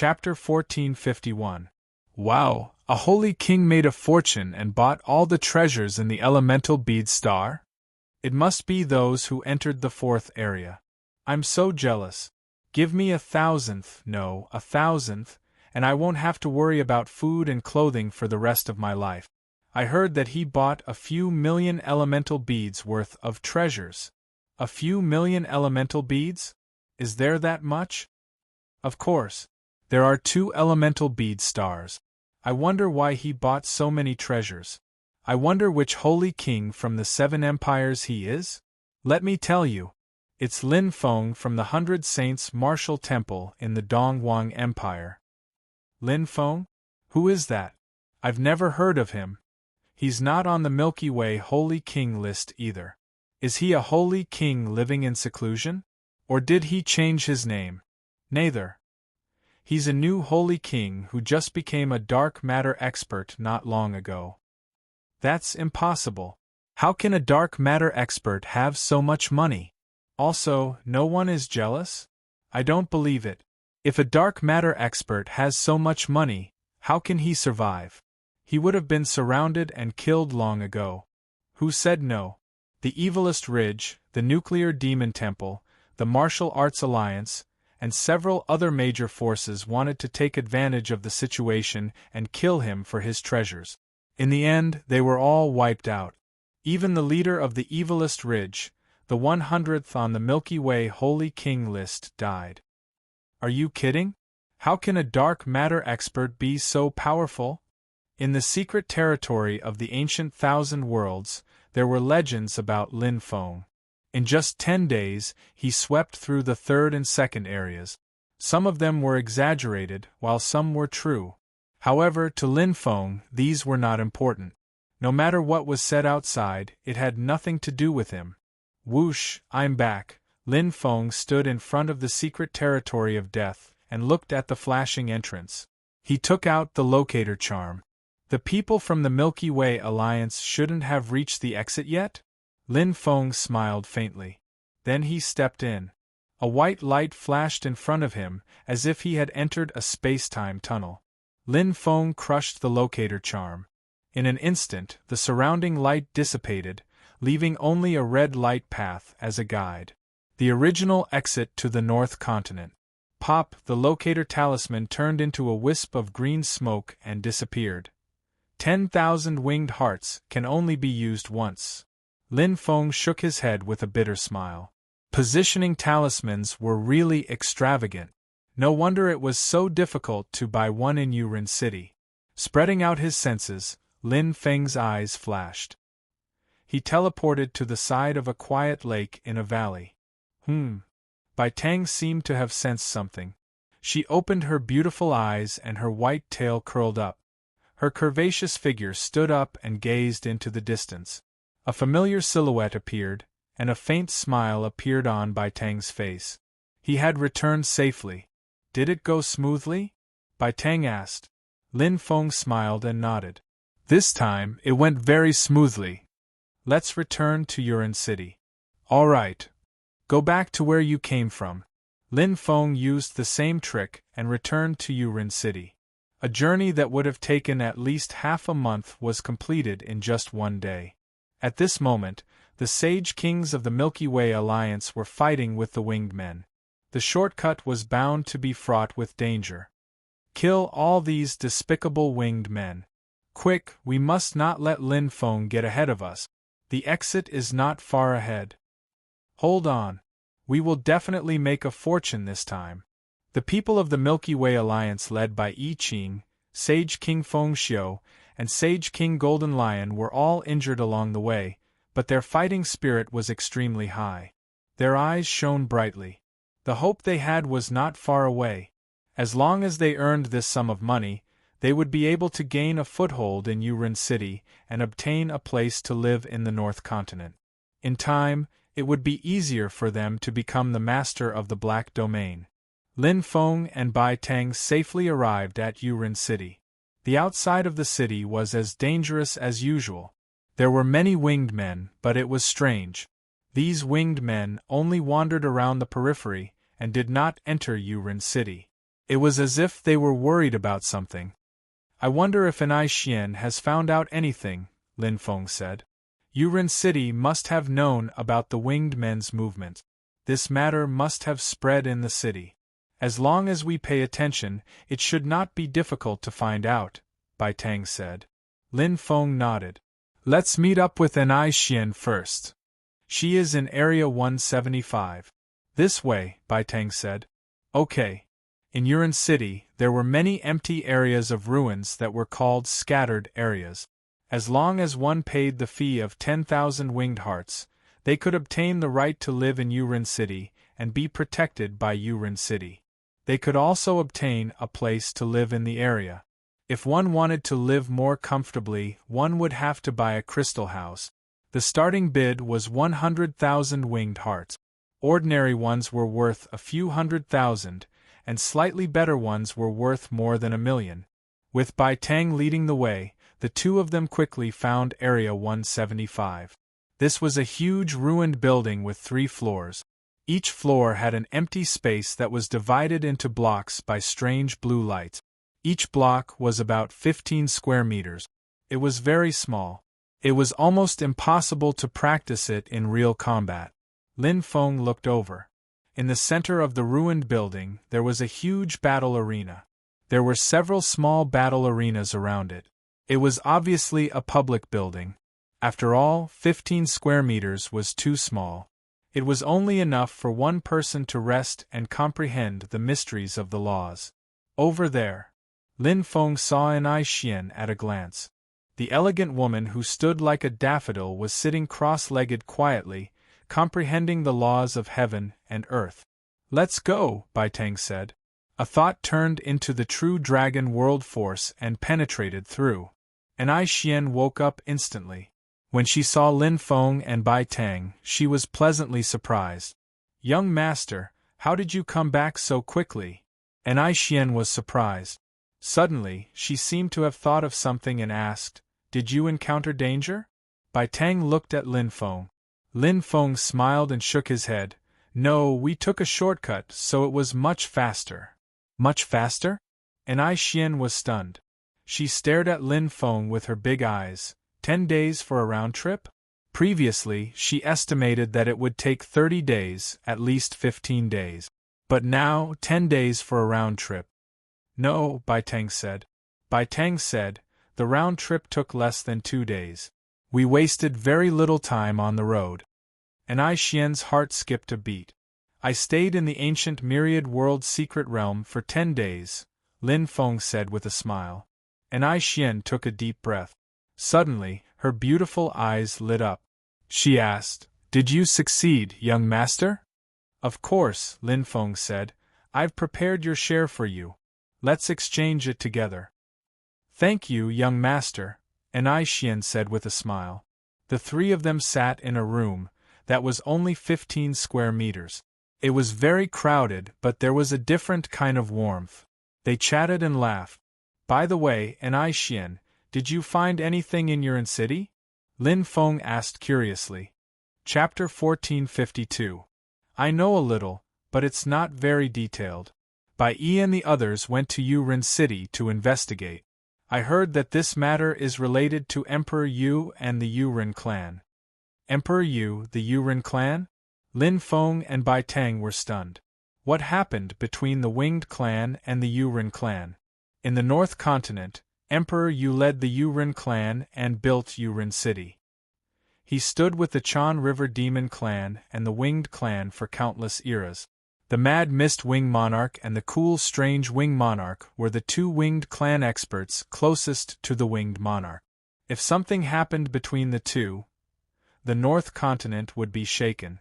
Chapter 1451. Wow, a holy king made a fortune and bought all the treasures in the elemental bead star? It must be those who entered the fourth area. I'm so jealous. Give me 1,000th, no, 1,000th, and I won't have to worry about food and clothing for the rest of my life. I heard that he bought a few million elemental beads worth of treasures. A few million elemental beads? Is there that much? Of course. There are 2 elemental bead stars. I wonder why he bought so many treasures. I wonder which holy king from the 7 empires he is? Let me tell you. It's Lin Feng from the 100 Saints Martial Temple in the Dongwang Empire. Lin Feng? Who is that? I've never heard of him. He's not on the Milky Way Holy King list either. Is he a holy king living in seclusion? Or did he change his name? Neither. He's a new holy king who just became a dark matter expert not long ago. That's impossible. How can a dark matter expert have so much money? Also, no one is jealous? I don't believe it. If a dark matter expert has so much money, how can he survive? He would have been surrounded and killed long ago. Who said no? The Evilest Ridge, the Nuclear Demon Temple, the Martial Arts Alliance, and several other major forces wanted to take advantage of the situation and kill him for his treasures. In the end, they were all wiped out. Even the leader of the Evilest Ridge, the 100th on the Milky Way Holy King list, died. Are you kidding? How can a dark matter expert be so powerful? In the secret territory of the ancient Thousand Worlds, there were legends about Lin Feng. In just 10 days, he swept through the 3rd and 2nd areas. Some of them were exaggerated, while some were true. However, to Lin Feng, these were not important. No matter what was said outside, it had nothing to do with him. Whoosh, I'm back. Lin Feng stood in front of the secret territory of death and looked at the flashing entrance. He took out the locator charm. The people from the Milky Way Alliance shouldn't have reached the exit yet? Lin Feng smiled faintly. Then he stepped in. A white light flashed in front of him, as if he had entered a space-time tunnel. Lin Feng crushed the locator charm. In an instant, the surrounding light dissipated, leaving only a red light path as a guide. The original exit to the North Continent. Pop, the locator talisman turned into a wisp of green smoke and disappeared. 10,000 winged hearts can only be used once. Lin Feng shook his head with a bitter smile. Positioning talismans were really extravagant. No wonder it was so difficult to buy one in Yurin City. Spreading out his senses, Lin Feng's eyes flashed. He teleported to the side of a quiet lake in a valley. Bai Tang seemed to have sensed something. She opened her beautiful eyes and her white tail curled up. Her curvaceous figure stood up and gazed into the distance. A familiar silhouette appeared, and a faint smile appeared on Bai Tang's face. He had returned safely. Did it go smoothly? Bai Tang asked. Lin Feng smiled and nodded. This time, it went very smoothly. Let's return to Yurin City. All right. Go back to where you came from. Lin Feng used the same trick and returned to Yurin City. A journey that would have taken at least half a month was completed in just 1 day. At this moment, the Sage Kings of the Milky Way Alliance were fighting with the Winged Men. The shortcut was bound to be fraught with danger. Kill all these despicable Winged Men. Quick, we must not let Lin Feng get ahead of us. The exit is not far ahead. Hold on. We will definitely make a fortune this time. The people of the Milky Way Alliance led by I Ching, Sage King Feng Xiu, and Sage King Golden Lion were all injured along the way, but their fighting spirit was extremely high. Their eyes shone brightly. The hope they had was not far away. As long as they earned this sum of money, they would be able to gain a foothold in Yurin City and obtain a place to live in the North Continent. In time, it would be easier for them to become the master of the Black Domain. Lin Feng and Bai Tang safely arrived at Yurin City. The outside of the city was as dangerous as usual. There were many winged men, but it was strange. These winged men only wandered around the periphery and did not enter Yurin City. It was as if they were worried about something. I wonder if Anai Xian has found out anything, Lin Feng said. Yuren City must have known about the winged men's movement. This matter must have spread in the city. As long as we pay attention, it should not be difficult to find out, Bai Tang said. Lin Feng nodded. Let's meet up with Anai Xian first. She is in Area 175. This way, Bai Tang said. Okay. In Yuren City, there were many empty areas of ruins that were called scattered areas. As long as one paid the fee of 10,000 winged hearts, they could obtain the right to live in Yuren City and be protected by Yuren City. They could also obtain a place to live in the area. If one wanted to live more comfortably, one would have to buy a crystal house. The starting bid was 100,000 winged hearts. Ordinary ones were worth a few 100,000, and slightly better ones were worth more than 1,000,000. With Bai Tang leading the way, the two of them quickly found Area 175. This was a huge ruined building with 3 floors. Each floor had an empty space that was divided into blocks by strange blue lights. Each block was about 15 square meters. It was very small. It was almost impossible to practice it in real combat. Lin Feng looked over. In the center of the ruined building, there was a huge battle arena. There were several small battle arenas around it. It was obviously a public building. After all, 15 square meters was too small. It was only enough for one person to rest and comprehend the mysteries of the laws. Over there, Lin Feng saw Anai Xian at a glance. The elegant woman who stood like a daffodil was sitting cross-legged quietly, comprehending the laws of heaven and earth. Let's go, Bai Tang said. A thought turned into the true dragon world force and penetrated through. Anai Xian woke up instantly. When she saw Lin Feng and Bai Tang, she was pleasantly surprised. Young master, how did you come back so quickly? Anai Xian was surprised. Suddenly, she seemed to have thought of something and asked, Did you encounter danger? Bai Tang looked at Lin Feng. Lin Feng smiled and shook his head. No, we took a shortcut, so it was much faster. Much faster? Anai Xian was stunned. She stared at Lin Feng with her big eyes. 10 days for a round trip? Previously, she estimated that it would take 30 days, at least 15 days. But now, 10 days for a round trip. No, Bai Tang said. Bai Tang said, the round trip took less than 2 days. We wasted very little time on the road. Anai Xian's heart skipped a beat. I stayed in the ancient myriad world secret realm for 10 days, Lin Feng said with a smile. Anai Xian took a deep breath. Suddenly, her beautiful eyes lit up. She asked, Did you succeed, young master? Of course, Lin Feng said. I've prepared your share for you. Let's exchange it together. Thank you, young master, Anai Xian said with a smile. The 3 of them sat in a room that was only 15 square meters. It was very crowded, but there was a different kind of warmth. They chatted and laughed. By the way, Anai Xian, did you find anything in Yuren City? Lin Feng asked curiously. Chapter 1452. I know a little, but it's not very detailed. Bai Yi and the others went to Yuren City to investigate. I heard that this matter is related to Emperor Yu and the Yuren clan. Emperor Yu, the Yuren clan? Lin Feng and Bai Tang were stunned. What happened between the Winged clan and the Yuren clan? In the North Continent, Emperor Yu led the Yuren clan and built Yuren City. He stood with the Chan River Demon clan and the Winged clan for countless eras. The Mad Mist Wing Monarch and the Cool Strange Wing Monarch were the 2 Winged clan experts closest to the Winged Monarch. If something happened between the 2, the North Continent would be shaken.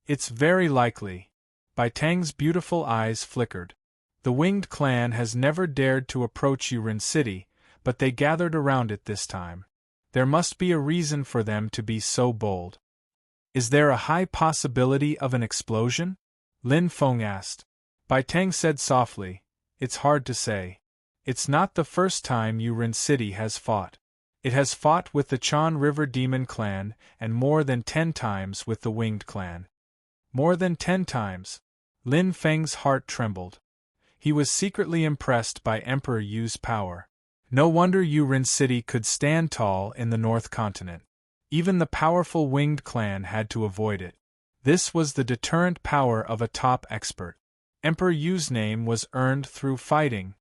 It's very likely. Bai Tang's beautiful eyes flickered. The Winged clan has never dared to approach Yuren City, but they gathered around it this time. There must be a reason for them to be so bold. Is there a high possibility of an explosion? Lin Feng asked. Bai Tang said softly, It's hard to say. It's not the first time Yuren City has fought. It has fought with the Chan River Demon clan and more than 10 times with the Winged clan. More than 10 times. Lin Feng's heart trembled. He was secretly impressed by Emperor Yu's power. No wonder Yurin City could stand tall in the North Continent. Even the powerful winged clan had to avoid it. This was the deterrent power of a top expert. Emperor Yu's name was earned through fighting.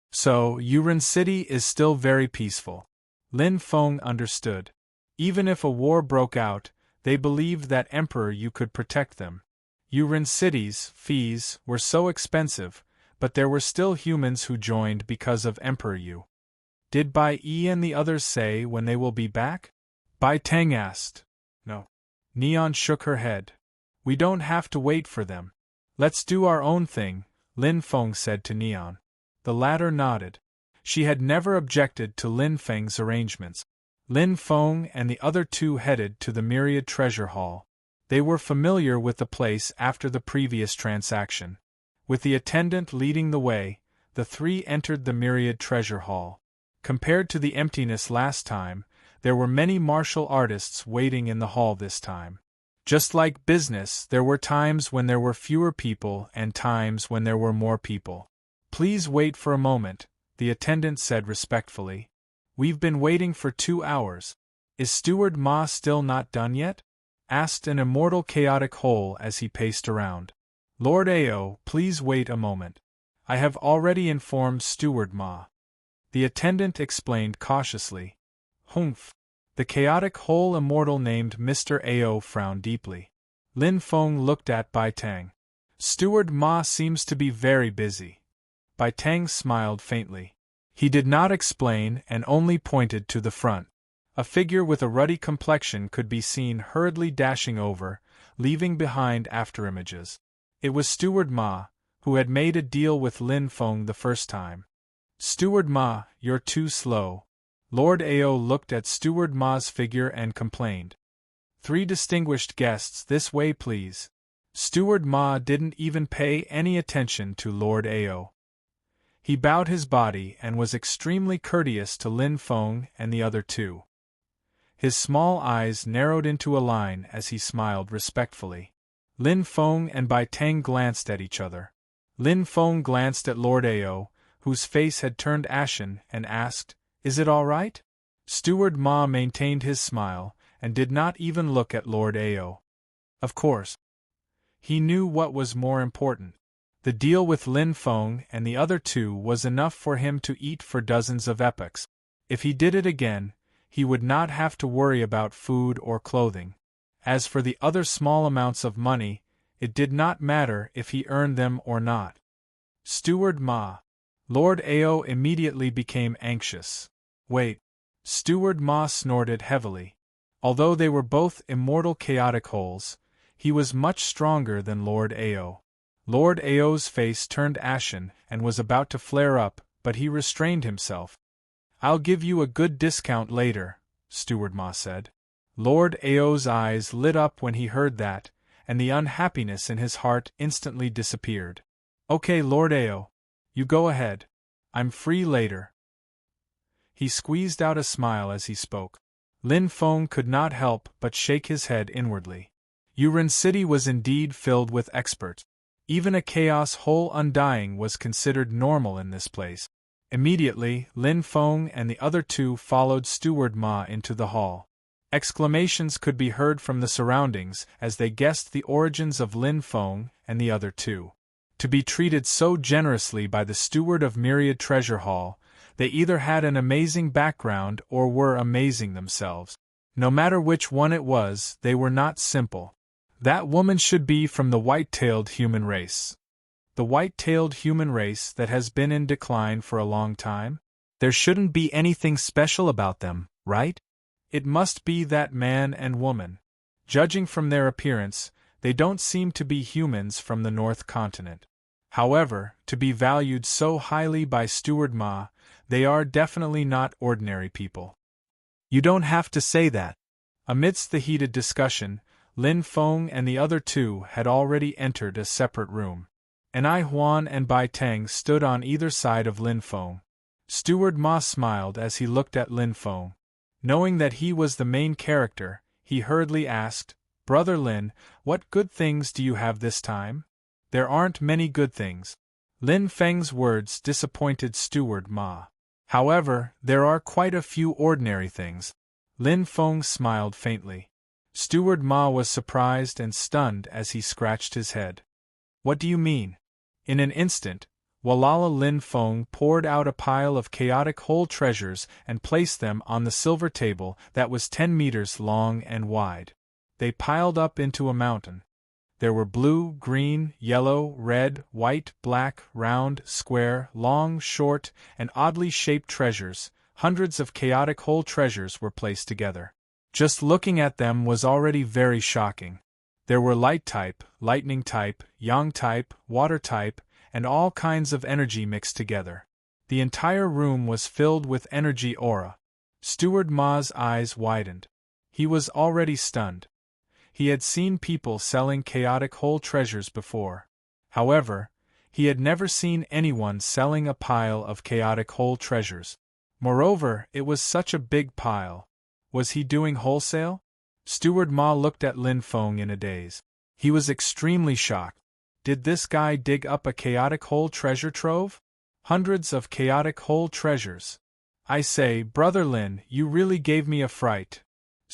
So, Yurin City is still very peaceful. Lin Feng understood. Even if a war broke out, they believed that Emperor Yu could protect them. Yurin City's fees were so expensive, but there were still humans who joined because of Emperor Yu. Did Bai Yi and the others say when they will be back? Bai Tang asked. No. Neon shook her head. We don't have to wait for them. Let's do our own thing, Lin Feng said to Neon. The latter nodded. She had never objected to Lin Feng's arrangements. Lin Feng and the other two headed to the Myriad Treasure Hall. They were familiar with the place after the previous transaction. With the attendant leading the way, the three entered the Myriad Treasure Hall. Compared to the emptiness last time, there were many martial artists waiting in the hall this time. Just like business, there were times when there were fewer people and times when there were more people. Please wait for a moment, the attendant said respectfully. We've been waiting for 2 hours. Is Steward Ma still not done yet? Asked an immortal chaotic hole as he paced around. Lord Ao, please wait a moment. I have already informed Steward Ma. The attendant explained cautiously. Humph. The chaotic whole immortal named Mr. Ao frowned deeply. Lin Feng looked at Bai Tang. Steward Ma seems to be very busy. Bai Tang smiled faintly. He did not explain and only pointed to the front. A figure with a ruddy complexion could be seen hurriedly dashing over, leaving behind afterimages. It was Steward Ma, who had made a deal with Lin Feng the first time. Steward Ma, you're too slow. Lord Ao looked at Steward Ma's figure and complained. 3 distinguished guests this way please. Steward Ma didn't even pay any attention to Lord Ao. He bowed his body and was extremely courteous to Lin Feng and the other two. His small eyes narrowed into a line as he smiled respectfully. Lin Feng and Bai Tang glanced at each other. Lin Feng glanced at Lord Ao, whose face had turned ashen, and asked, Is it all right? Steward Ma maintained his smile, and did not even look at Lord Ao. Of course. He knew what was more important. The deal with Lin Feng and the other two was enough for him to eat for dozens of epochs. If he did it again, he would not have to worry about food or clothing. As for the other small amounts of money, it did not matter if he earned them or not. Steward Ma. Lord Ao immediately became anxious. Wait. Steward Ma snorted heavily. Although they were both immortal chaotic holes, he was much stronger than Lord Ao. Lord Ao's face turned ashen and was about to flare up, but he restrained himself. I'll give you a good discount later, Steward Ma said. Lord Ao's eyes lit up when he heard that, and the unhappiness in his heart instantly disappeared. Okay, Lord Ao. You go ahead. I'm free later. He squeezed out a smile as he spoke. Lin Feng could not help but shake his head inwardly. Yurin City was indeed filled with experts. Even a chaos hole undying was considered normal in this place. Immediately, Lin Feng and the other two followed Steward Ma into the hall. Exclamations could be heard from the surroundings as they guessed the origins of Lin Feng and the other two. To be treated so generously by the steward of Myriad Treasure Hall, they either had an amazing background or were amazing themselves. No matter which one it was, they were not simple. That woman should be from the white-tailed human race. The white-tailed human race that has been in decline for a long time? There shouldn't be anything special about them, right? It must be that man and woman. Judging from their appearance, they don't seem to be humans from the North Continent. However, to be valued so highly by Steward Ma, they are definitely not ordinary people. You don't have to say that. Amidst the heated discussion, Lin Feng and the other two had already entered a separate room. Ai Huan and Bai Tang stood on either side of Lin Feng. Steward Ma smiled as he looked at Lin Feng. Knowing that he was the main character, he hurriedly asked, Brother Lin, what good things do you have this time? There aren't many good things. Lin Feng's words disappointed Steward Ma. However, there are quite a few ordinary things. Lin Feng smiled faintly. Steward Ma was surprised and stunned as he scratched his head. What do you mean? In an instant, Walala Lin Feng poured out a pile of chaotic whole treasures and placed them on the silver table that was 10 meters long and wide. They piled up into a mountain. There were blue, green, yellow, red, white, black, round, square, long, short, and oddly shaped treasures. Hundreds of chaotic whole treasures were placed together. Just looking at them was already very shocking. There were light type, lightning type, yang type, water type, and all kinds of energy mixed together. The entire room was filled with energy aura. Steward Ma's eyes widened. He was already stunned. He had seen people selling chaotic whole treasures before. However, he had never seen anyone selling a pile of chaotic whole treasures. Moreover, it was such a big pile. Was he doing wholesale? Steward Ma looked at Lin Feng in a daze. He was extremely shocked. Did this guy dig up a chaotic whole treasure trove? Hundreds of chaotic whole treasures. I say, Brother Lin, you really gave me a fright.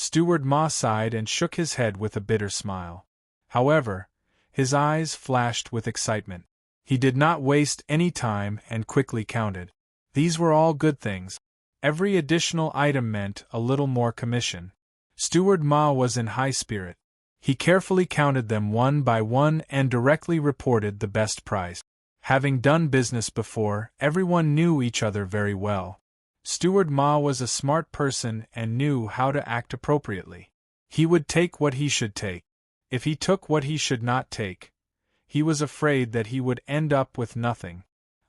Steward Ma sighed and shook his head with a bitter smile. However, his eyes flashed with excitement. He did not waste any time and quickly counted. These were all good things. Every additional item meant a little more commission. Steward Ma was in high spirit. He carefully counted them one by one and directly reported the best price. Having done business before, everyone knew each other very well. Steward Ma was a smart person and knew how to act appropriately. He would take what he should take. If he took what he should not take, he was afraid that he would end up with nothing.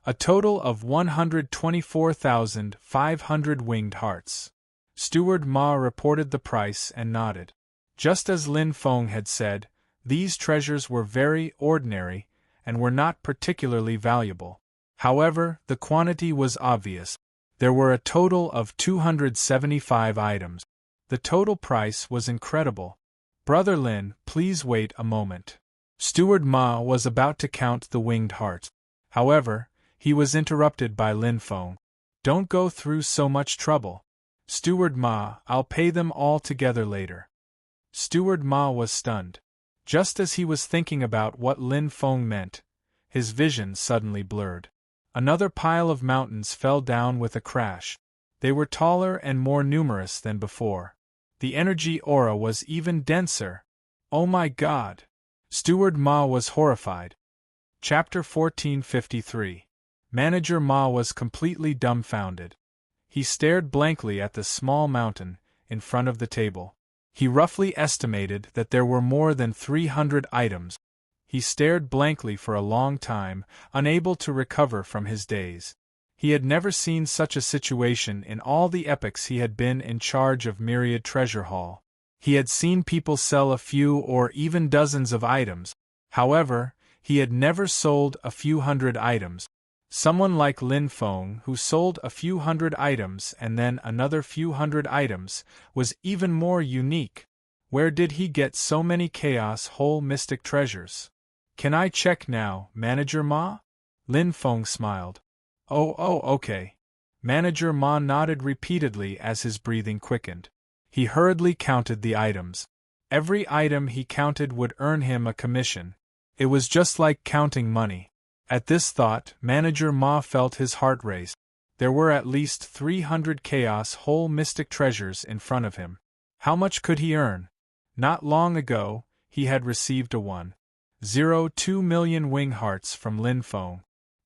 A total of 124,500 winged hearts. Steward Ma reported the price and nodded. Just as Lin Feng had said, these treasures were very ordinary and were not particularly valuable. However, the quantity was obvious. There were a total of 275 items. The total price was incredible. Brother Lin, please wait a moment. Steward Ma was about to count the winged hearts. However, he was interrupted by Lin Feng. Don't go through so much trouble. Steward Ma, I'll pay them all together later. Steward Ma was stunned. Just as he was thinking about what Lin Feng meant, his vision suddenly blurred. Another pile of mountains fell down with a crash. They were taller and more numerous than before. The energy aura was even denser. Oh my God! Steward Ma was horrified. Chapter 1453. Manager Ma was completely dumbfounded. He stared blankly at the small mountain in front of the table. He roughly estimated that there were more than 300 items. He stared blankly for a long time, unable to recover from his daze. He had never seen such a situation in all the epochs he had been in charge of Myriad Treasure Hall. He had seen people sell a few or even dozens of items. However, he had never sold a few hundred items. Someone like Lin Feng, who sold a few hundred items and then another few hundred items, was even more unique. Where did he get so many chaos whole mystic treasures? Can I check now, Manager Ma? Lin Feng smiled. Oh, okay. Manager Ma nodded repeatedly as his breathing quickened. He hurriedly counted the items. Every item he counted would earn him a commission. It was just like counting money. At this thought, Manager Ma felt his heart race. There were at least 300 chaos whole mystic treasures in front of him. How much could he earn? Not long ago, he had received a 1.02 million wing hearts from Lin Feng.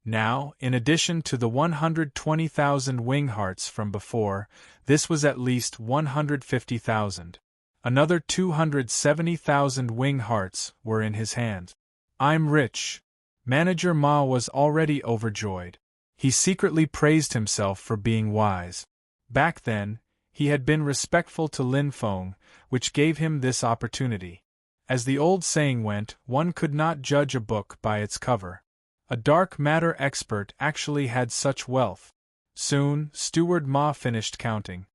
Now, in addition to the 120,000 wing hearts from before, this was at least 150,000. Another 270,000 wing hearts were in his hands. I'm rich. Manager Ma was already overjoyed. He secretly praised himself for being wise. Back then, he had been respectful to Lin Feng, which gave him this opportunity. As the old saying went, one could not judge a book by its cover. A dark matter expert actually had such wealth. Soon, Steward Ma finished counting.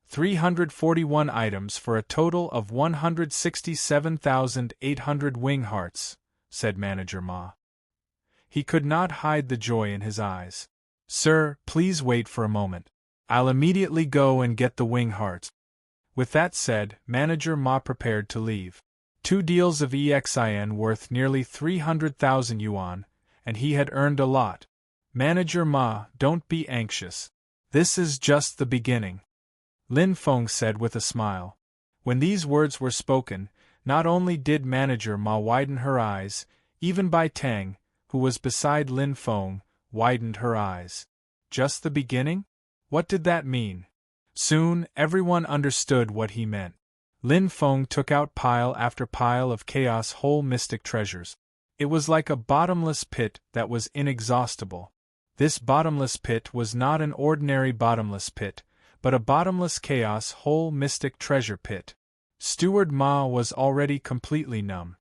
341 items for a total of 167,800 wing hearts, said Manager Ma. He could not hide the joy in his eyes. "Sir, please wait for a moment. I'll immediately go and get the wing hearts." With that said, Manager Ma prepared to leave. 2 deals of EXIN worth nearly 300,000 yuan, and he had earned a lot. "Manager Ma, don't be anxious. This is just the beginning," Lin Feng said with a smile. When these words were spoken, not only did Manager Ma widen her eyes, even Bai Tang, who was beside Lin Feng, widened her eyes. Just the beginning? What did that mean? Soon, everyone understood what he meant. Lin Feng took out pile after pile of chaos whole mystic treasures. It was like a bottomless pit that was inexhaustible. This bottomless pit was not an ordinary bottomless pit, but a bottomless chaos whole mystic treasure pit. Steward Ma was already completely numb.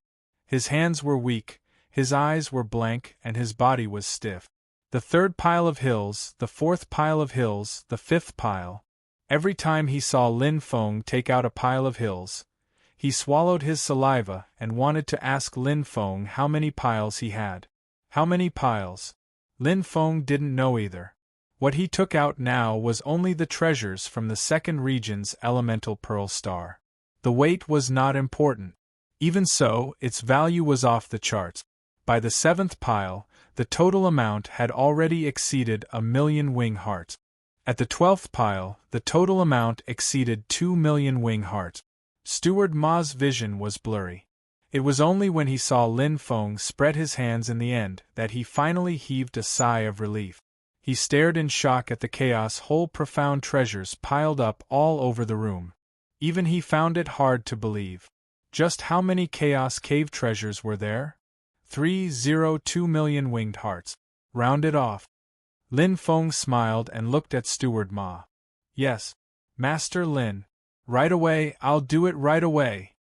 His hands were weak, his eyes were blank, and his body was stiff. The 3rd pile of hills, the 4th pile of hills, the 5th pile. Every time he saw Lin Feng take out a pile of hills, he swallowed his saliva and wanted to ask Lin Feng how many piles he had. How many piles? Lin Feng didn't know either. What he took out now was only the treasures from the 2nd region's elemental pearl star. The weight was not important. Even so, its value was off the charts. By the 7th pile, the total amount had already exceeded 1,000,000 wing hearts. At the 12th pile, the total amount exceeded 2,000,000 wing hearts. Steward Ma's vision was blurry. It was only when he saw Lin Feng spread his hands in the end that he finally heaved a sigh of relief. He stared in shock at the chaos whole profound treasures piled up all over the room. Even he found it hard to believe. Just how many chaos cave treasures were there? 302,000,000 winged hearts. Rounded off. Lin Feng smiled and looked at Steward Ma. "Yes, Master Lin. Right away, I'll do it right away."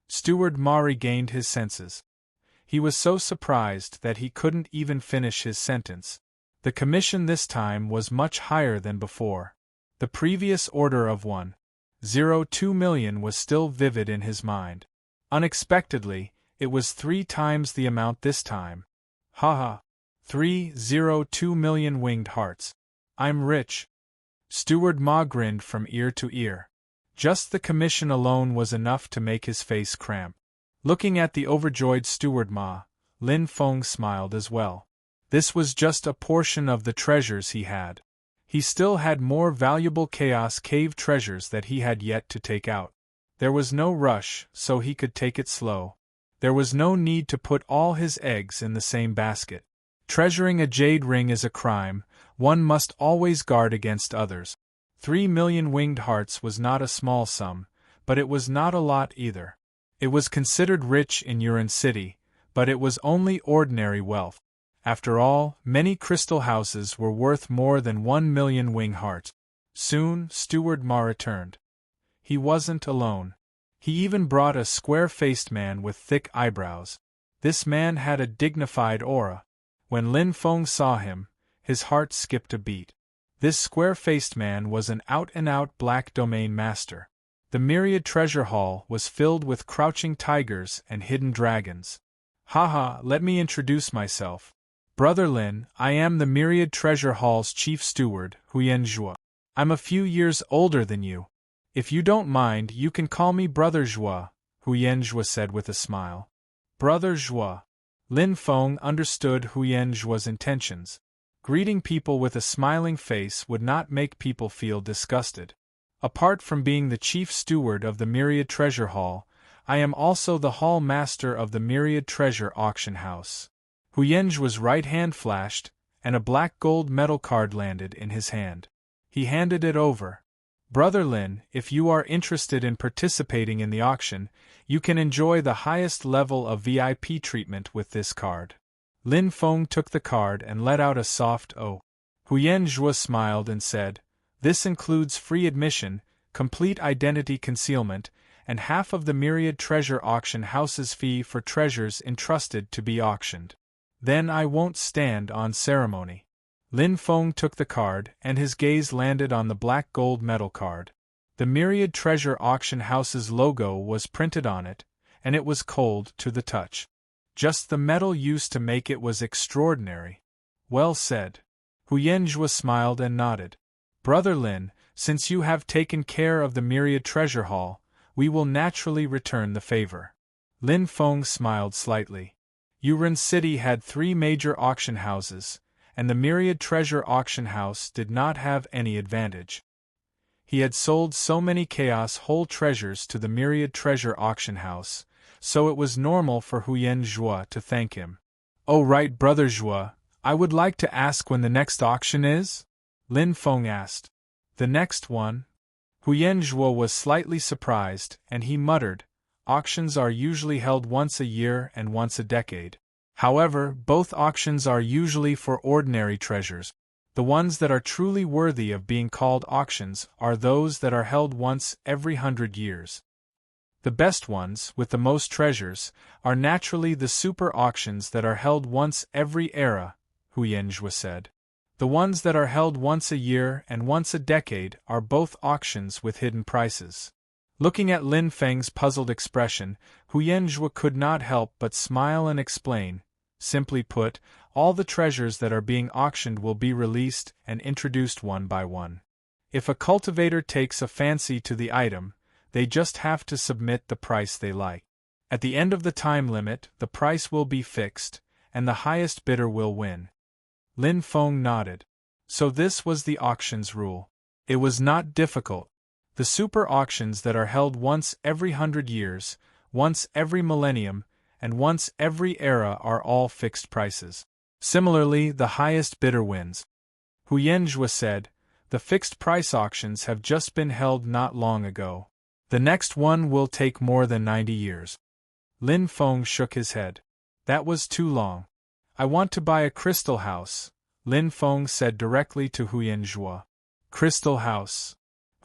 Steward Ma regained his senses. He was so surprised that he couldn't even finish his sentence. The commission this time was much higher than before. The previous order of 1.02 million was still vivid in his mind. Unexpectedly, it was 3 times the amount this time. "Haha. 302 million winged hearts. I'm rich." Steward Ma grinned from ear to ear. Just the commission alone was enough to make his face cramp. Looking at the overjoyed Steward Ma, Lin Feng smiled as well. This was just a portion of the treasures he had. He still had more valuable Chaos Cave treasures that he had yet to take out. There was no rush, so he could take it slow. There was no need to put all his eggs in the same basket. Treasuring a jade ring is a crime, one must always guard against others. 3,000,000 winged hearts was not a small sum, but it was not a lot either. It was considered rich in Yuan City, but it was only ordinary wealth. After all, many crystal houses were worth more than 1,000,000 wing hearts. Soon, Steward Ma returned. He wasn't alone. He even brought a square-faced man with thick eyebrows. This man had a dignified aura. When Lin Feng saw him, his heart skipped a beat. This square-faced man was an out-and-out black domain master. The myriad treasure hall was filled with crouching tigers and hidden dragons. "Haha, let me introduce myself. Brother Lin, I am the myriad treasure hall's chief steward, Huyen Zhua. I'm a few years older than you. If you don't mind, you can call me Brother Zhua," Huyen Zhua said with a smile. Brother Zhua. Lin Feng understood Huyen Zhua's intentions. Greeting people with a smiling face would not make people feel disgusted. Apart from being the chief steward of the Myriad Treasure Hall, I am also the hall master of the Myriad Treasure Auction House. Huyen Zhua's right hand flashed, and a black gold metal card landed in his hand. He handed it over. "Brother Lin, if you are interested in participating in the auction, you can enjoy the highest level of VIP treatment with this card." Lin Feng took the card and let out a soft "oh." Huyen Zhua smiled and said, "This includes free admission, complete identity concealment, and half of the Myriad Treasure Auction House's fee for treasures entrusted to be auctioned. Then I won't stand on ceremony." Lin Feng took the card, and his gaze landed on the black gold metal card. The Myriad Treasure Auction House's logo was printed on it, and it was cold to the touch. Just the metal used to make it was extraordinary. Well said. Huyenjue smiled and nodded. Brother Lin, since you have taken care of the myriad treasure hall, we will naturally return the favor. Lin Feng smiled slightly. Yuren City had 3 major auction houses, and the myriad treasure auction house did not have any advantage. He had sold so many chaos whole treasures to the myriad treasure auction house, so it was normal for Huyenjue to thank him. Oh right, Brother Zhue, I would like to ask when the next auction is? Lin Feng asked. The next one? Huyenjue was slightly surprised, and he muttered, auctions are usually held once a year and once a decade. However, both auctions are usually for ordinary treasures. The ones that are truly worthy of being called auctions are those that are held once every 100 years. The best ones, with the most treasures, are naturally the super auctions that are held once every era, Huyenjue said. The ones that are held once a year and once a decade are both auctions with hidden prices. Looking at Lin Feng's puzzled expression, Huyenjue could not help but smile and explain. Simply put, all the treasures that are being auctioned will be released and introduced one by one. If a cultivator takes a fancy to the item, they just have to submit the price they like. At the end of the time limit, the price will be fixed, and the highest bidder will win. Lin Feng nodded. So this was the auction's rule. It was not difficult. The super auctions that are held once every 100 years, once every millennium, and once every era are all fixed prices. Similarly, the highest bidder wins. Huyenjue said, the fixed price auctions have just been held not long ago. The next one will take more than 90 years. Lin Feng shook his head. That was too long. I want to buy a crystal house, Lin Feng said directly to Huyenjue. Crystal house.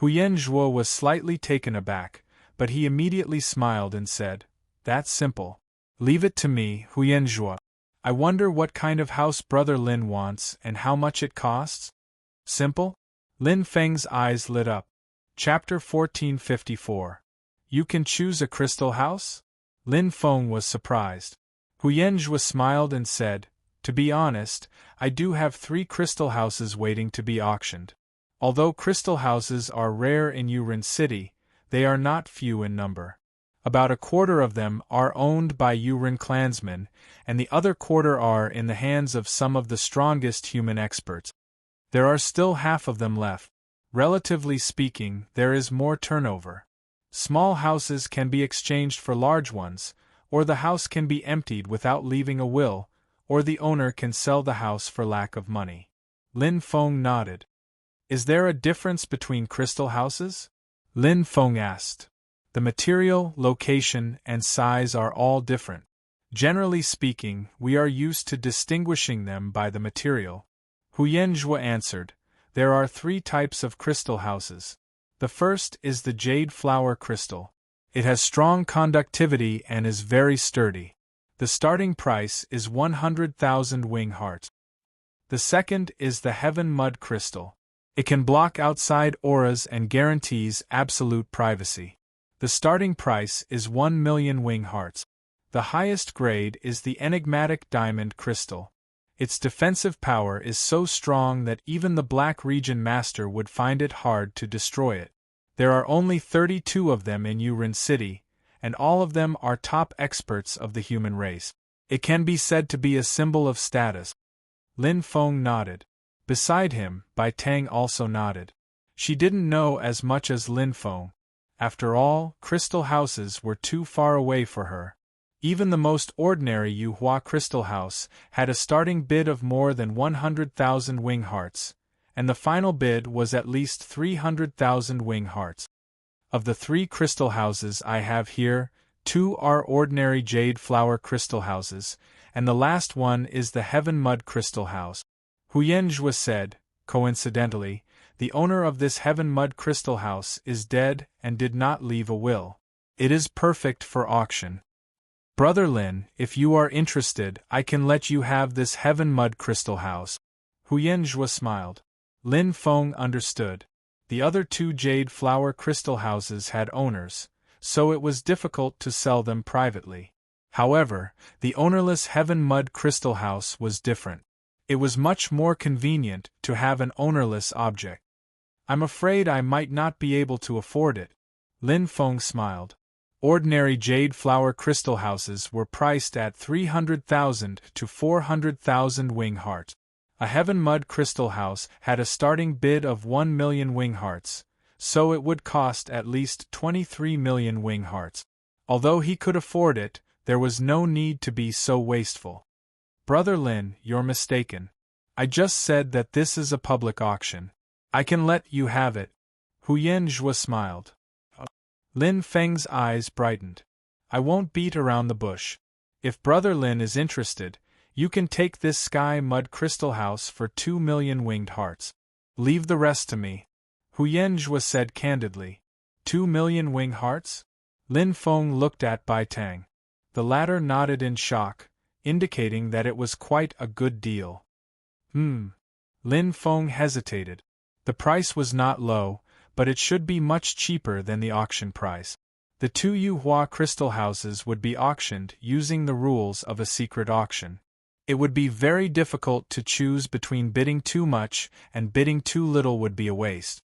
Huyenjue was slightly taken aback, but he immediately smiled and said, that's simple. Leave it to me, Huyenjue. I wonder what kind of house Brother Lin wants and how much it costs? Simple? Lin Feng's eyes lit up. Chapter 1454. You can choose a crystal house? Lin Feng was surprised. Huyenjue smiled and said, to be honest, I do have 3 crystal houses waiting to be auctioned. Although crystal houses are rare in Yuren City, they are not few in number. About a quarter of them are owned by Yuren clansmen, and the other quarter are in the hands of some of the strongest human experts. There are still half of them left. Relatively speaking, there is more turnover. Small houses can be exchanged for large ones, or the house can be emptied without leaving a will, or the owner can sell the house for lack of money. Lin Feng nodded. Is there a difference between crystal houses? Lin Feng asked. The material, location, and size are all different. Generally speaking, we are used to distinguishing them by the material. Huyenjue answered. There are 3 types of crystal houses. The first is the jade flower crystal. It has strong conductivity and is very sturdy. The starting price is 100,000 wing hearts. The second is the heaven mud crystal. It can block outside auras and guarantees absolute privacy. The starting price is 1 million wing hearts. The highest grade is the enigmatic diamond crystal. Its defensive power is so strong that even the Black Region Master would find it hard to destroy it. There are only 32 of them in Yuren City, and all of them are top experts of the human race. It can be said to be a symbol of status. Lin Feng nodded. Beside him, Bai Tang also nodded. She didn't know as much as Lin Feng. After all, crystal houses were too far away for her. Even the most ordinary Yuhua crystal house had a starting bid of more than 100,000 wing hearts, and the final bid was at least 300,000 wing hearts. Of the 3 crystal houses I have here, 2 are ordinary jade flower crystal houses, and the last one is the heaven mud crystal house. Huyenjue said, coincidentally, the owner of this heaven mud crystal house is dead and did not leave a will. It is perfect for auction. Brother Lin, if you are interested, I can let you have this heaven mud crystal house. Huyenjue smiled. Lin Feng understood. The other 2 jade flower crystal houses had owners, so it was difficult to sell them privately. However, the ownerless Heaven Mud Crystal House was different. It was much more convenient to have an ownerless object. I'm afraid I might not be able to afford it. Lin Feng smiled. Ordinary jade flower crystal houses were priced at 300,000 to 400,000 wing hearts. A Heaven Mud Crystal House had a starting bid of 1 million wing hearts, so it would cost at least 23 million wing hearts. Although he could afford it, there was no need to be so wasteful. Brother Lin, you're mistaken. I just said that this is a public auction. I can let you have it. Huyen Zhua smiled. Lin Feng's eyes brightened. I won't beat around the bush. If Brother Lin is interested, you can take this sky mud crystal house for 2 million winged hearts. Leave the rest to me. Huyen Zhua said candidly. 2 million wing hearts? Lin Feng looked at Bai Tang. The latter nodded in shock, indicating that it was quite a good deal. Lin Feng hesitated. The price was not low, but it should be much cheaper than the auction price. The 2 Yuhua crystal houses would be auctioned using the rules of a secret auction. It would be very difficult to choose between bidding too much and bidding too little would be a waste.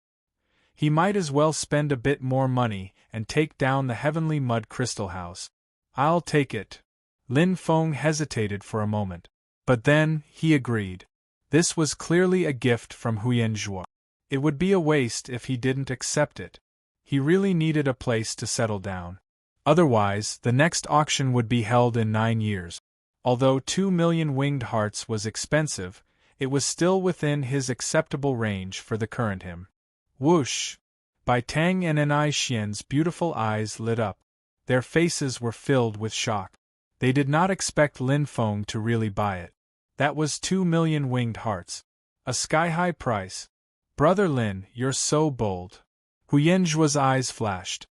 He might as well spend a bit more money and take down the Heavenly Mud Crystal House. I'll take it. Lin Feng hesitated for a moment. But then, he agreed. This was clearly a gift from Huyen Zhua. It would be a waste if he didn't accept it. He really needed a place to settle down. Otherwise, the next auction would be held in 9 years. Although 2 million winged hearts was expensive, it was still within his acceptable range for the current him. Whoosh! Bai Tang and Anai Xian's beautiful eyes lit up. Their faces were filled with shock. They did not expect Lin Feng to really buy it. That was 2 million winged hearts. A sky-high price. Brother Lin, you're so bold. Huyen Zhua's eyes flashed.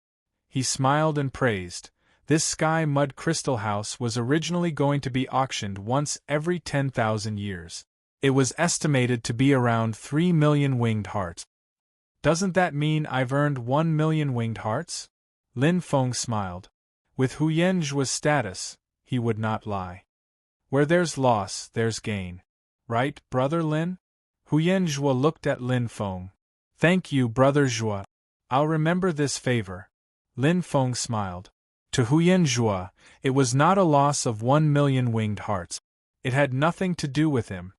He smiled and praised. This sky mud crystal house was originally going to be auctioned once every 10,000 years. It was estimated to be around 3 million winged hearts. Doesn't that mean I've earned 1 million winged hearts? Lin Feng smiled. With Huyen Zhua's status, he would not lie. Where there's loss, there's gain. Right, Brother Lin? Huyen Zhua looked at Lin Feng. Thank you, Brother Zhua. I'll remember this favor. Lin Feng smiled. To Huyen Zhua, it was not a loss of 1 million winged hearts. It had nothing to do with him.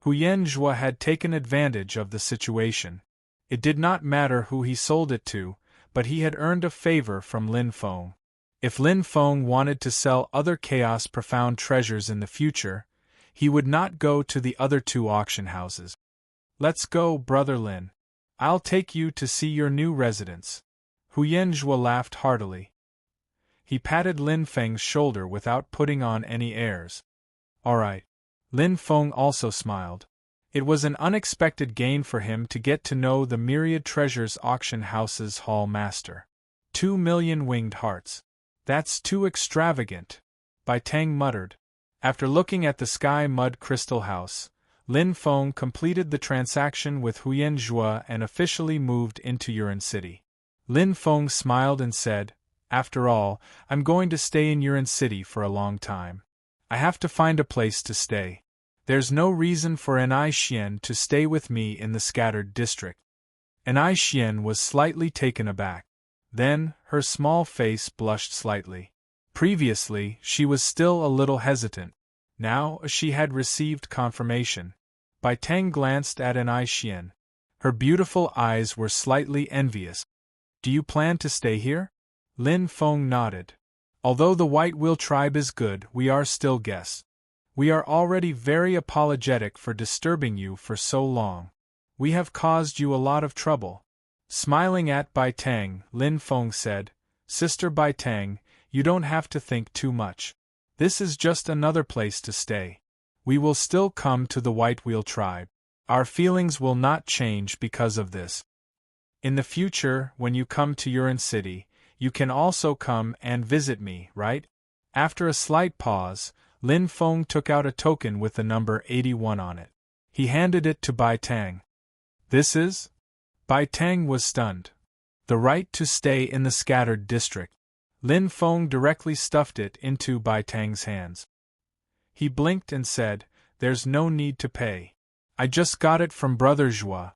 Huyen Zhua had taken advantage of the situation. It did not matter who he sold it to, but he had earned a favor from Lin Feng. If Lin Feng wanted to sell other Chaos Profound treasures in the future, he would not go to the other 2 auction houses. Let's go, Brother Lin. I'll take you to see your new residence. Huyen Zhua laughed heartily. He patted Lin Feng's shoulder without putting on any airs. All right. Lin Feng also smiled. It was an unexpected gain for him to get to know the Myriad Treasures Auction House's hall master. 2 million winged hearts. That's too extravagant, Bai Tang muttered. After looking at the sky mud crystal house, Lin Feng completed the transaction with Huyen Zhua and officially moved into Yuan City. Lin Feng smiled and said, After all, I'm going to stay in Yuan City for a long time. I have to find a place to stay. There's no reason for Anai Xian to stay with me in the scattered district. Anai Xian was slightly taken aback. Then, her small face blushed slightly. Previously, she was still a little hesitant. Now, she had received confirmation. Bai Tang glanced at Anai Xian. Her beautiful eyes were slightly envious. Do you plan to stay here? Lin Feng nodded. Although the White Wheel tribe is good, we are still guests. We are already very apologetic for disturbing you for so long. We have caused you a lot of trouble. Smiling at Bai Tang, Lin Feng said, Sister Bai Tang, you don't have to think too much. This is just another place to stay. We will still come to the White Wheel tribe. Our feelings will not change because of this. In the future, when you come to Yuan City, you can also come and visit me, right? After a slight pause, Lin Feng took out a token with the number 81 on it. He handed it to Bai Tang. This is? Bai Tang was stunned. The right to stay in the scattered district. Lin Feng directly stuffed it into Bai Tang's hands. He blinked and said, "There's no need to pay. I just got it from Brother Zhua."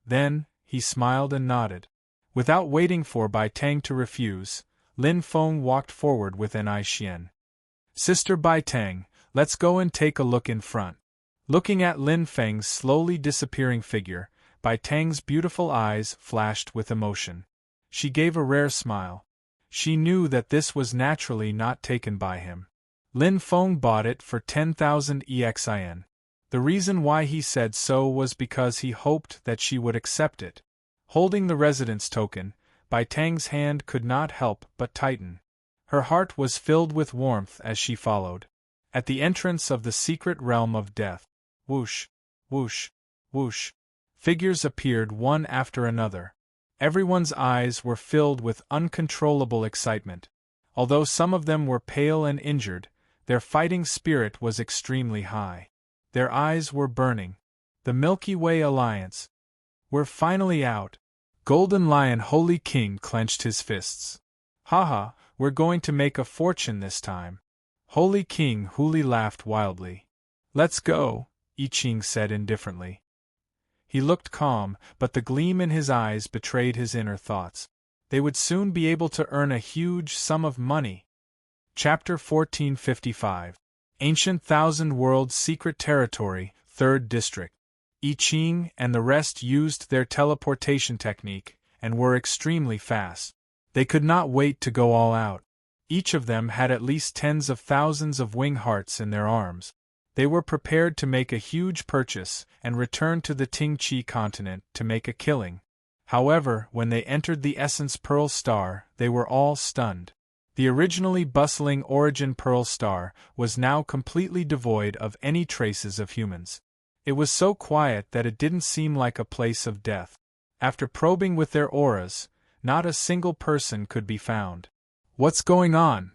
Then, he smiled and nodded. Without waiting for Bai Tang to refuse, Lin Feng walked forward with Ai Xian. "Sister Bai Tang, let's go and take a look in front." Looking at Lin Feng's slowly disappearing figure, Bai Tang's beautiful eyes flashed with emotion. She gave a rare smile. She knew that this was naturally not taken by him. Lin Feng bought it for 10,000 EXIN. The reason why he said so was because he hoped that she would accept it. Holding the residence token, Bai Tang's hand could not help but tighten. Her heart was filled with warmth as she followed. At the entrance of the secret realm of death, whoosh, whoosh, whoosh, figures appeared one after another. Everyone's eyes were filled with uncontrollable excitement. Although some of them were pale and injured, their fighting spirit was extremely high. Their eyes were burning. The Milky Way Alliance. "We're finally out." Golden Lion Holy King clenched his fists. "Haha, we're going to make a fortune this time." Holy King Huli laughed wildly. "Let's go," I Ching said indifferently. He looked calm, but the gleam in his eyes betrayed his inner thoughts. They would soon be able to earn a huge sum of money. Chapter 1455. Ancient Thousand World Secret Territory, 3rd District. I Ching and the rest used their teleportation technique, and were extremely fast. They could not wait to go all out. Each of them had at least tens of thousands of wing hearts in their arms. They were prepared to make a huge purchase and return to the Tingqi continent to make a killing. However, when they entered the Essence Pearl Star, they were all stunned. The originally bustling Origin Pearl Star was now completely devoid of any traces of humans. It was so quiet that it didn't seem like a place of death. After probing with their auras, not a single person could be found. What's going on?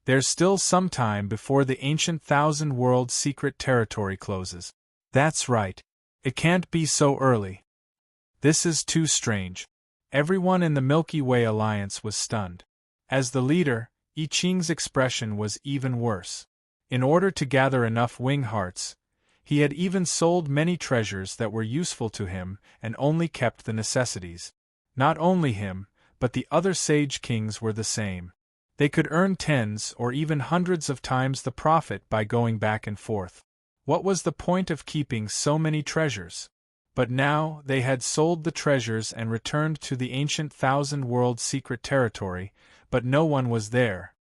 There's still some time before the ancient Thousand World Secret Territory closes. That's right. It can't be so early. This is too strange. Everyone in the Milky Way Alliance was stunned. As the leader, I Ching's expression was even worse. In order to gather enough wing hearts, he had even sold many treasures that were useful to him and only kept the necessities. Not only him, but the other Sage Kings were the same. They could earn tens or even hundreds of times the profit by going back and forth. What was the point of keeping so many treasures? But now they had sold the treasures and returned to the ancient Thousand World Secret Territory, but no one was there.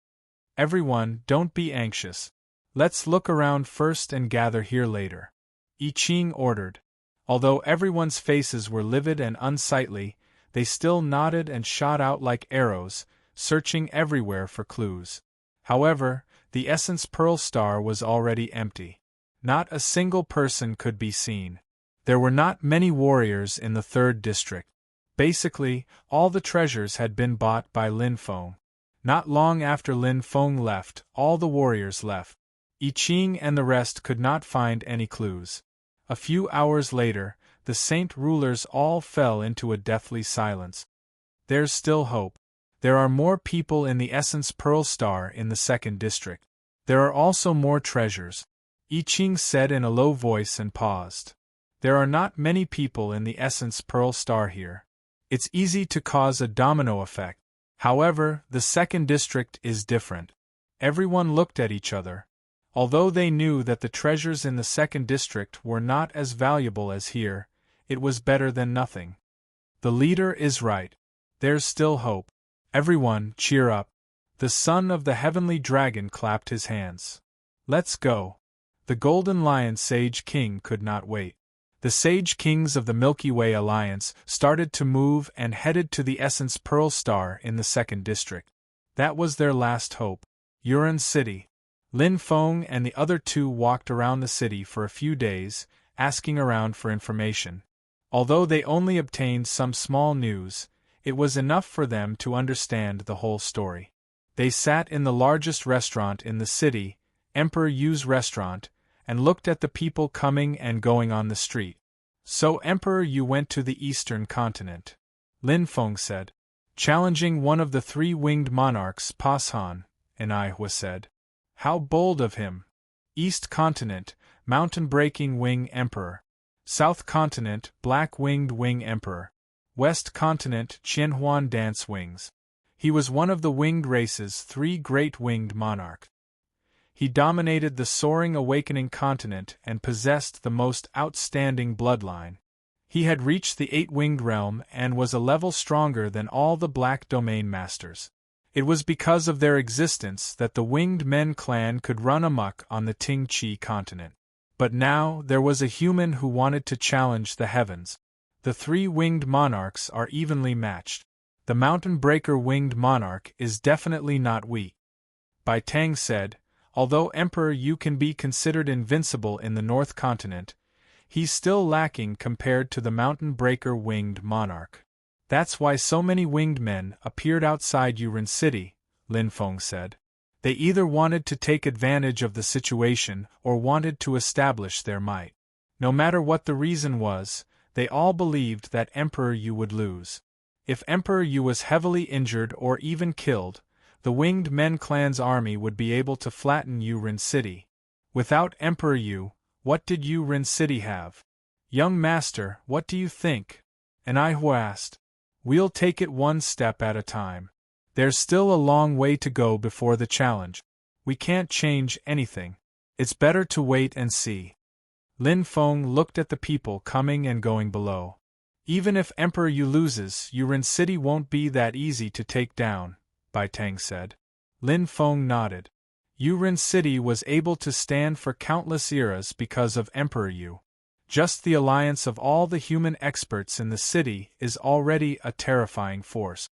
"Everyone, don't be anxious. Let's look around first and gather here later," I Ching ordered. Although everyone's faces were livid and unsightly, they still nodded and shot out like arrows, searching everywhere for clues. However, the Essence Pearl Star was already empty. Not a single person could be seen. There were not many warriors in the 3rd District. Basically, all the treasures had been bought by Lin Feng. Not long after Lin Feng left, all the warriors left. I Ching and the rest could not find any clues. A few hours later, the Saint rulers all fell into a deathly silence. There's still hope. There are more people in the Essence Pearl Star in the 2nd District. There are also more treasures, I Ching said in a low voice and paused. There are not many people in the Essence Pearl Star here. It's easy to cause a domino effect. However, the 2nd District is different. Everyone looked at each other. Although they knew that the treasures in the 2nd District were not as valuable as here, it was better than nothing. The leader is right. There's still hope. Everyone, cheer up. The son of the heavenly dragon clapped his hands. Let's go. The Golden Lion Sage King could not wait. The Sage Kings of the Milky Way Alliance started to move and headed to the Essence Pearl Star in the 2nd District. That was their last hope. Yuran City. Lin Feng and the other two walked around the city for a few days, asking around for information. Although they only obtained some small news, it was enough for them to understand the whole story. They sat in the largest restaurant in the city, Emperor Yu's restaurant, and looked at the people coming and going on the street. "So Emperor Yu went to the eastern continent," Lin Feng said. challenging one of the three-winged monarchs. Pashan, Enihwa said. How bold of him! East Continent, mountain-breaking wing emperor. South Continent, black-winged wing emperor. West Continent, Qianhuan dance wings. He was one of the winged race's three great winged monarchs. He dominated the soaring awakening continent and possessed the most outstanding bloodline. He had reached the eight-winged realm and was a level stronger than all the Black Domain Masters. It was because of their existence that the Winged Men clan could run amok on the Ting Chi continent. But now there was a human who wanted to challenge the heavens. The three winged monarchs are evenly matched. The Mountain Breaker winged monarch is definitely not weak. Bai Tang said, although Emperor Yu can be considered invincible in the North Continent, he's still lacking compared to the Mountain Breaker winged monarch. That's why so many winged men appeared outside Yuren City, Lin Feng said. They either wanted to take advantage of the situation or wanted to establish their might. No matter what the reason was, they all believed that Emperor Yu would lose. If Emperor Yu was heavily injured or even killed, the Winged Men clan's army would be able to flatten Yuren City. Without Emperor Yu, what did Yuren City have? Young master, what do you think? Enihwa asked. We'll take it one step at a time. There's still a long way to go before the challenge. We can't change anything. It's better to wait and see. Lin Feng looked at the people coming and going below. Even if Emperor Yu loses, Yuren City won't be that easy to take down, Bai Tang said. Lin Feng nodded. Yuren City was able to stand for countless eras because of Emperor Yu. Just the alliance of all the human experts in the city is already a terrifying force.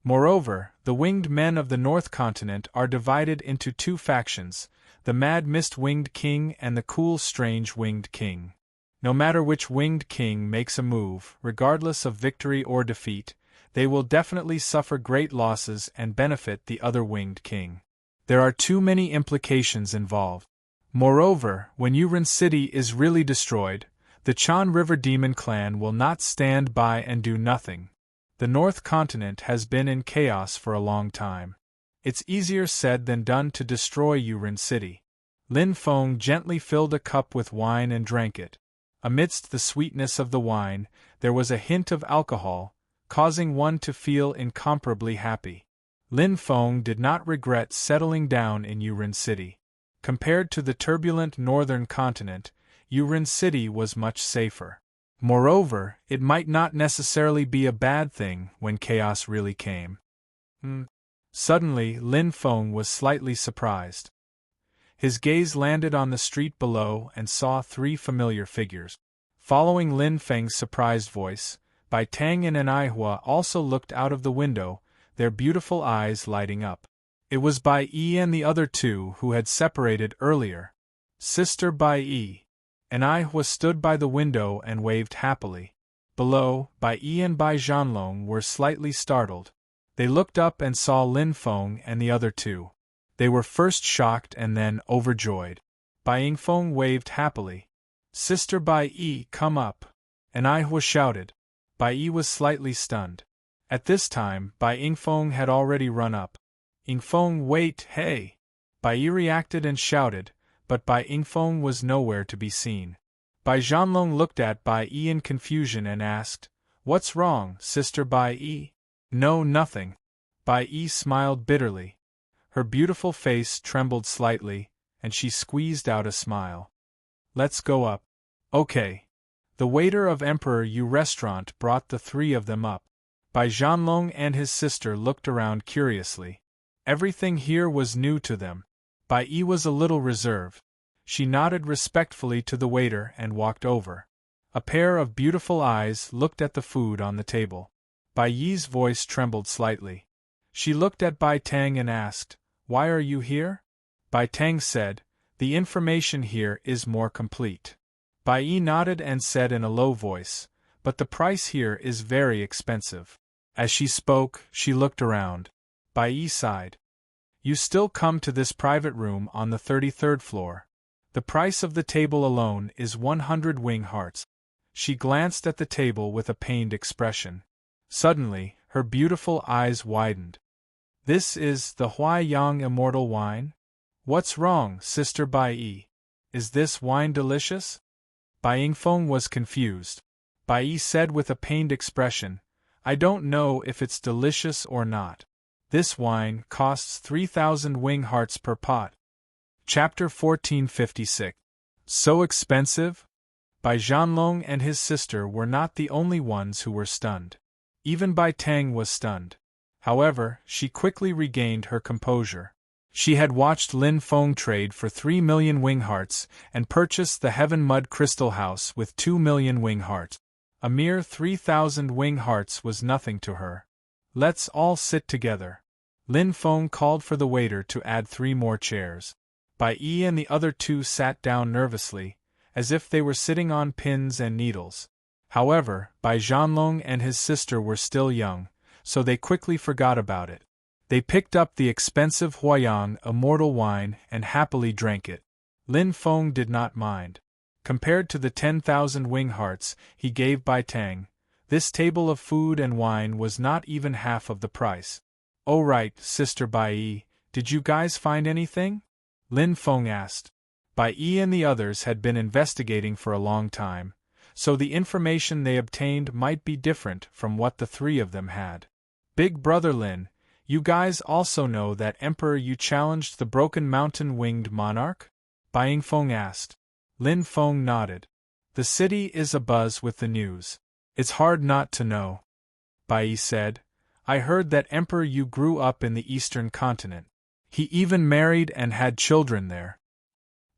Moreover, the winged men of the North Continent are divided into two factions, the Mad Mist Winged King and the Cool Strange Winged King. No matter which Winged King makes a move, regardless of victory or defeat, they will definitely suffer great losses and benefit the other Winged King. There are too many implications involved. Moreover, when Yuren City is really destroyed, the Chan River Demon clan will not stand by and do nothing. The North Continent has been in chaos for a long time. It's easier said than done to destroy Yuren City. Lin Feng gently filled a cup with wine and drank it. Amidst the sweetness of the wine, there was a hint of alcohol, causing one to feel incomparably happy. Lin Feng did not regret settling down in Yuren City. Compared to the turbulent northern continent, Yuren City was much safer. Moreover, it might not necessarily be a bad thing when chaos really came. Suddenly, Lin Feng was slightly surprised. His gaze landed on the street below and saw three familiar figures. Following Lin Feng's surprised voice, Bai Tang and Enihwa also looked out of the window, their beautiful eyes lighting up. It was Bai Yi and the other two who had separated earlier. Sister Bai Yi. Enihwa stood by the window and waved happily. Below, Bai Yi and Bai Zhanlong were slightly startled. They looked up and saw Lin Feng and the other two. They were first shocked and then overjoyed. Bai Yingfeng waved happily. Sister Bai Yi, come up. Enihwa shouted. Bai Yi was slightly stunned. At this time, Bai Yingfeng had already run up. Yingfeng, wait, hey! Bai Yi reacted and shouted, but Bai Yingfeng was nowhere to be seen. Bai Zhanlong looked at Bai Yi in confusion and asked, What's wrong, Sister Bai Yi? No, nothing. Bai Yi smiled bitterly. Her beautiful face trembled slightly, and she squeezed out a smile. Let's go up. Okay. The waiter of Emperor Yu restaurant brought the three of them up. Bai Zhanlong and his sister looked around curiously. Everything here was new to them. Bai Yi was a little reserved. She nodded respectfully to the waiter and walked over. A pair of beautiful eyes looked at the food on the table. Bai Yi's voice trembled slightly. She looked at Bai Tang and asked, Why are you here? Bai Tang said, The information here is more complete. Bai Yi nodded and said in a low voice, But the price here is very expensive. As she spoke, she looked around. Bai Yi sighed. You still come to this private room on the 33rd floor. The price of the table alone is 100 wing hearts. She glanced at the table with a pained expression. Suddenly, Her beautiful eyes widened. This is the Huaiyang immortal wine? What's wrong, Sister Bai? Is this wine delicious? Bai Yingfeng was confused. Bai said with a pained expression, I don't know if it's delicious or not. This wine costs 3,000 wing hearts per pot. Chapter 1456. So expensive? Bai Zhanlong and his sister were not the only ones who were stunned. Even Bai Tang was stunned. However, she quickly regained her composure. She had watched Lin Feng trade for 3 million wing hearts and purchased the Heaven Mud Crystal House with 2 million wing hearts. A mere 3,000 wing hearts was nothing to her. Let's all sit together. Lin Feng called for the waiter to add 3 more chairs. Bai Yi and the other 2 sat down nervously, as if they were sitting on pins and needles. However, Bai Zhanlong and his sister were still young, so they quickly forgot about it. They picked up the expensive Huaiyang immortal wine and happily drank it. Lin Feng did not mind. Compared to the 10,000 wing hearts he gave Bai Tang, this table of food and wine was not even half of the price. Oh right, Sister Bai Yi, did you guys find anything? Lin Feng asked. Bai Yi and the others had been investigating for a long time, so the information they obtained might be different from what the 3 of them had. Big Brother Lin, you guys also know that Emperor Yu challenged the Broken Mountain Winged Monarch? Bai Yingfeng asked. Lin Feng nodded. The city is abuzz with the news. It's hard not to know. Bai Yi said. I heard that Emperor Yu grew up in the Eastern continent. He even married and had children there.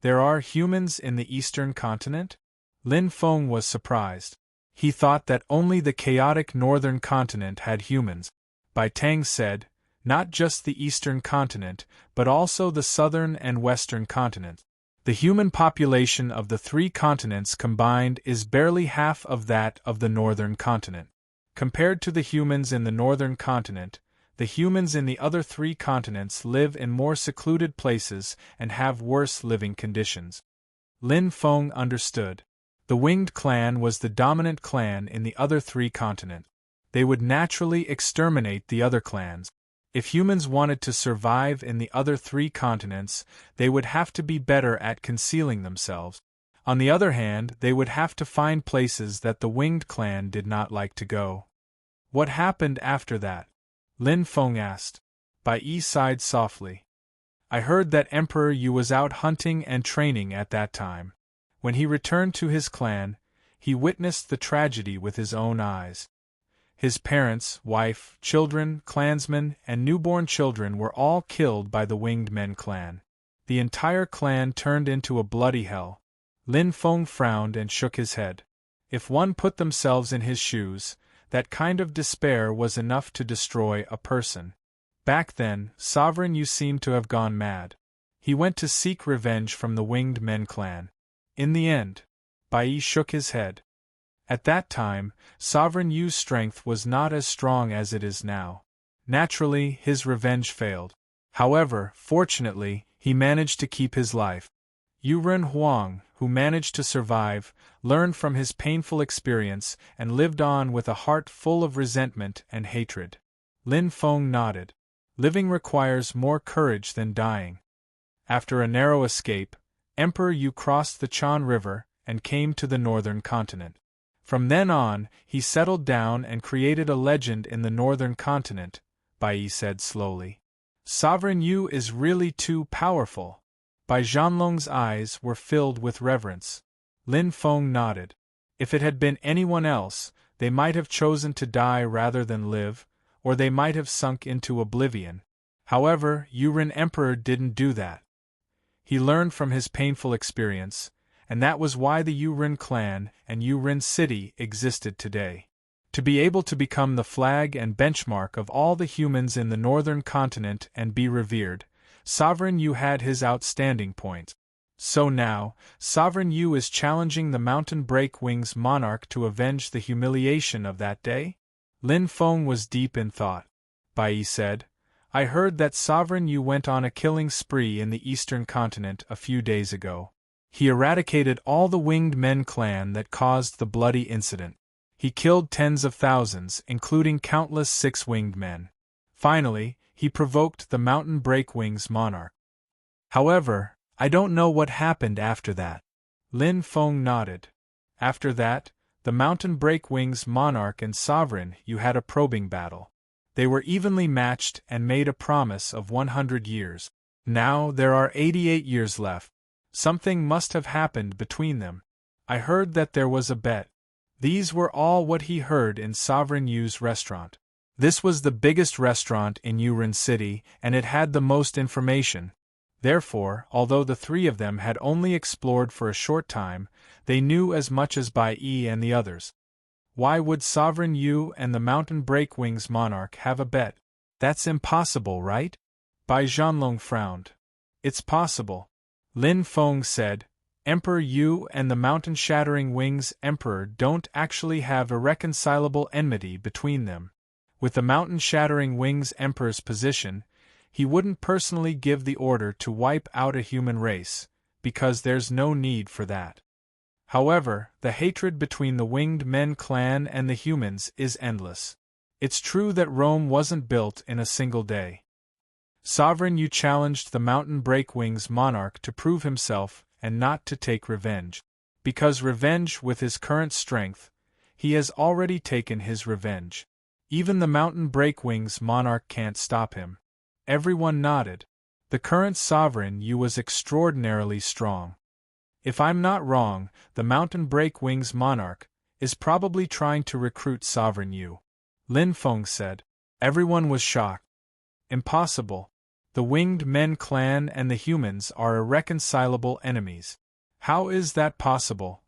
There are humans in the Eastern continent? Lin Feng was surprised. He thought that only the chaotic Northern continent had humans. Bai Tang said, not just the Eastern continent, but also the Southern and Western continents. The human population of the 3 continents combined is barely half of that of the Northern continent. Compared to the humans in the Northern continent, the humans in the other 3 continents live in more secluded places and have worse living conditions. Lin Feng understood. The Winged Clan was the dominant clan in the other 3 continents. They would naturally exterminate the other clans. If humans wanted to survive in the other 3 continents, they would have to be better at concealing themselves. On the other hand, they would have to find places that the Winged Clan did not like to go. What happened after that? Lin Feng asked. Bai Yi sighed softly. I heard that Emperor Yu was out hunting and training at that time. When he returned to his clan, he witnessed the tragedy with his own eyes. His parents, wife, children, clansmen, and newborn children were all killed by the Winged Men clan. The entire clan turned into a bloody hell. Lin Feng frowned and shook his head. If one put themselves in his shoes, that kind of despair was enough to destroy a person. Back then, Sovereign Yu seemed to have gone mad. He went to seek revenge from the Winged Men clan. In the end, Bai Yi shook his head. At that time, Sovereign Yu's strength was not as strong as it is now. Naturally, his revenge failed. However, fortunately, he managed to keep his life. Yu Ren Huang, who managed to survive, learned from his painful experience and lived on with a heart full of resentment and hatred. Lin Feng nodded. Living requires more courage than dying. After a narrow escape, Emperor Yu crossed the Chan River and came to the northern continent. From then on, he settled down and created a legend in the northern continent, Bai Yi said slowly. Sovereign Yu is really too powerful. Bai Zhanlong's eyes were filled with reverence. Lin Feng nodded. If it had been anyone else, they might have chosen to die rather than live, or they might have sunk into oblivion. However, Yu Ren Emperor didn't do that. He learned from his painful experience, and that was why the Yu Ren clan and Yu Ren city existed today. To be able to become the flag and benchmark of all the humans in the northern continent and be revered, Sovereign Yu had his outstanding points. So now, Sovereign Yu is challenging the Mountain Break Wings monarch to avenge the humiliation of that day? Lin Feng was deep in thought. Bai Yi said, I heard that Sovereign Yu went on a killing spree in the eastern continent a few days ago. He eradicated all the Winged Men clan that caused the bloody incident. He killed tens of thousands, including countless six-winged men. Finally, he provoked the mountain breakwings monarch. However, I don't know what happened after that. Lin Feng nodded. After that, the mountain breakwings monarch and sovereign you had a probing battle. They were evenly matched and made a promise of 100 years. Now there are 88 years left. Something must have happened between them. I heard that there was a bet. These were all what he heard in Sovereign Yu's restaurant. This was the biggest restaurant in Yuren City, and it had the most information. Therefore, although the three of them had only explored for a short time, they knew as much as Bai Yi and the others. Why would Sovereign Yu and the Mountain Breakwings monarch have a bet? That's impossible, right? Bai Zhanlong frowned. It's possible. Lin Feng said, Emperor Yu and the Mountain Shattering Wings Emperor don't actually have irreconcilable enmity between them. With the Mountain Shattering Wings Emperor's position, he wouldn't personally give the order to wipe out a human race, because there's no need for that. However, the hatred between the Winged Men clan and the humans is endless. It's true that Rome wasn't built in a single day. Sovereign Yu challenged the Mountain Breakwings monarch to prove himself and not to take revenge. Because revenge with his current strength, he has already taken his revenge. Even the Mountain Breakwings monarch can't stop him. Everyone nodded. The current Sovereign Yu was extraordinarily strong. If I'm not wrong, the Mountain Breakwings monarch is probably trying to recruit Sovereign Yu. Lin Feng said. Everyone was shocked. Impossible. The Winged Men clan and the humans are irreconcilable enemies. How is that possible?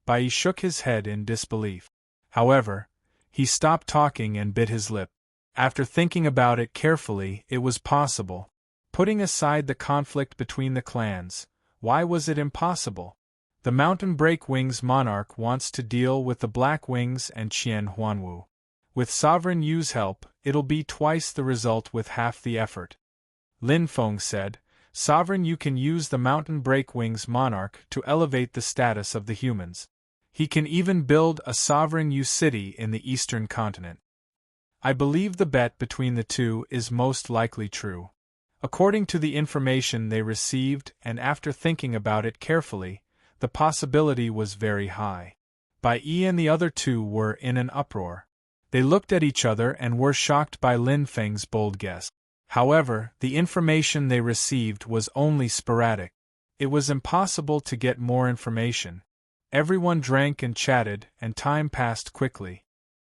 Bai Yi shook his head in disbelief. However, he stopped talking and bit his lip. After thinking about it carefully, it was possible. Putting aside the conflict between the clans, why was it impossible? The Mountain Breakwings monarch wants to deal with the Black Wings and Qian Huanwu. With Sovereign Yu's help, it'll be twice the result with half the effort. Lin Feng said, Sovereign Yu can use the Mountain Breakwings monarch to elevate the status of the humans. He can even build a Sovereign Yu city in the eastern continent. I believe the bet between the two is most likely true. According to the information they received and after thinking about it carefully, the possibility was very high. Bai Yi and the other two were in an uproar. They looked at each other and were shocked by Lin Feng's bold guess. However, the information they received was only sporadic. It was impossible to get more information. Everyone drank and chatted, and time passed quickly.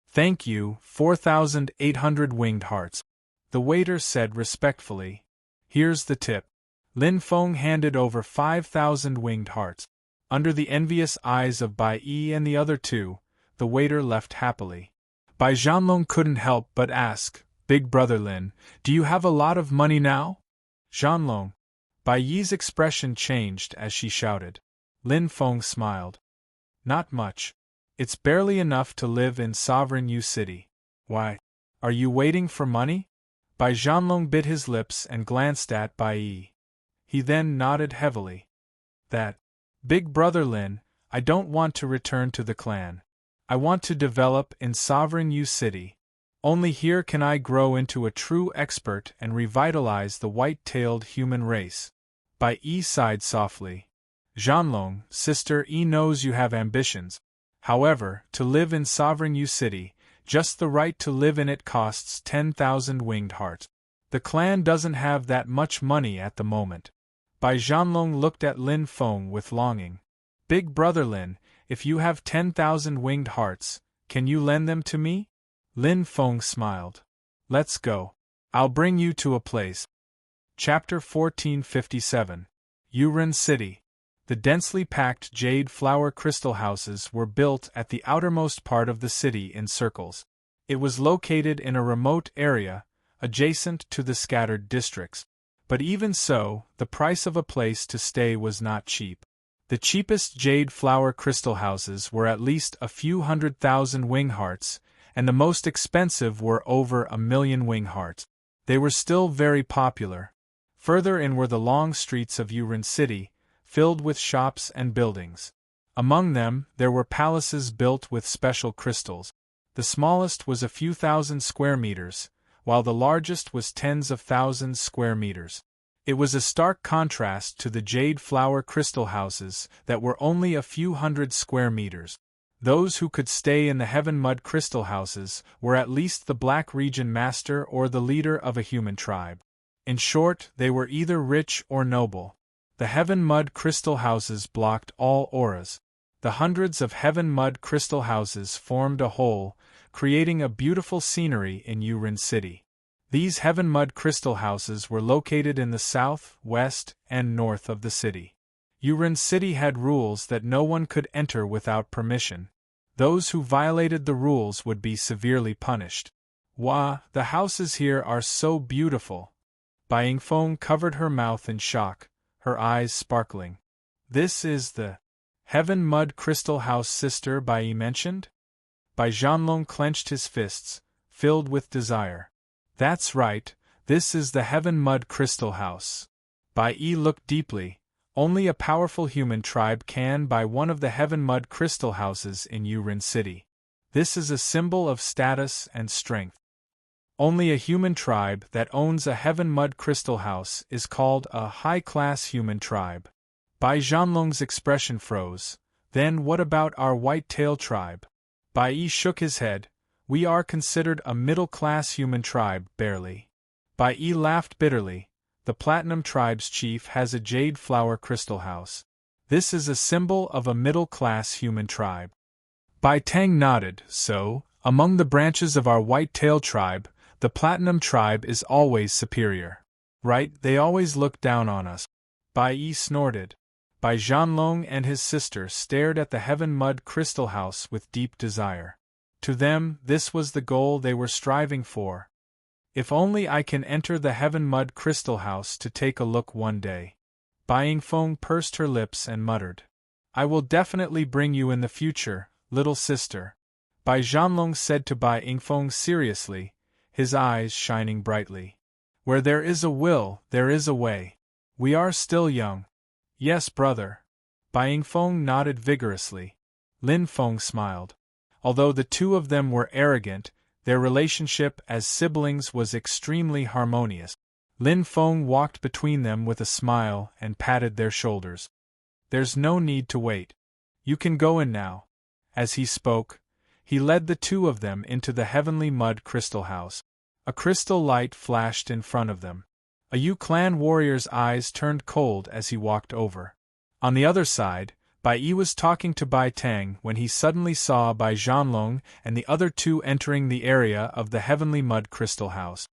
Thank you, 4,800 winged hearts. The waiter said respectfully. Here's the tip. Lin Feng handed over 5,000 winged hearts. Under the envious eyes of Bai Yi and the other two, the waiter left happily. Bai Zhanlong couldn't help but ask, Big Brother Lin, do you have a lot of money now? Zhanlong. Bai Yi's expression changed as she shouted. Lin Feng smiled. Not much. It's barely enough to live in Sovereign Yu City. Why? Are you waiting for money? Bai Zhanlong bit his lips and glanced at Bai Yi. He then nodded heavily. That. Big Brother Lin, I don't want to return to the clan. I want to develop in Sovereign Yu City. Only here can I grow into a true expert and revitalize the white-tailed human race. Bai Yi sighed softly. Zhanlong, Sister Yi knows you have ambitions. However, to live in Sovereign Yu City, just the right to live in it costs 10,000 winged hearts. The clan doesn't have that much money at the moment. Bai Zhanlong looked at Lin Feng with longing. Big Brother Lin, if you have 10,000 winged hearts, can you lend them to me? Lin Feng smiled. Let's go. I'll bring you to a place. Chapter 1457. Yuren City. The densely packed jade flower crystal houses were built at the outermost part of the city in circles. It was located in a remote area, adjacent to the scattered districts. But even so, the price of a place to stay was not cheap. The cheapest jade flower crystal houses were at least a few 100,000 wing hearts, and the most expensive were over 1,000,000 wing hearts. They were still very popular. Further in were the long streets of Yuren City, filled with shops and buildings. Among them, there were palaces built with special crystals. The smallest was a few thousand square meters, while the largest was tens of thousands square meters. It was a stark contrast to the jade flower crystal houses that were only a few hundred square meters. Those who could stay in the heaven mud crystal houses were at least the Black Region master or the leader of a human tribe. In short, they were either rich or noble. The heaven mud crystal houses blocked all auras. The hundreds of heaven mud crystal houses formed a whole, creating a beautiful scenery in Urin City. These heaven mud crystal houses were located in the south, west, and north of the city. Urin City had rules that no one could enter without permission. Those who violated the rules would be severely punished. Wah, the houses here are so beautiful. Bai Yingfeng covered her mouth in shock, her eyes sparkling. This is the heaven mud crystal house sister Bai Yi mentioned? Bai Zhanlong clenched his fists, filled with desire. That's right, this is the heaven mud crystal house. Bai Yi looked deeply. Only a powerful human tribe can buy one of the heaven mud crystal houses in Urin City. This is a symbol of status and strength. Only a human tribe that owns a heaven mud crystal house is called a high-class human tribe. Bai Zhanlong's expression froze. Then what about our white-tail tribe? Bai Yi shook his head. We are considered a middle-class human tribe, barely. Bai Yi laughed bitterly. The Platinum Tribe's chief has a jade flower crystal house. This is a symbol of a middle-class human tribe. Bai Tang nodded. So, among the branches of our white-tail tribe, the Platinum Tribe is always superior. Right, they always look down on us. Bai Yi snorted. Bai Zhanlong and his sister stared at the heaven mud crystal house with deep desire. To them, this was the goal they were striving for. If only I can enter the heaven mud crystal house to take a look one day. Bai Yingfeng pursed her lips and muttered. I will definitely bring you in the future, little sister. Bai Zhanlong said to Bai Yingfeng seriously, his eyes shining brightly. Where there is a will, there is a way. We are still young. Yes, brother. Bai Yingfeng nodded vigorously. Lin Feng smiled. Although the two of them were arrogant, their relationship as siblings was extremely harmonious. Lin Feng walked between them with a smile and patted their shoulders. There's no need to wait. You can go in now. As he spoke, he led the two of them into the heavenly mud crystal house. A crystal light flashed in front of them. A Yu clan warrior's eyes turned cold as he walked over. On the other side, Bai Yi was talking to Bai Tang when he suddenly saw Bai Zhanlong and the other two entering the area of the heavenly mud crystal house.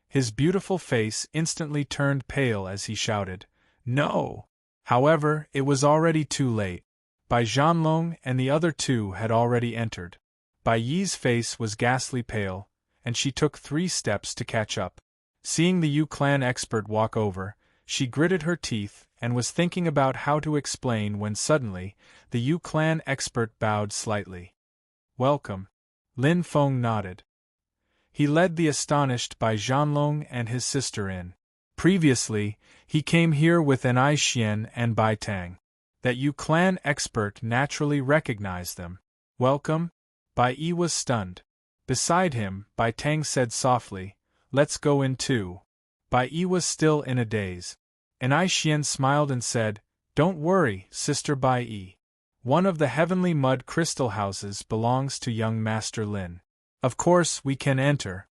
His beautiful face instantly turned pale as he shouted, No! However, it was already too late. Bai Zhanlong and the other two had already entered. Bai Yi's face was ghastly pale, and she took 3 steps to catch up. Seeing the Yu clan expert walk over, she gritted her teeth and was thinking about how to explain when suddenly, the Yu clan expert bowed slightly. Welcome. Lin Feng nodded. He led the astonished Bai Zhanlong and his sister in. Previously, he came here with Anai Xian and Bai Tang. That Yu clan expert naturally recognized them. Welcome? Bai Yi was stunned. Beside him, Bai Tang said softly, Let's go in too. Bai Yi was still in a daze. Anai Xian smiled and said, Don't worry, Sister Bai Yi. One of the heavenly mud crystal houses belongs to young Master Lin. Of course we can enter.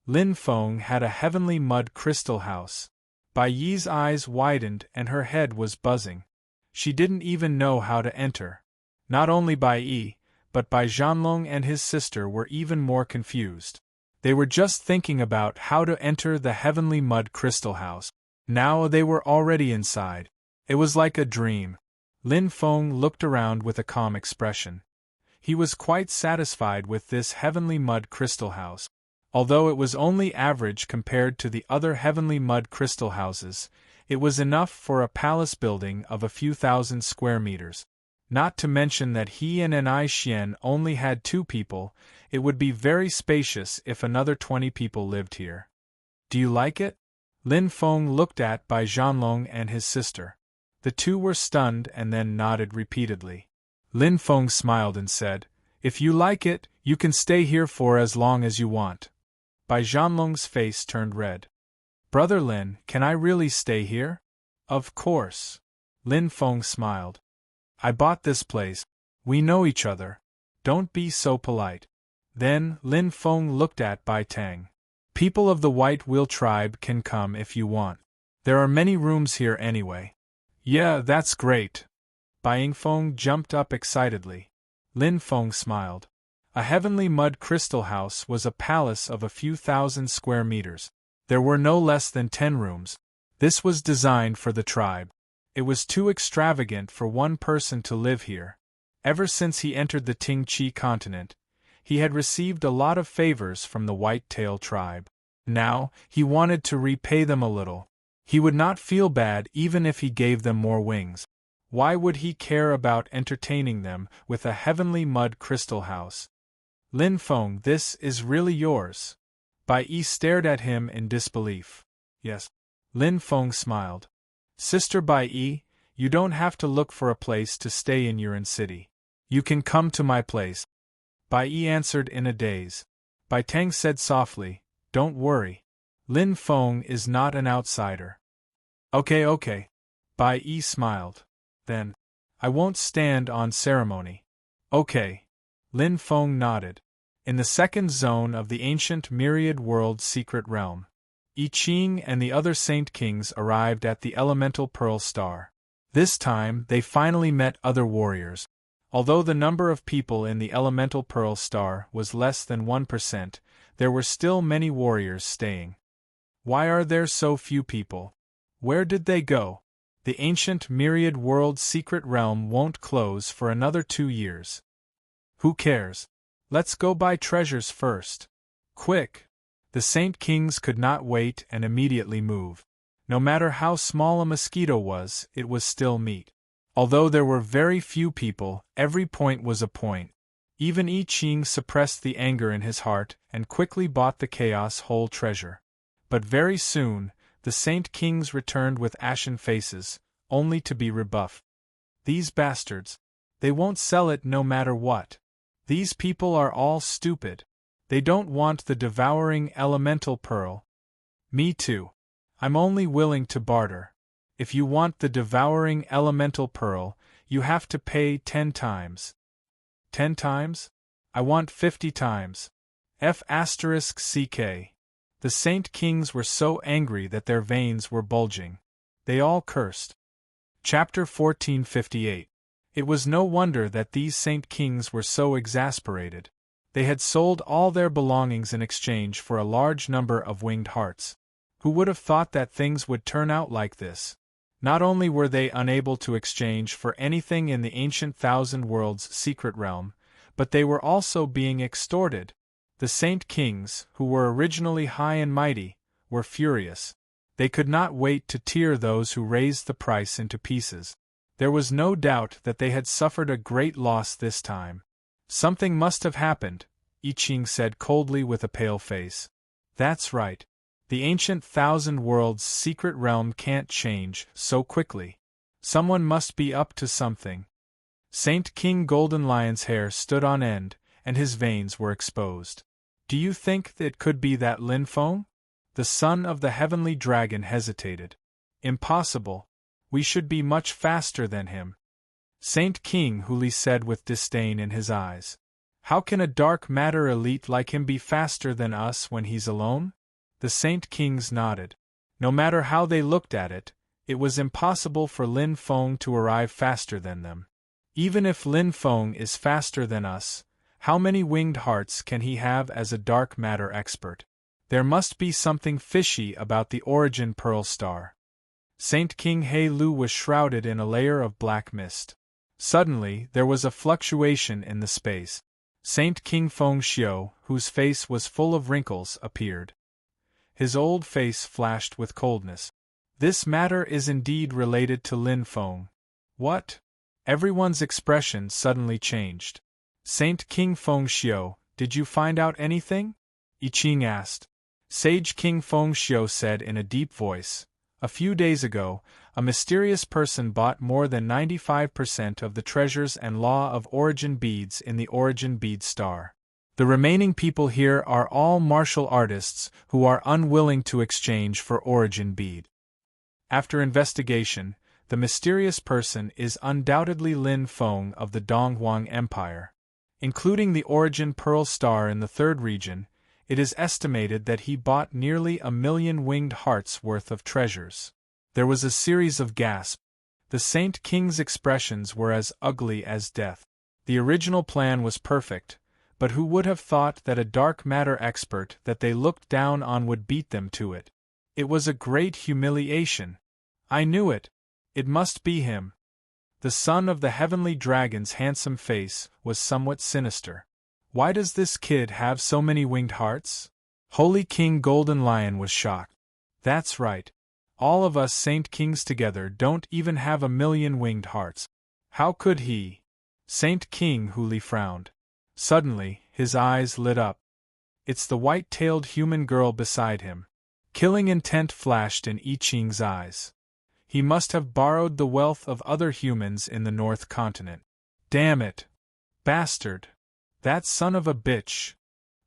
Lin Feng had a heavenly mud crystal house. Bai Yi's eyes widened and her head was buzzing. She didn't even know how to enter. Not only Bai Yi, but Bai Zhanlong and his sister were even more confused. They were just thinking about how to enter the heavenly mud crystal house. Now they were already inside. It was like a dream. Lin Feng looked around with a calm expression. He was quite satisfied with this heavenly mud crystal house. Although it was only average compared to the other heavenly mud crystal houses, it was enough for a palace building of a few thousand square meters. Not to mention that he and Anai Xian only had 2 people, it would be very spacious if another 20 people lived here. Do you like it? Lin Feng looked at Bai Zhanlong and his sister. The two were stunned and then nodded repeatedly. Lin Feng smiled and said, "If you like it, you can stay here for as long as you want." Bai Zhanlong's face turned red. "Brother Lin, can I really stay here?" "Of course." Lin Feng smiled. "I bought this place. We know each other. Don't be so polite." Then, Lin Feng looked at Bai Tang. "People of the White Wheel tribe can come if you want. There are many rooms here anyway." "Yeah, that's great." Bai Yingfeng jumped up excitedly. Lin Feng smiled. A heavenly mud crystal house was a palace of a few thousand square meters. There were no less than 10 rooms. This was designed for the tribe. It was too extravagant for one person to live here. Ever since he entered the Ting-Chi continent, he had received a lot of favors from the White-Tail tribe. Now, he wanted to repay them a little. He would not feel bad even if he gave them more wings. Why would he care about entertaining them with a heavenly mud crystal house? "Lin Feng, this is really yours." Bai Yi stared at him in disbelief. "Yes." Lin Feng smiled. "Sister Bai Yi, you don't have to look for a place to stay in Yuan City. You can come to my place." Bai Yi answered in a daze. Bai Tang said softly, "Don't worry. Lin Feng is not an outsider." Okay. Bai Yi smiled. "Then, I won't stand on ceremony." "Okay." Lin Feng nodded. In the second zone of the ancient Myriad World's secret realm, I Ching and the other Saint Kings arrived at the elemental Pearl Star. This time, they finally met other warriors. Although the number of people in the elemental Pearl Star was less than 1%, there were still many warriors staying. Why are there so few people? Where did they go? The ancient Myriad World's secret realm won't close for another 2 years. Who cares? Let's go buy treasures first. Quick! The Saint Kings could not wait and immediately move. No matter how small a mosquito was, it was still meat. Although there were very few people, every point was a point. Even I Ching suppressed the anger in his heart and quickly bought the chaos whole treasure. But very soon, the Saint Kings returned with ashen faces, only to be rebuffed. "These bastards. They won't sell it no matter what. These people are all stupid. They don't want the devouring elemental pearl." "Me too. I'm only willing to barter. If you want the devouring elemental pearl, you have to pay 10 times. 10 times? I want 50 times. F***ck. The Saint Kings were so angry that their veins were bulging. They all cursed. Chapter 1458. It was no wonder that these Saint Kings were so exasperated. They had sold all their belongings in exchange for a large number of winged hearts. Who would have thought that things would turn out like this? Not only were they unable to exchange for anything in the ancient Thousand Worlds secret realm, but they were also being extorted. The Saint Kings, who were originally high and mighty, were furious. They could not wait to tear those who raised the price into pieces. There was no doubt that they had suffered a great loss this time. "Something must have happened," I Ching said coldly with a pale face. "That's right. The ancient Thousand Worlds secret realm can't change so quickly. Someone must be up to something." Saint King Golden Lion's hair stood on end, and his veins were exposed. "Do you think it could be that Lin Feng? The son of the heavenly dragon hesitated. Impossible. We should be much faster than him." Saint King Huli said with disdain in his eyes. "How can a dark matter elite like him be faster than us when he's alone?" The Saint Kings nodded. No matter how they looked at it, it was impossible for Lin Feng to arrive faster than them. Even if Lin Feng is faster than us, how many winged hearts can he have as a dark matter expert? There must be something fishy about the Origin Pearl Star. Saint King He Lu was shrouded in a layer of black mist. Suddenly, there was a fluctuation in the space. Saint King Feng Xiu, whose face was full of wrinkles, appeared. His old face flashed with coldness. "This matter is indeed related to Lin Feng." "What?" Everyone's expression suddenly changed. "Saint King Feng Xiu, did you find out anything?" I Ching asked. Sage King Feng Xiu said in a deep voice, "A few days ago, A mysterious person bought more than 95% of the treasures and law of origin beads in the origin bead star. The remaining people here are all martial artists who are unwilling to exchange for origin bead. After investigation, the mysterious person is undoubtedly Lin Feng of the Donghuang Empire. Including the origin pearl star in the third region, it is estimated that he bought nearly 1,000,000 winged hearts worth of treasures. There was a series of gasps. The Saint King's expressions were as ugly as death. The original plan was perfect, but who would have thought that a dark matter expert that they looked down on would beat them to it? It was a great humiliation. I knew it. It must be him. The son of the heavenly dragon's handsome face was somewhat sinister. Why does this kid have so many winged hearts? Holy King Golden Lion was shocked. That's right. All of us Saint Kings together don't even have 1,000,000 winged hearts. How could he? Saint King Huli frowned. Suddenly, his eyes lit up. It's the white-tailed human girl beside him. Killing intent flashed in I Ching's eyes. He must have borrowed the wealth of other humans in the North Continent. Damn it! Bastard! That son of a bitch!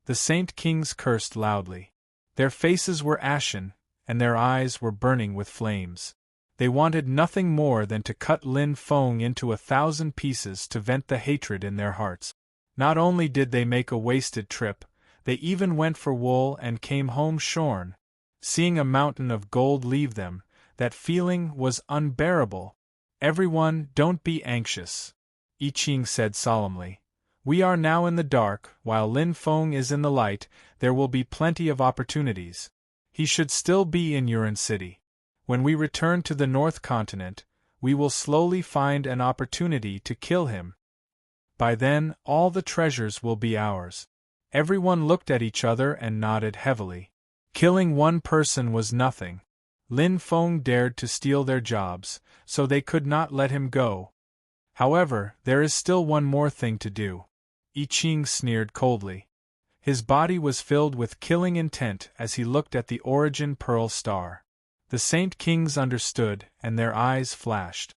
The Saint Kings cursed loudly. Their faces were ashen, and their eyes were burning with flames. They wanted nothing more than to cut Lin Feng into 1,000 pieces to vent the hatred in their hearts. Not only did they make a wasted trip, they even went for wool and came home shorn. Seeing a mountain of gold leave them, that feeling was unbearable. Everyone, don't be anxious, I Ching said solemnly. We are now in the dark, while Lin Feng is in the light. There will be plenty of opportunities. He should still be in Yuan City. When we return to the North Continent, we will slowly find an opportunity to kill him. By then, all the treasures will be ours. Everyone looked at each other and nodded heavily. Killing one person was nothing. Lin Feng dared to steal their jobs, so they could not let him go. However, there is still one more thing to do. I Ching sneered coldly. His body was filled with killing intent as he looked at the origin pearl star. The Saint Kings understood, and their eyes flashed.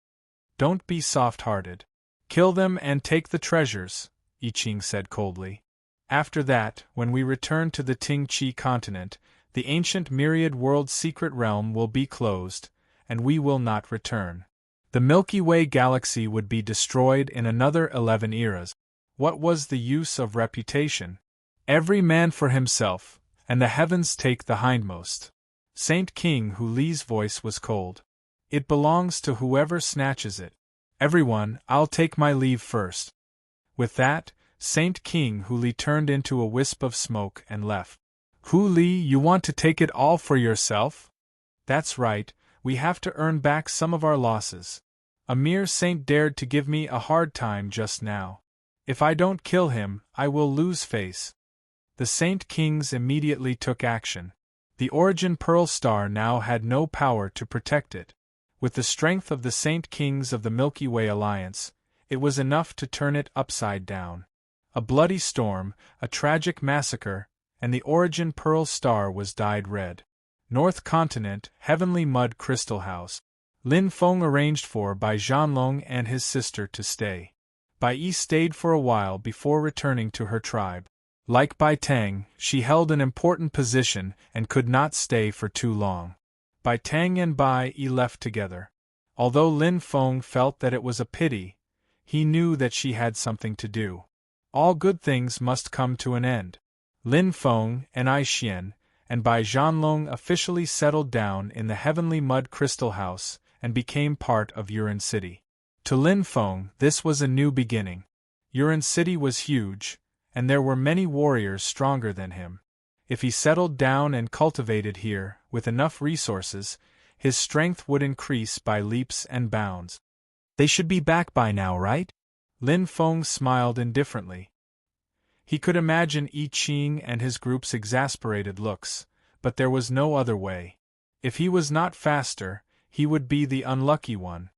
Don't be soft-hearted. Kill them and take the treasures, I Ching said coldly. After that, when we return to the Ting-Chi continent, the ancient myriad world secret realm will be closed, and we will not return. The Milky Way galaxy would be destroyed in another 11 eras. What was the use of reputation? Every man for himself, and the heavens take the hindmost. Saint King Huli's voice was cold. It belongs to whoever snatches it. Everyone, I'll take my leave first. With that, Saint King Huli turned into a wisp of smoke and left. Huli, you want to take it all for yourself? That's right, we have to earn back some of our losses. A mere saint dared to give me a hard time just now. If I don't kill him, I will lose face. The Saint Kings immediately took action. The origin pearl star now had no power to protect it. With the strength of the Saint Kings of the Milky Way Alliance, it was enough to turn it upside down. A bloody storm, a tragic massacre, and the origin pearl star was dyed red. North Continent, Heavenly Mud Crystal House. Lin Feng arranged for Bai Zhanlong and his sister to stay. Bai Yi stayed for a while before returning to her tribe. Like Bai Tang, she held an important position and could not stay for too long. Bai Tang and Bai Yi left together. Although Lin Feng felt that it was a pity, he knew that she had something to do. All good things must come to an end. Lin Feng and I Xian and Bai Zhanlong officially settled down in the Heavenly Mud Crystal House and became part of Yuan City. To Lin Feng, this was a new beginning. Yuan City was huge, and there were many warriors stronger than him. If he settled down and cultivated here, with enough resources, his strength would increase by leaps and bounds. They should be back by now, right? Lin Feng smiled indifferently. He could imagine I Ching and his group's exasperated looks, but there was no other way. If he was not faster, he would be the unlucky one.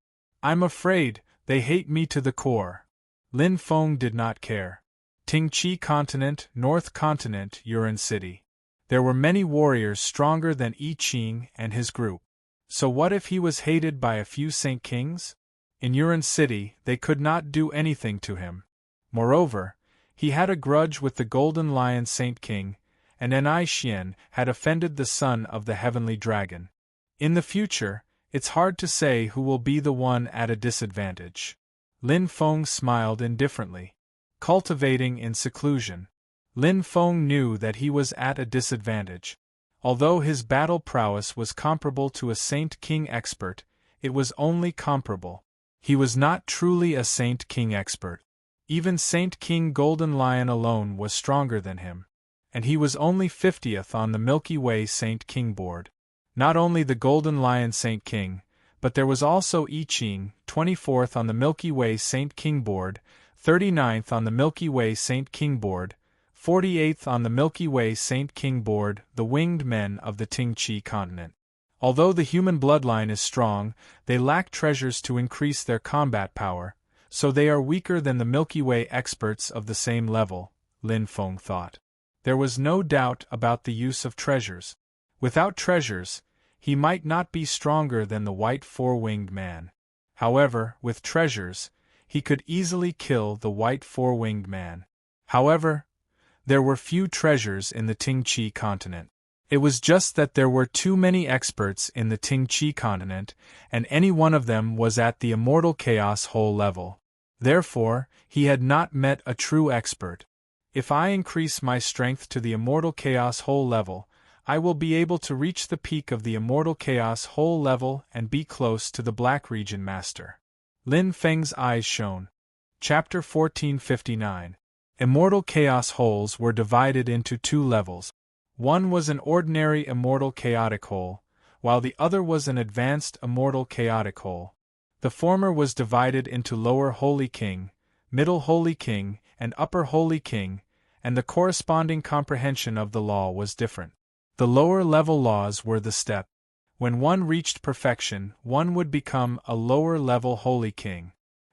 I'm afraid they hate me to the core. Lin Feng did not care. Ting-Chi Continent, North Continent, Yuan City. There were many warriors stronger than I Ching and his group. So what if he was hated by a few Saint Kings? In Yuan City, they could not do anything to him. Moreover, he had a grudge with the Golden Lion Saint King, and Enai Xian had offended the son of the Heavenly Dragon. In the future, it's hard to say who will be the one at a disadvantage. Lin Feng smiled indifferently. Cultivating in seclusion. Lin Feng knew that he was at a disadvantage. Although his battle prowess was comparable to a Saint King expert, it was only comparable. He was not truly a Saint King expert. Even Saint King Golden Lion alone was stronger than him. And he was only 50th on the Milky Way Saint King board. Not only the Golden Lion Saint King, but there was also I Ching, 24th on the Milky Way Saint King board, 39th on the Milky Way Saint King board, 48th on the Milky Way Saint King board, the winged men of the Ting Chi continent. Although the human bloodline is strong, they lack treasures to increase their combat power, so they are weaker than the Milky Way experts of the same level, Lin Feng thought. There was no doubt about the use of treasures. Without treasures, he might not be stronger than the White Four-Winged Man. However, with treasures, he could easily kill the White Four-Winged Man. However, there were few treasures in the Ting Chi continent. It was just that there were too many experts in the Ting Chi continent, and any one of them was at the Immortal Chaos Whole level. Therefore, he had not met a true expert. If I increase my strength to the Immortal Chaos Whole level, I will be able to reach the peak of the Immortal Chaos Whole level and be close to the Black Region Master. Lin Feng's eyes shone. Chapter 1459. Immortal Chaos Holes were divided into two levels. One was an ordinary Immortal Chaotic Hole, while the other was an advanced Immortal Chaotic Hole. The former was divided into Lower Holy King, Middle Holy King, and Upper Holy King, and the corresponding comprehension of the law was different. The lower-level laws were the step. When one reached perfection, one would become a lower-level Holy King.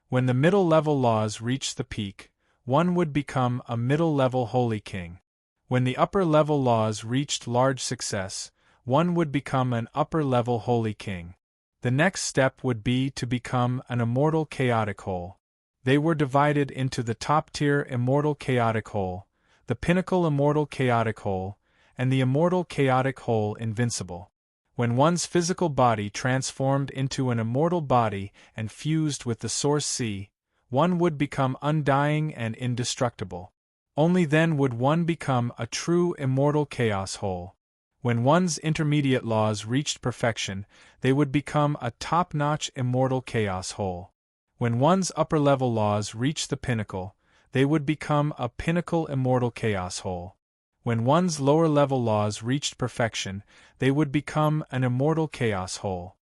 When the middle-level laws reached the peak, one would become a middle-level Holy King. When the upper-level laws reached large success, one would become an upper-level Holy King. The next step would be to become an Immortal Chaotic Hole. They were divided into the top-tier Immortal Chaotic Hole, the Pinnacle Immortal Chaotic Hole, and the Immortal Chaotic Hole Invincible. When one's physical body transformed into an immortal body and fused with the Source Sea, one would become undying and indestructible. Only then would one become a true Immortal Chaos Hole. When one's intermediate laws reached perfection, they would become a top-notch Immortal Chaos Hole. When one's upper-level laws reached the pinnacle, they would become a Pinnacle Immortal Chaos Hole. When one's lower-level laws reached perfection, they would become an Immortal Chaos Hole.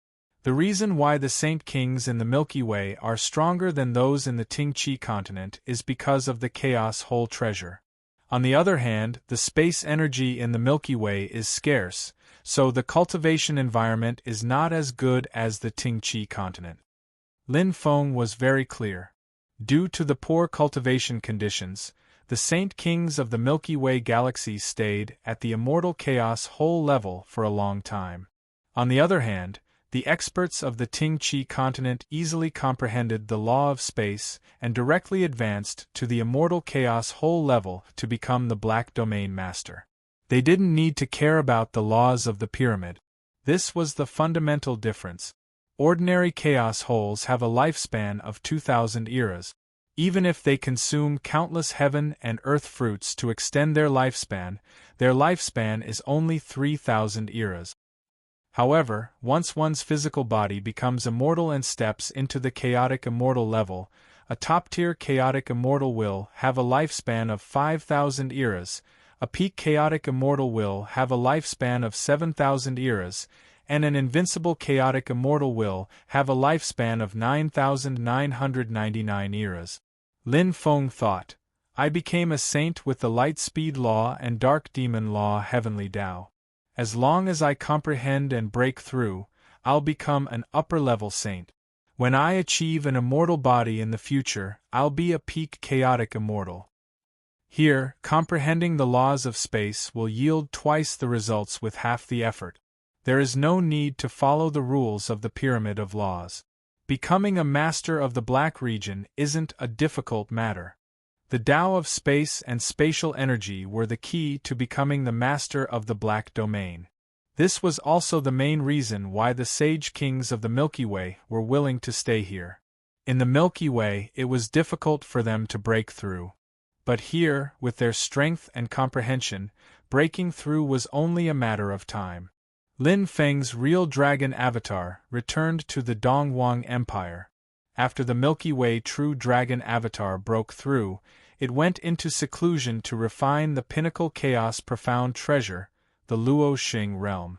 The reason why the Saint Kings in the Milky Way are stronger than those in the Ting Chi continent is because of the Chaos Hole treasure. On the other hand, the space energy in the Milky Way is scarce, so the cultivation environment is not as good as the Ting Chi continent. Lin Feng was very clear. Due to the poor cultivation conditions, the Saint Kings of the Milky Way galaxy stayed at the Immortal Chaos Whole level for a long time. On the other hand, the experts of the Ting Chi continent easily comprehended the law of space and directly advanced to the Immortal Chaos Whole level to become the Black Domain Master. They didn't need to care about the laws of the pyramid. This was the fundamental difference. Ordinary Chaos Holes have a lifespan of 2,000 eras. Even if they consume countless heaven and earth fruits to extend their lifespan is only 3,000 eras. However, once one's physical body becomes immortal and steps into the chaotic immortal level, a top-tier chaotic immortal will have a lifespan of 5,000 eras, a peak chaotic immortal will have a lifespan of 7,000 eras, and an invincible chaotic immortal will have a lifespan of 9,999 eras. Lin Feng thought, I became a saint with the light speed law and dark demon law heavenly Tao. As long as I comprehend and break through, I'll become an upper-level saint. When I achieve an immortal body in the future, I'll be a peak chaotic immortal. Here, comprehending the laws of space will yield twice the results with half the effort. There is no need to follow the rules of the pyramid of laws. Becoming a master of the black region isn't a difficult matter. The Tao of space and spatial energy were the key to becoming the master of the black domain. This was also the main reason why the sage kings of the Milky Way were willing to stay here. In the Milky Way, it was difficult for them to break through. But here, with their strength and comprehension, breaking through was only a matter of time. Lin Feng's real dragon avatar returned to the Dongwang Empire. After the Milky Way true dragon avatar broke through, it went into seclusion to refine the pinnacle chaos profound treasure, the Luo Xing realm.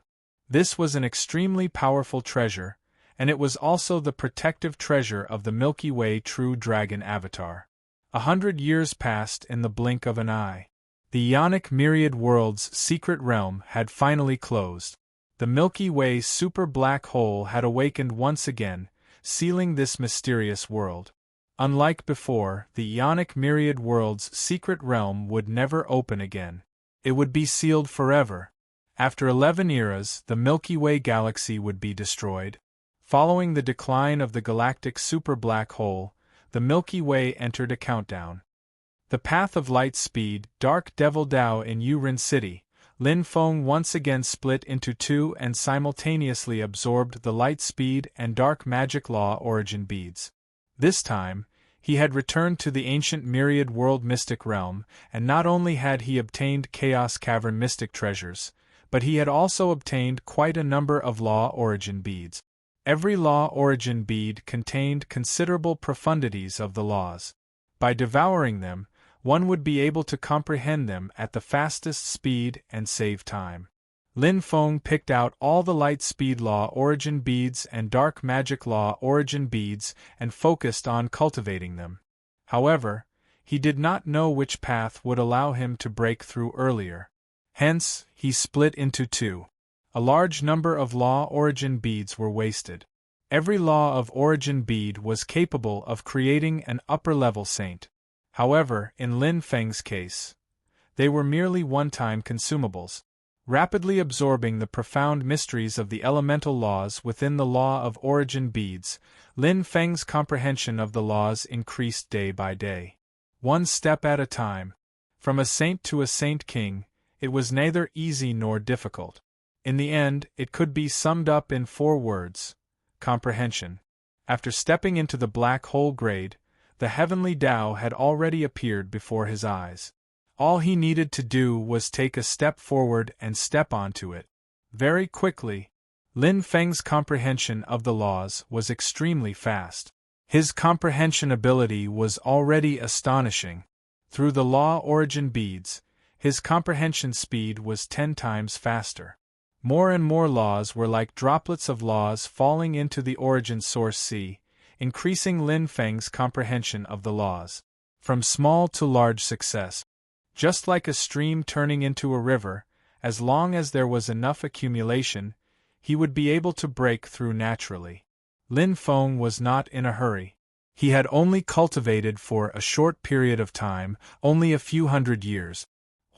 This was an extremely powerful treasure, and it was also the protective treasure of the Milky Way true dragon avatar. 100 years passed in the blink of an eye. The Ionic Myriad World's secret realm had finally closed. The Milky Way super black hole had awakened once again, sealing this mysterious world. Unlike before, the Ionic Myriad World's secret realm would never open again. It would be sealed forever. After 11 eras, the Milky Way galaxy would be destroyed. Following the decline of the galactic super black hole, the Milky Way entered a countdown. The path of light speed, Dark Devil Dao in Yurin City, Lin Feng once again split into two and simultaneously absorbed the light speed and dark magic law origin beads. This time, he had returned to the ancient myriad world mystic realm, and not only had he obtained Chaos Cavern mystic treasures, but he had also obtained quite a number of law origin beads. Every law origin bead contained considerable profundities of the laws. By devouring them, one would be able to comprehend them at the fastest speed and save time. Lin Feng picked out all the light speed law origin beads and dark magic law origin beads and focused on cultivating them. However, he did not know which path would allow him to break through earlier. Hence, he split into two. A large number of law origin beads were wasted. Every law of origin bead was capable of creating an upper-level saint. However, in Lin Feng's case, they were merely one-time consumables. Rapidly absorbing the profound mysteries of the elemental laws within the law of origin beads, Lin Feng's comprehension of the laws increased day by day. One step at a time. From a saint to a saint king, it was neither easy nor difficult. In the end, it could be summed up in 4 words: comprehension. After stepping into the black hole grade, the heavenly Tao had already appeared before his eyes. All he needed to do was take a step forward and step onto it. Very quickly, Lin Feng's comprehension of the laws was extremely fast. His comprehension ability was already astonishing. Through the law origin beads, his comprehension speed was 10 times faster. More and more laws were like droplets of laws falling into the origin source sea, increasing Lin Feng's comprehension of the laws. From small to large success. Just like a stream turning into a river, as long as there was enough accumulation, he would be able to break through naturally. Lin Feng was not in a hurry. He had only cultivated for a short period of time, only a few hundred years.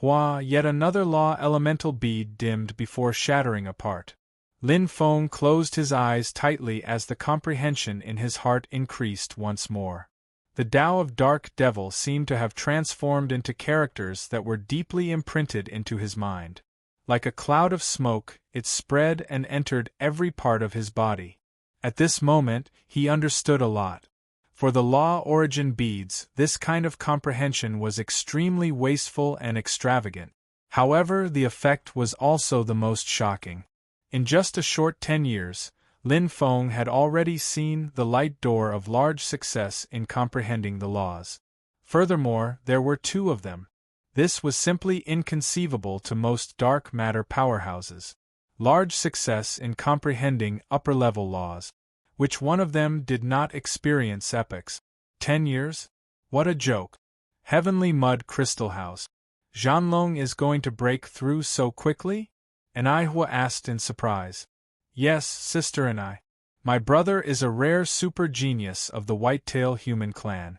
Yet another law elemental bead dimmed before shattering apart. Lin Feng closed his eyes tightly as the comprehension in his heart increased once more. The Tao of Dark Devil seemed to have transformed into characters that were deeply imprinted into his mind. Like a cloud of smoke, it spread and entered every part of his body. At this moment, he understood a lot. For the law origin beads, this kind of comprehension was extremely wasteful and extravagant. However, the effect was also the most shocking. In just a short 10 years, Lin Feng had already seen the light door of large success in comprehending the laws. Furthermore, there were 2 of them. This was simply inconceivable to most dark matter powerhouses. Large success in comprehending upper-level laws. Which one of them did not experience epochs? 10 years? What a joke. Heavenly Mud Crystal House. Zhanlong is going to break through so quickly? And Aihua asked in surprise. Yes, sister, and I. My brother is a rare super genius of the white-tail human clan.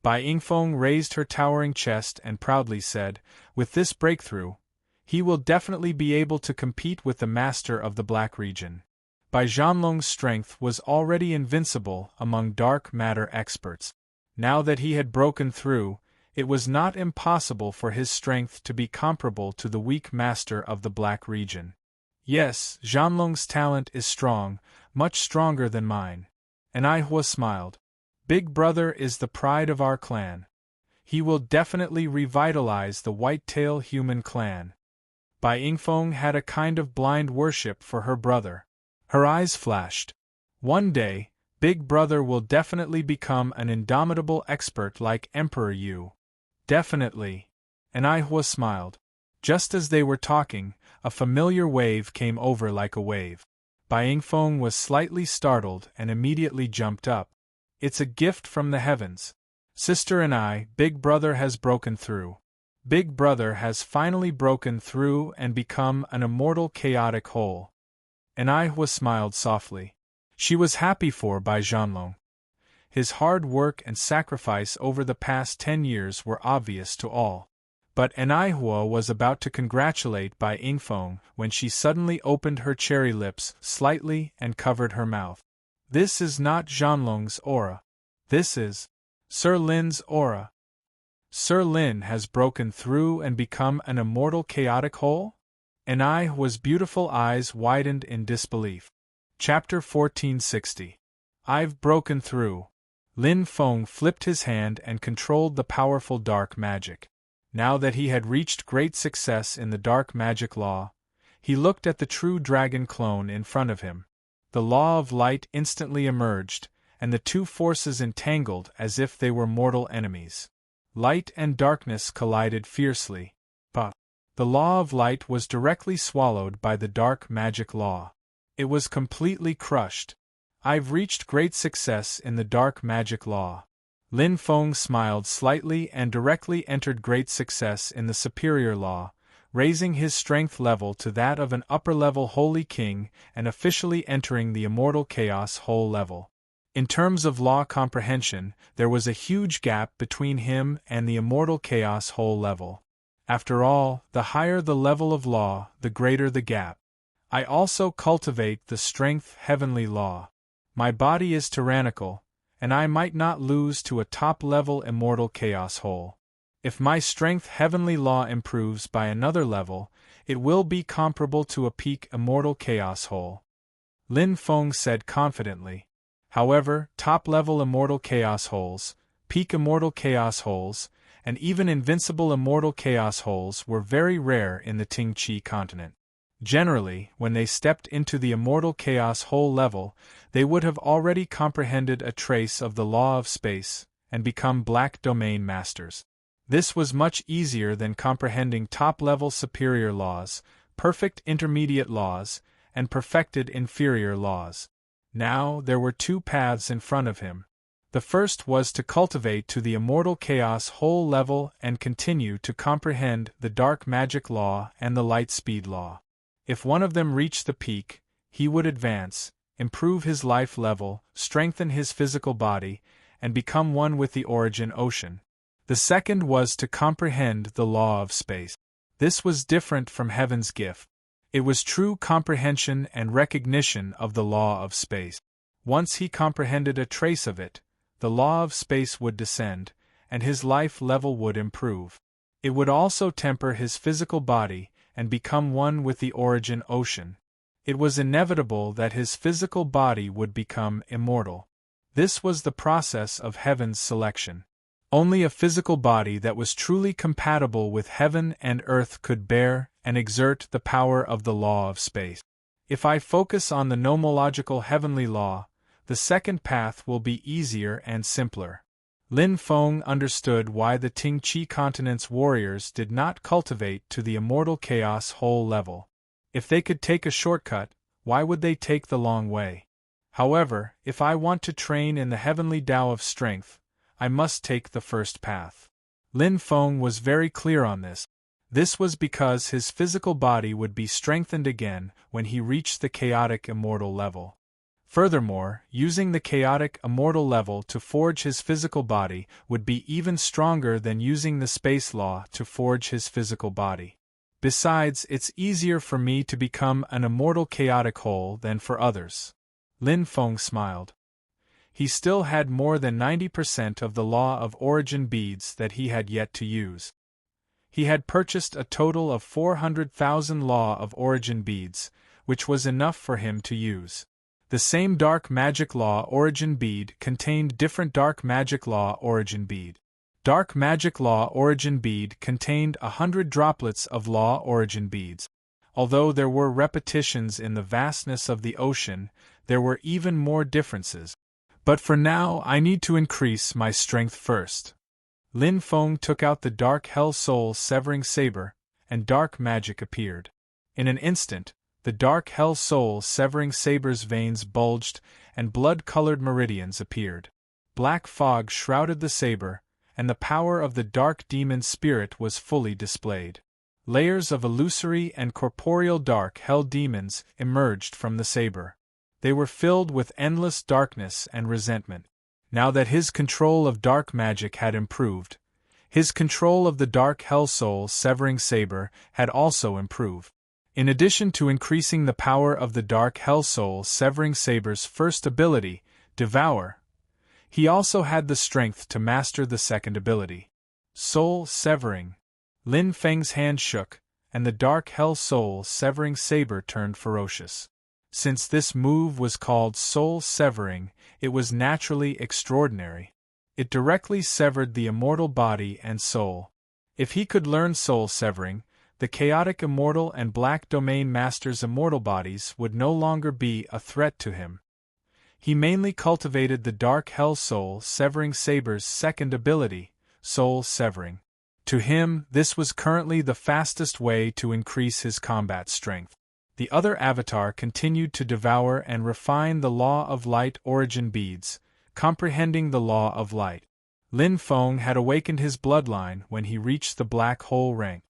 Bai Yingfeng raised her towering chest and proudly said, with this breakthrough, he will definitely be able to compete with the master of the Black region. Bai Zhanlong's strength was already invincible among dark matter experts. Now that he had broken through, it was not impossible for his strength to be comparable to the weak master of the Black region. Yes, Zhanlong's talent is strong, much stronger than mine. And Aihua smiled. Big Brother is the pride of our clan. He will definitely revitalize the white-tail human clan. Bai Yingfeng had a kind of blind worship for her brother. Her eyes flashed. One day, Big Brother will definitely become an indomitable expert like Emperor Yu. Definitely. And Aihua smiled. Just as they were talking, a familiar wave came over like a wave. Bai Yingfeng was slightly startled and immediately jumped up. It's a gift from the heavens. Sister and I, Big Brother has broken through. Big Brother has finally broken through and become an immortal chaotic whole. And Aihua smiled softly. She was happy for Bai Zhanlong. His hard work and sacrifice over the past 10 years were obvious to all. But Aihua was about to congratulate Bai Yingfeng when she suddenly opened her cherry lips slightly and covered her mouth. This is not Zhanlong's aura. This is Sir Lin's aura. Sir Lin has broken through and become an immortal chaotic whole? Aihua's beautiful eyes widened in disbelief. Chapter 1460. I've broken through. Lin Feng flipped his hand and controlled the powerful dark magic. Now that he had reached great success in the dark magic law, he looked at the true dragon clone in front of him. The law of light instantly emerged, and the two forces entangled as if they were mortal enemies. Light and darkness collided fiercely, but the law of light was directly swallowed by the dark magic law. It was completely crushed. I've reached great success in the dark magic law. Lin Feng smiled slightly and directly entered great success in the superior law, raising his strength level to that of an upper-level holy king and officially entering the immortal chaos whole level. In terms of law comprehension, there was a huge gap between him and the immortal chaos whole level. After all, the higher the level of law, the greater the gap. I also cultivate the strength heavenly law. My body is tyrannical, and I might not lose to a top-level immortal chaos whole. If my strength heavenly law improves by another level, it will be comparable to a peak immortal chaos whole. Lin Feng said confidently. However, top-level immortal chaos holes, peak immortal chaos holes, and even invincible immortal chaos holes were very rare in the Qingqi continent. Generally, when they stepped into the immortal chaos whole level, they would have already comprehended a trace of the law of space, and become black domain masters. This was much easier than comprehending top-level superior laws, perfect intermediate laws, and perfected inferior laws. Now, there were two paths in front of him. The first was to cultivate to the immortal chaos whole level and continue to comprehend the dark magic law and the light speed law. If one of them reached the peak, he would advance, improve his life level, strengthen his physical body, and become one with the origin ocean. The second was to comprehend the law of space. This was different from heaven's gift. It was true comprehension and recognition of the law of space. Once he comprehended a trace of it, the law of space would descend, and his life level would improve. It would also temper his physical body and become one with the origin ocean. It was inevitable that his physical body would become immortal. This was the process of heaven's selection. Only a physical body that was truly compatible with heaven and earth could bear and exert the power of the law of space. If I focus on the nomological heavenly law, the second path will be easier and simpler. Lin Feng understood why the Qingqi continent's warriors did not cultivate to the immortal chaos whole level. If they could take a shortcut, why would they take the long way? However, if I want to train in the heavenly Tao of strength, I must take the first path. Lin Feng was very clear on this. This was because his physical body would be strengthened again when he reached the chaotic immortal level. Furthermore, using the chaotic immortal level to forge his physical body would be even stronger than using the space law to forge his physical body. Besides, it's easier for me to become an immortal chaotic whole than for others. Lin Feng smiled. He still had more than 90% of the law of origin beads that he had yet to use. He had purchased a total of 400,000 law of origin beads, which was enough for him to use. The same dark magic law origin bead contained different dark magic law origin bead. Dark magic law origin bead contained 100 droplets of law origin beads. Although there were repetitions in the vastness of the ocean, there were even more differences. But for now I need to increase my strength first. Lin Feng took out the dark hell soul severing saber, and dark magic appeared. In an instant, the dark hell soul severing saber's veins bulged, and blood-colored meridians appeared. Black fog shrouded the saber, and the power of the dark demon spirit was fully displayed. Layers of illusory and corporeal dark hell demons emerged from the saber. They were filled with endless darkness and resentment. Now that his control of dark magic had improved, his control of the dark hell soul severing saber had also improved. In addition to increasing the power of the dark hell soul severing saber's first ability, Devour, he also had the strength to master the second ability, Soul Severing. Lin Feng's hand shook, and the dark hell soul severing saber turned ferocious. Since this move was called Soul Severing, it was naturally extraordinary. It directly severed the immortal body and soul. If he could learn Soul Severing, the chaotic immortal and black domain master's immortal bodies would no longer be a threat to him. He mainly cultivated the dark hell soul severing saber's second ability, Soul Severing. To him, this was currently the fastest way to increase his combat strength. The other avatar continued to devour and refine the law of light origin beads, comprehending the law of light. Lin Feng had awakened his bloodline when he reached the black hole rank.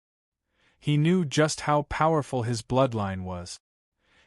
He knew just how powerful his bloodline was.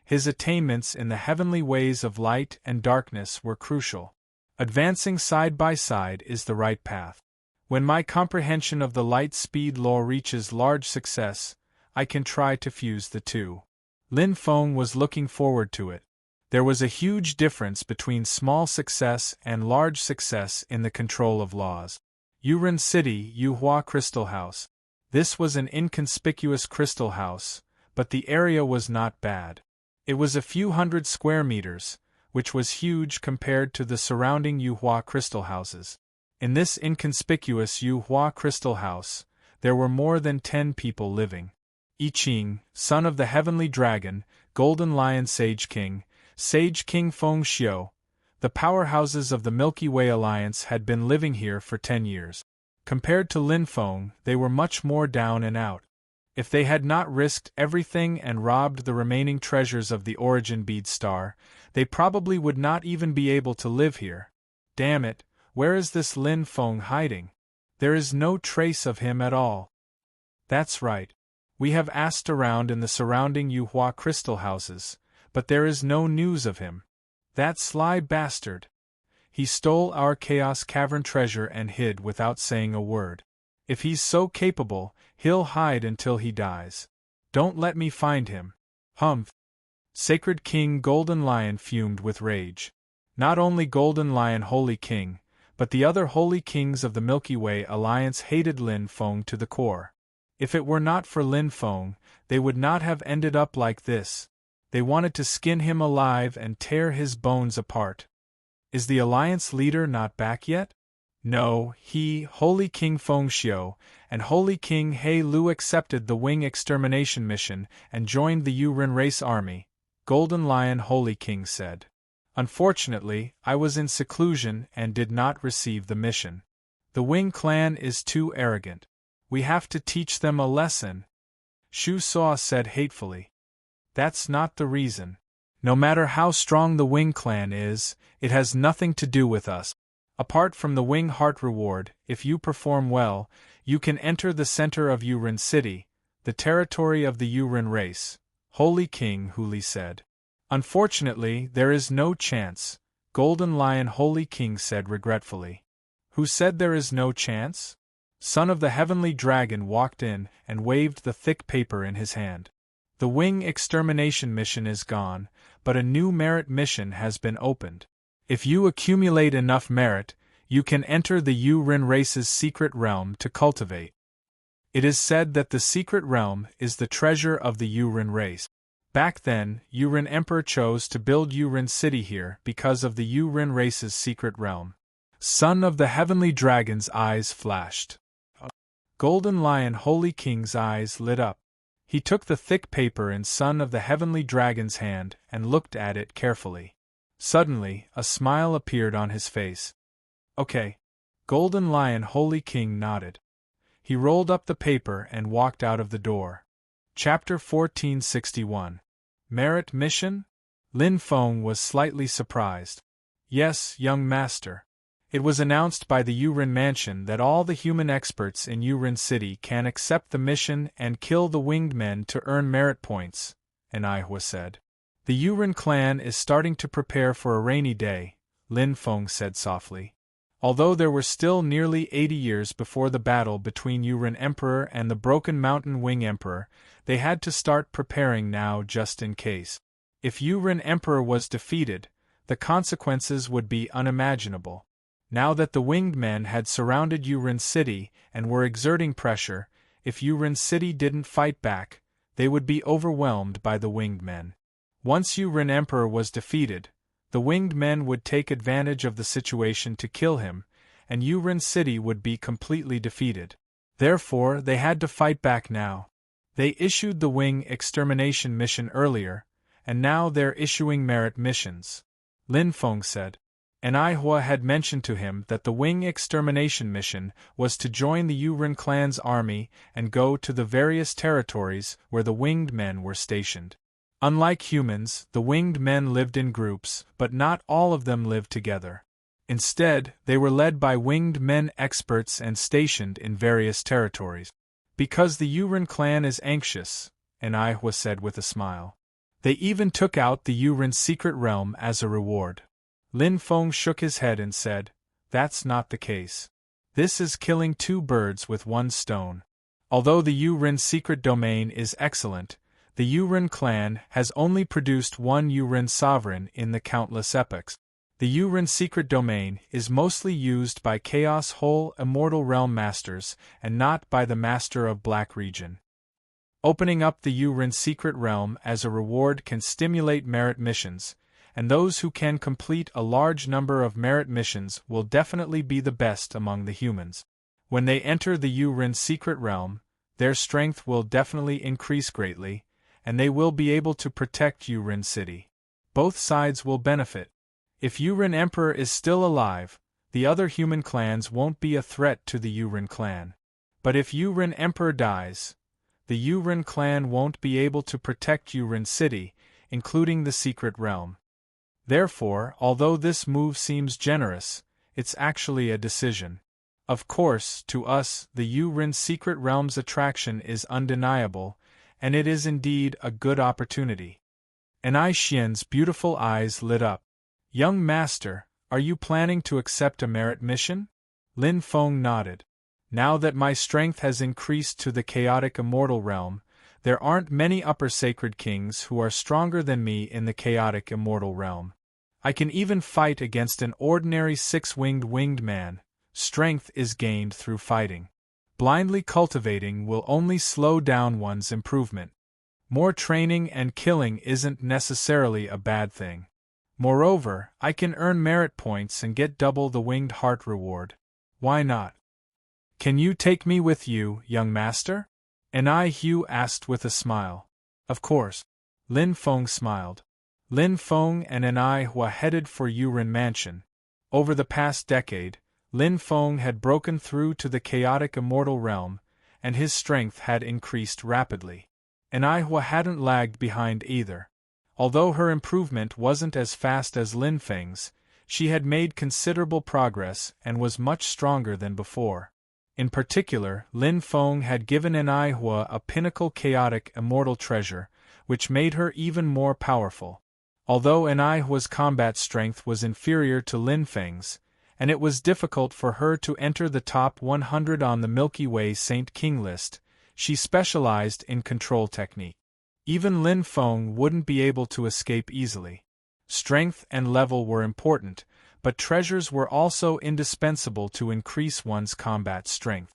His attainments in the heavenly ways of light and darkness were crucial. Advancing side by side is the right path. When my comprehension of the light speed law reaches large success, I can try to fuse the two. Lin Feng was looking forward to it. There was a huge difference between small success and large success in the control of laws. Yuren City, Yuhua Crystal House. This was an inconspicuous crystal house, but the area was not bad. It was a few hundred square meters, which was huge compared to the surrounding Yuhua crystal houses. In this inconspicuous Yuhua crystal house, there were more than 10 people living. I Ching, son of the heavenly dragon, Golden Lion Sage King Feng Xiu, the powerhouses of the Milky Way Alliance had been living here for 10 years. Compared to Lin Feng, they were much more down and out. If they had not risked everything and robbed the remaining treasures of the origin bead star, they probably would not even be able to live here. Damn it, where is this Lin Feng hiding? There is no trace of him at all. That's right. We have asked around in the surrounding Yuhua crystal houses, but there is no news of him. That sly bastard. He stole our Chaos Cavern treasure and hid without saying a word. If he's so capable, he'll hide until he dies. Don't let me find him. Humph. Sacred King Golden Lion fumed with rage. Not only Golden Lion Holy King, but the other Holy Kings of the Milky Way Alliance hated Lin Feng to the core. If it were not for Lin Feng, they would not have ended up like this. They wanted to skin him alive and tear his bones apart. Is the Alliance leader not back yet? No, Holy King Feng Xiu, and Holy King He Lu accepted the Wing extermination mission and joined the Yuren race army, Golden Lion Holy King said. Unfortunately, I was in seclusion and did not receive the mission. The Wing clan is too arrogant. We have to teach them a lesson, Shu Sa said hatefully. That's not the reason. No matter how strong the Wing clan is, it has nothing to do with us. Apart from the Wing Heart reward, if you perform well, you can enter the center of Yuren City, the territory of the Yuren race, Holy King Huli said. Unfortunately, there is no chance, Golden Lion Holy King said regretfully. Who said there is no chance? son of the heavenly dragon, walked in and waved the thick paper in his hand. The wing extermination mission is gone, but a new merit mission has been opened. If you accumulate enough merit, you can enter the Yu-Rin race's secret realm to cultivate. It is said that the secret realm is the treasure of the Yu-Rin race. Back then, Yu-Rin Emperor chose to build Yu-Rin City here because of the Yu-Rin race's secret realm. Son of the heavenly dragon's eyes flashed. Golden Lion Holy King's eyes lit up. He took the thick paper in Son of the heavenly dragon's hand and looked at it carefully. Suddenly, a smile appeared on his face. Okay. Golden Lion Holy King nodded. He rolled up the paper and walked out of the door. Chapter 1461. Merit Mission? Lin Feng was slightly surprised. Yes, young master. It was announced by the Yu-Rin Mansion that all the human experts in Yu-Rin City can accept the mission and kill the winged men to earn merit points, Anihua said. The Yu-Rin clan is starting to prepare for a rainy day, Lin Feng said softly. Although there were still nearly 80 years before the battle between Yu-Rin Emperor and the Broken Mountain Wing Emperor, they had to start preparing now just in case. If Yu-Rin Emperor was defeated, the consequences would be unimaginable. Now that the winged men had surrounded Yu-Rin City and were exerting pressure, if Yu-Rin City didn't fight back, they would be overwhelmed by the winged men. Once Yu-Rin Emperor was defeated, the winged men would take advantage of the situation to kill him, and Yu-Rin City would be completely defeated. Therefore, they had to fight back now. They issued the wing extermination mission earlier, and now they're issuing merit missions. Lin Feng said. Anihua had mentioned to him that the wing extermination mission was to join the Yu-Rin clan's army and go to the various territories where the winged men were stationed. Unlike humans, the winged men lived in groups, but not all of them lived together. Instead, they were led by winged men experts and stationed in various territories. Because the Yu-Rin clan is anxious, Anihua said with a smile. They even took out the Yu-Rin secret realm as a reward. Lin Feng shook his head and said, "That's not the case. This is killing two birds with one stone. Although the Yu-Rin secret domain is excellent, the Yu-Rin clan has only produced one Yu-Rin sovereign in the countless epochs. The Yu-Rin secret domain is mostly used by Chaos Whole Immortal Realm Masters and not by the Master of Black Region. Opening up the Yu-Rin secret realm as a reward can stimulate merit missions, and those who can complete a large number of merit missions will definitely be the best among the humans. When they enter the Yu-Rin secret realm, their strength will definitely increase greatly, and they will be able to protect Yu-Rin City. Both sides will benefit. If Yu-Rin Emperor is still alive, the other human clans won't be a threat to the Yu-Rin clan. But if Yu-Rin Emperor dies, the Yu-Rin clan won't be able to protect Yu-Rin City, including the secret realm. Therefore, although this move seems generous, it's actually a decision. Of course, to us, the Yu-Rin secret realm's attraction is undeniable, and it is indeed a good opportunity. Anai Xian's beautiful eyes lit up. Young master, are you planning to accept a merit mission? Lin Feng nodded. Now that my strength has increased to the chaotic immortal realm, there aren't many upper sacred kings who are stronger than me in the chaotic immortal realm. I can even fight against an ordinary winged man. Strength is gained through fighting. Blindly cultivating will only slow down one's improvement. More training and killing isn't necessarily a bad thing. Moreover, I can earn merit points and get double the winged heart reward. Why not? Can you take me with you, young master? Anihua asked with a smile. Of course. Lin Feng smiled. Lin Feng and Anihua headed for Yu-Rin Mansion. Over the past decade, Lin Feng had broken through to the chaotic immortal realm, and his strength had increased rapidly. Anihua hadn't lagged behind either. Although her improvement wasn't as fast as Lin Feng's, she had made considerable progress and was much stronger than before. In particular, Lin Feng had given Anihua a pinnacle chaotic immortal treasure, which made her even more powerful. Although Anihua's combat strength was inferior to Lin Feng's, and it was difficult for her to enter the top 100 on the Milky Way Saint King list. She specialized in control technique. Even Lin Feng wouldn't be able to escape easily. Strength and level were important, but treasures were also indispensable to increase one's combat strength.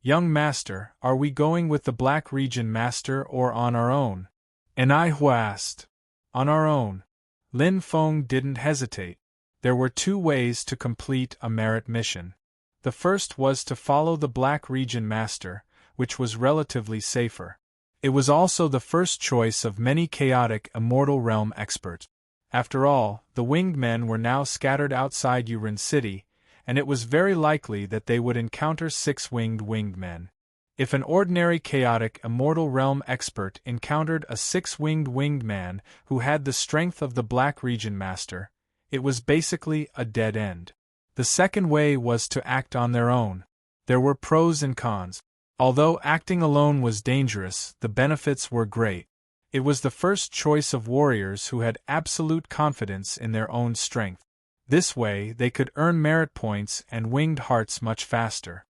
Young master, are we going with the Black Region master or on our own? Anaihu asked. On our own. Lin Feng didn't hesitate. There were two ways to complete a merit mission. The first was to follow the Black Region master, which was relatively safer. It was also the first choice of many chaotic Immortal Realm experts. After all, the winged men were now scattered outside Yurin City, and it was very likely that they would encounter six-winged men. If an ordinary chaotic Immortal Realm expert encountered a six-winged man who had the strength of the Black Region Master, it was basically a dead end. The second way was to act on their own. There were pros and cons. Although acting alone was dangerous, the benefits were great. It was the first choice of warriors who had absolute confidence in their own strength. This way, they could earn merit points and winged hearts much faster.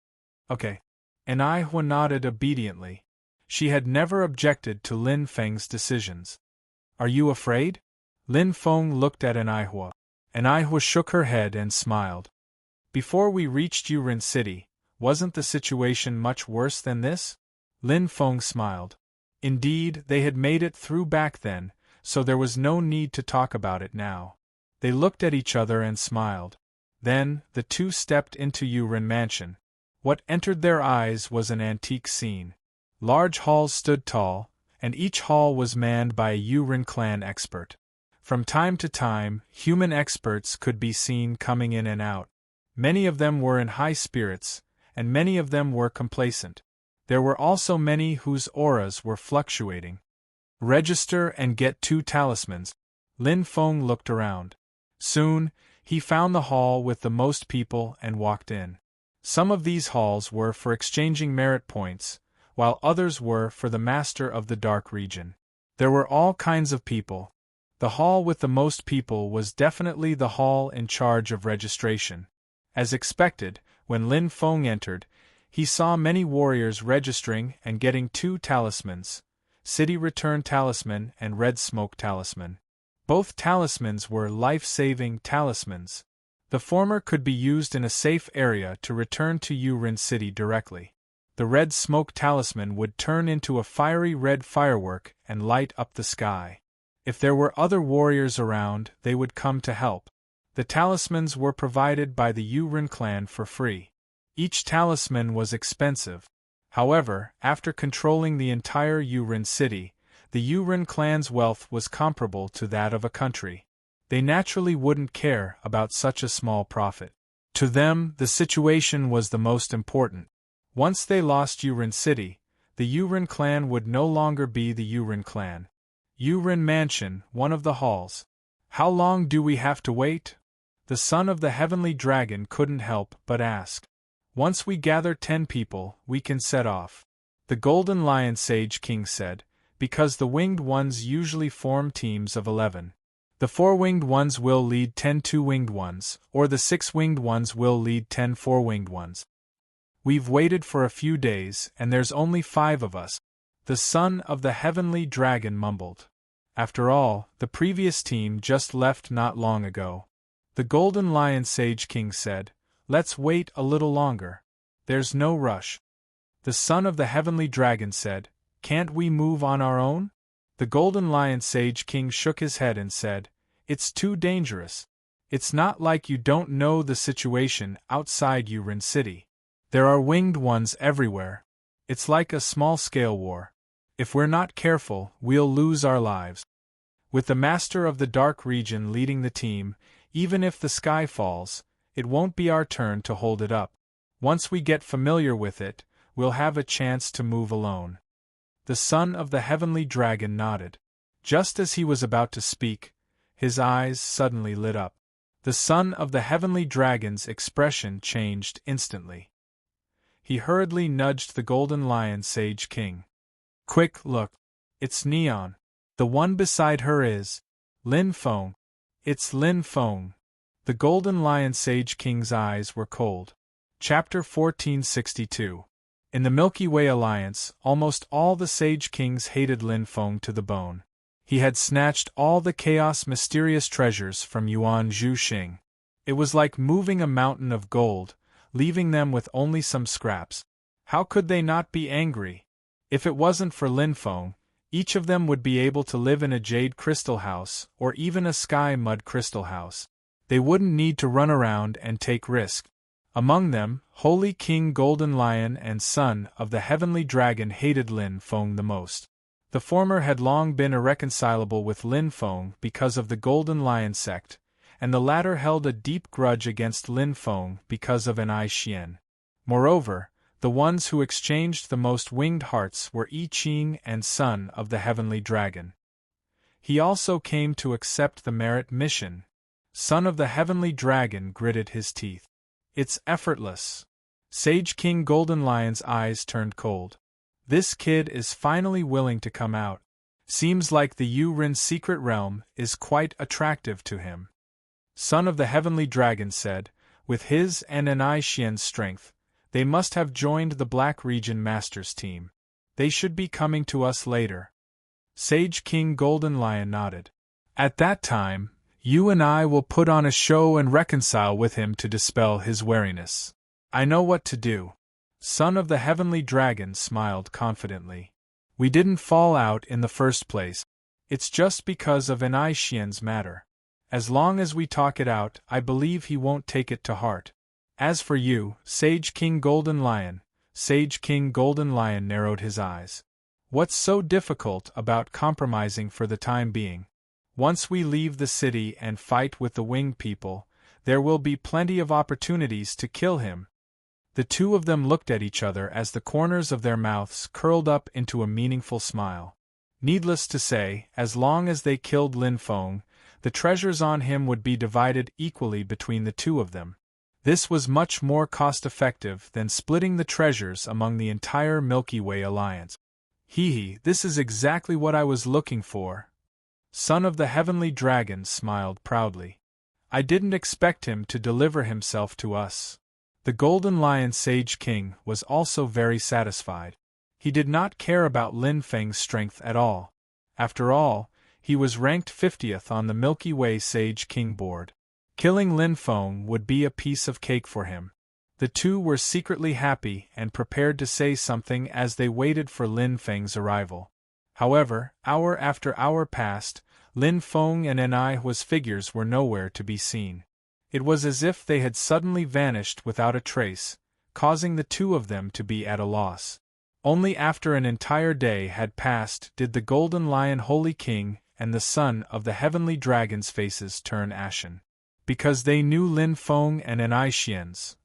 Okay. Anaihu nodded obediently. She had never objected to Lin Feng's decisions. Are you afraid? Lin Feng looked at Anaihu. Anaihu shook her head and smiled. Before we reached Yurin City, wasn't the situation much worse than this? Lin Feng smiled. Indeed, they had made it through back then, so there was no need to talk about it now. They looked at each other and smiled. Then, the two stepped into Yurin Mansion. What entered their eyes was an antique scene. Large halls stood tall, and each hall was manned by a Yurin clan expert. From time to time, human experts could be seen coming in and out. Many of them were in high spirits, and many of them were complacent. There were also many whose auras were fluctuating. Register and get 2 talismans. Lin Feng looked around. Soon, he found the hall with the most people and walked in. Some of these halls were for exchanging merit points, while others were for the master of the Dark Region. There were all kinds of people. The hall with the most people was definitely the hall in charge of registration. As expected, when Lin Feng entered, he saw many warriors registering and getting 2 talismans, City Return Talisman and Red Smoke Talisman. Both talismans were life-saving talismans. The former could be used in a safe area to return to Yurin City directly. The Red Smoke Talisman would turn into a fiery red firework and light up the sky. If there were other warriors around, they would come to help. The talismans were provided by the Yurin clan for free. Each talisman was expensive. However, after controlling the entire Yurin City, the Yurin clan's wealth was comparable to that of a country. They naturally wouldn't care about such a small profit. To them, the situation was the most important. Once they lost Yurin City, the Yurin clan would no longer be the Yurin clan. Yurin Mansion, one of the halls. How long do we have to wait? The son of the Heavenly Dragon couldn't help but ask. Once we gather 10 people, we can set off. The Golden Lion Sage King said, because the winged ones usually form teams of 11. The 4-winged ones will lead 10 2-winged ones, or the 6-winged ones will lead 10 4-winged ones. We've waited for a few days, and there's only 5 of us. The son of the Heavenly Dragon mumbled. After all, the previous team just left not long ago. The Golden Lion Sage King said, let's wait a little longer. There's no rush. The son of the Heavenly Dragon said, can't we move on our own? The Golden Lion Sage King shook his head and said, it's too dangerous. It's not like you don't know the situation outside Yurin City. There are winged ones everywhere. It's like a small-scale war. If we're not careful, we'll lose our lives. With the Master of the Dark Region leading the team, even if the sky falls, it won't be our turn to hold it up. Once we get familiar with it, we'll have a chance to move alone. The son of the Heavenly Dragon nodded. Just as he was about to speak, his eyes suddenly lit up. The son of the Heavenly Dragon's expression changed instantly. He hurriedly nudged the Golden Lion Sage King. Quick, look. It's Neon. The one beside her is Lin Feng. It's Lin Feng. The Golden Lion Sage King's eyes were cold. Chapter 1462. In the Milky Way Alliance, almost all the Sage Kings hated Lin Feng to the bone. He had snatched all the chaos mysterious treasures from Yuan Zhuxing. It was like moving a mountain of gold, leaving them with only some scraps. How could they not be angry? If it wasn't for Lin Feng, each of them would be able to live in a jade crystal house, or even a sky mud crystal house. They wouldn't need to run around and take risks. Among them, Holy King Golden Lion and Son of the Heavenly Dragon hated Lin Feng the most. The former had long been irreconcilable with Lin Feng because of the Golden Lion sect, and the latter held a deep grudge against Lin Feng because of an I Xian. Moreover, the ones who exchanged the most winged hearts were I Ching and Son of the Heavenly Dragon. He also came to accept the merit mission. Son of the Heavenly Dragon gritted his teeth. It's effortless. Sage King Golden Lion's eyes turned cold. This kid is finally willing to come out. Seems like the Yu Rin secret realm is quite attractive to him. Son of the Heavenly Dragon said, with his and an I Xian's strength, they must have joined the Black Region Masters team. They should be coming to us later. Sage King Golden Lion nodded. At that time, you and I will put on a show and reconcile with him to dispel his wariness. I know what to do. Son of the Heavenly Dragon smiled confidently. We didn't fall out in the first place. It's just because of an I Xian's matter. As long as we talk it out, I believe he won't take it to heart. As for you, Sage King Golden Lion, Sage King Golden Lion narrowed his eyes. What's so difficult about compromising for the time being? Once we leave the city and fight with the winged people, there will be plenty of opportunities to kill him. The two of them looked at each other as the corners of their mouths curled up into a meaningful smile. Needless to say, as long as they killed Lin Feng, the treasures on him would be divided equally between the two of them. This was much more cost-effective than splitting the treasures among the entire Milky Way Alliance. This is exactly what I was looking for. Son of the Heavenly Dragon smiled proudly. I didn't expect him to deliver himself to us. The Golden Lion Sage King was also very satisfied. He did not care about Lin Feng's strength at all. After all, he was ranked 50th on the Milky Way Sage King board. Killing Lin Feng would be a piece of cake for him. The two were secretly happy and prepared to say something as they waited for Lin Feng's arrival. However, hour after hour passed, Lin Feng and Naihua's figures were nowhere to be seen. It was as if they had suddenly vanished without a trace, causing the two of them to be at a loss. Only after an entire day had passed did the Golden Lion Holy King and the Son of the Heavenly Dragon's faces turn ashen. Because they knew Lin Feng and an I Xian's.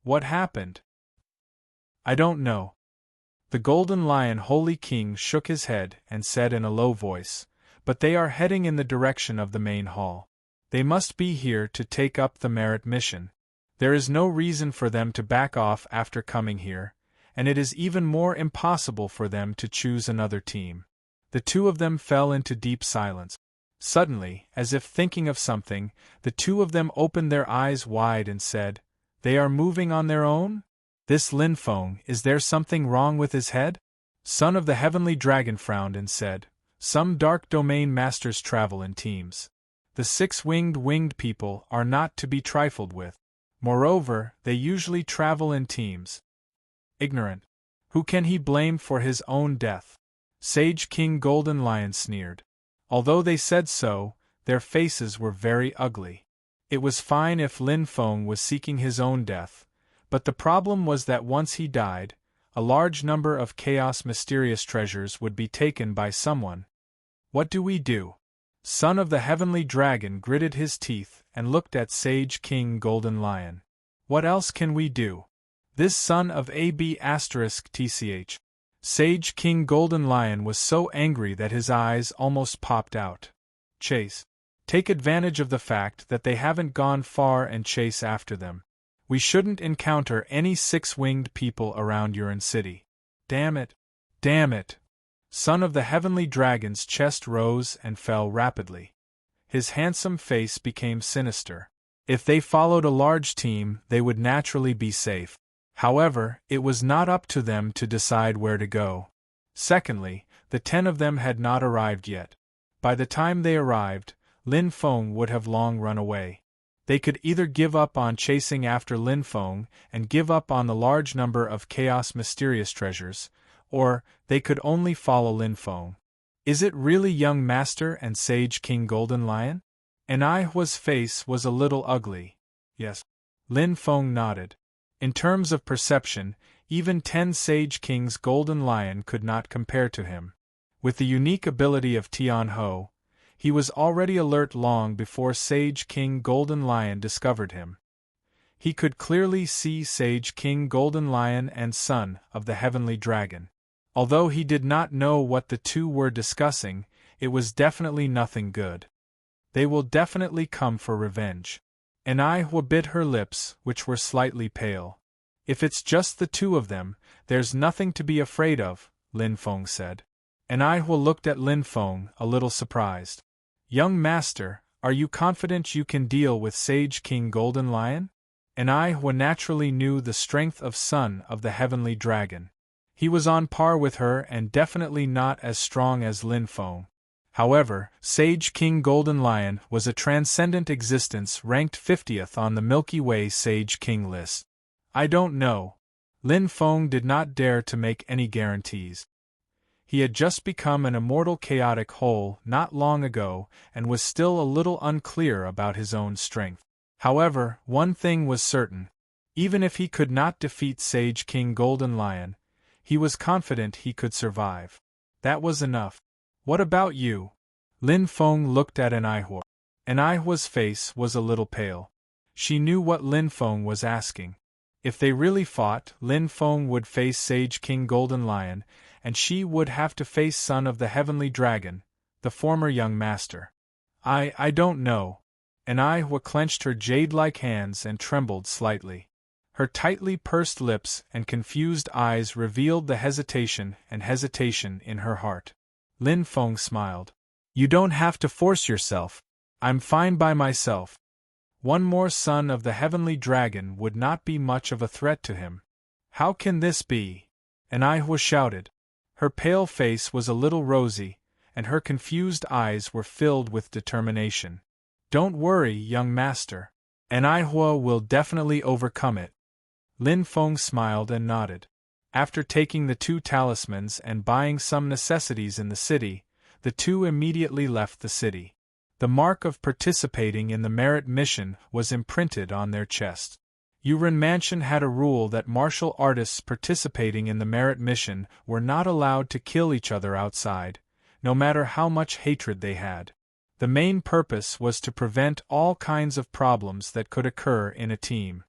What happened? I don't know. The Golden Lion Holy King shook his head and said in a low voice, but they are heading in the direction of the main hall. They must be here to take up the merit mission. There is no reason for them to back off after coming here, and it is even more impossible for them to choose another team. The two of them fell into deep silence. Suddenly, as if thinking of something, the two of them opened their eyes wide and said, They are moving on their own? This Lin Feng, is there something wrong with his head? Son of the Heavenly Dragon frowned and said, Some dark domain masters travel in teams. The six-winged people are not to be trifled with. Moreover, they usually travel in teams. Ignorant. Who can he blame for his own death? Sage King Golden Lion sneered. Although they said so, their faces were very ugly. It was fine if Lin Feng was seeking his own death, but the problem was that once he died, a large number of chaos mysterious treasures would be taken by someone. What do we do? Son of the Heavenly Dragon gritted his teeth and looked at Sage King Golden Lion. What else can we do? This son of AB*TCH. Sage King Golden Lion was so angry that his eyes almost popped out. Chase. Take advantage of the fact that they haven't gone far and chase after them. We shouldn't encounter any six-winged people around Yurin City. Damn it. Damn it. Son of the Heavenly Dragon's chest rose and fell rapidly. His handsome face became sinister. If they followed a large team, they would naturally be safe. However, it was not up to them to decide where to go. Secondly, the 10 of them had not arrived yet. By the time they arrived, Lin Feng would have long run away. They could either give up on chasing after Lin Feng and give up on the large number of Chaos mysterious treasures, or they could only follow Lin Feng. Is it really young Master and Sage King Golden Lion? And Aihua's face was a little ugly. Yes. Lin Feng nodded. In terms of perception, even 10 Sage King's Golden Lion could not compare to him. With the unique ability of Tian Ho, he was already alert long before Sage King Golden Lion discovered him. He could clearly see Sage King Golden Lion and Son of the Heavenly Dragon. Although he did not know what the two were discussing, it was definitely nothing good. They will definitely come for revenge. And Aihua bit her lips, which were slightly pale. If it's just the two of them, there's nothing to be afraid of, Lin Feng said. And Aihua looked at Lin Feng, a little surprised. Young Master, are you confident you can deal with Sage King Golden Lion? And Aihua naturally knew the strength of Son of the Heavenly Dragon. He was on par with her and definitely not as strong as Lin Feng. However, Sage King Golden Lion was a transcendent existence ranked 50th on the Milky Way Sage King list. I don't know. Lin Feng did not dare to make any guarantees. He had just become an immortal chaotic whole not long ago and was still a little unclear about his own strength. However, one thing was certain. Even if he could not defeat Sage King Golden Lion, he was confident he could survive. That was enough. What about you? Lin Feng looked at Aihua. Aihua's face was a little pale. She knew what Lin Feng was asking. If they really fought, Lin Feng would face Sage King Golden Lion, and she would have to face Son of the Heavenly Dragon, the former young master. I don't know. Aihua clenched her jade-like hands and trembled slightly. Her tightly pursed lips and confused eyes revealed the hesitation in her heart. Lin Feng smiled. You don't have to force yourself. I'm fine by myself. One more son of the Heavenly Dragon would not be much of a threat to him. How can this be? Aihua shouted. Her pale face was a little rosy, and her confused eyes were filled with determination. Don't worry, young master. Aihua will definitely overcome it. Lin Feng smiled and nodded. After taking the 2 talismans and buying some necessities in the city, the two immediately left the city. The mark of participating in the merit mission was imprinted on their chests. Yuren Mansion had a rule that martial artists participating in the merit mission were not allowed to kill each other outside, no matter how much hatred they had. The main purpose was to prevent all kinds of problems that could occur in a team.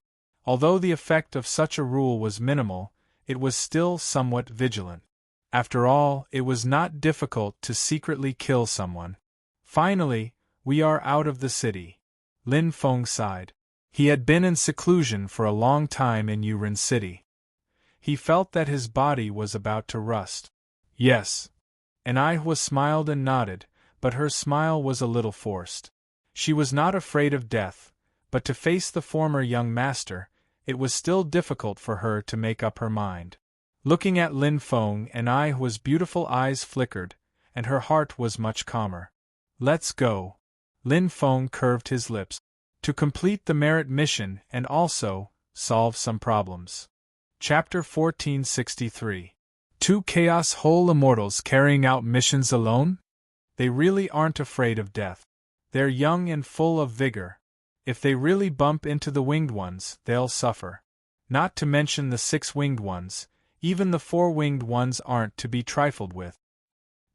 Although the effect of such a rule was minimal, it was still somewhat vigilant. After all, it was not difficult to secretly kill someone. Finally, we are out of the city. Lin Feng sighed. He had been in seclusion for a long time in Yuren City. He felt that his body was about to rust. Yes. Aihua smiled and nodded, but her smile was a little forced. She was not afraid of death, but to face the former young master, it was still difficult for her to make up her mind. Looking at Lin Feng, Aihua's beautiful eyes flickered, and her heart was much calmer. Let's go. Lin Feng curved his lips. To complete the merit mission and also solve some problems. Chapter 1463. 2 Chaos Whole Immortals carrying out missions alone? They really aren't afraid of death. They're young and full of vigor. If they really bump into the winged ones, they'll suffer. Not to mention the 6 winged ones, even the 4 winged ones aren't to be trifled with.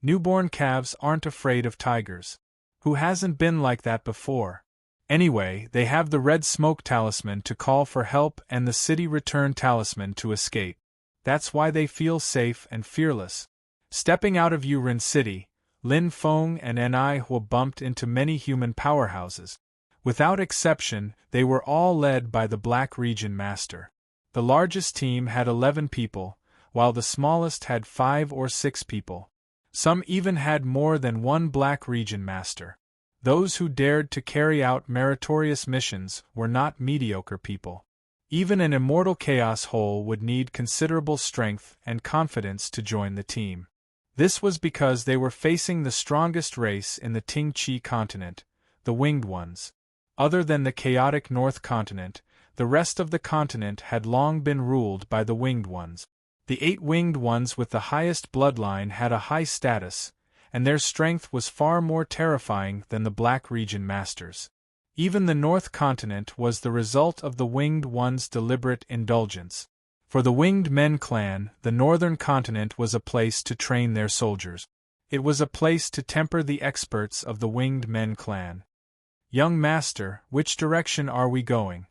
Newborn calves aren't afraid of tigers. Who hasn't been like that before? Anyway, they have the red smoke talisman to call for help and the city return talisman to escape. That's why they feel safe and fearless. Stepping out of Yuren City, Lin Feng and Aihua bumped into many human powerhouses. Without exception, they were all led by the Black Region Master. The largest team had 11 people, while the smallest had 5 or 6 people. Some even had more than one Black Region Master. Those who dared to carry out meritorious missions were not mediocre people. Even an immortal chaos hole would need considerable strength and confidence to join the team. This was because they were facing the strongest race in the Ting-Chi continent, the Winged Ones. Other than the chaotic North Continent, the rest of the continent had long been ruled by the Winged Ones. The 8 Winged Ones with the highest bloodline had a high status, and their strength was far more terrifying than the Black Region Masters. Even the North Continent was the result of the Winged Ones' deliberate indulgence. For the Winged Men clan, the Northern Continent was a place to train their soldiers. It was a place to temper the experts of the Winged Men clan. "Young master, which direction are we going?"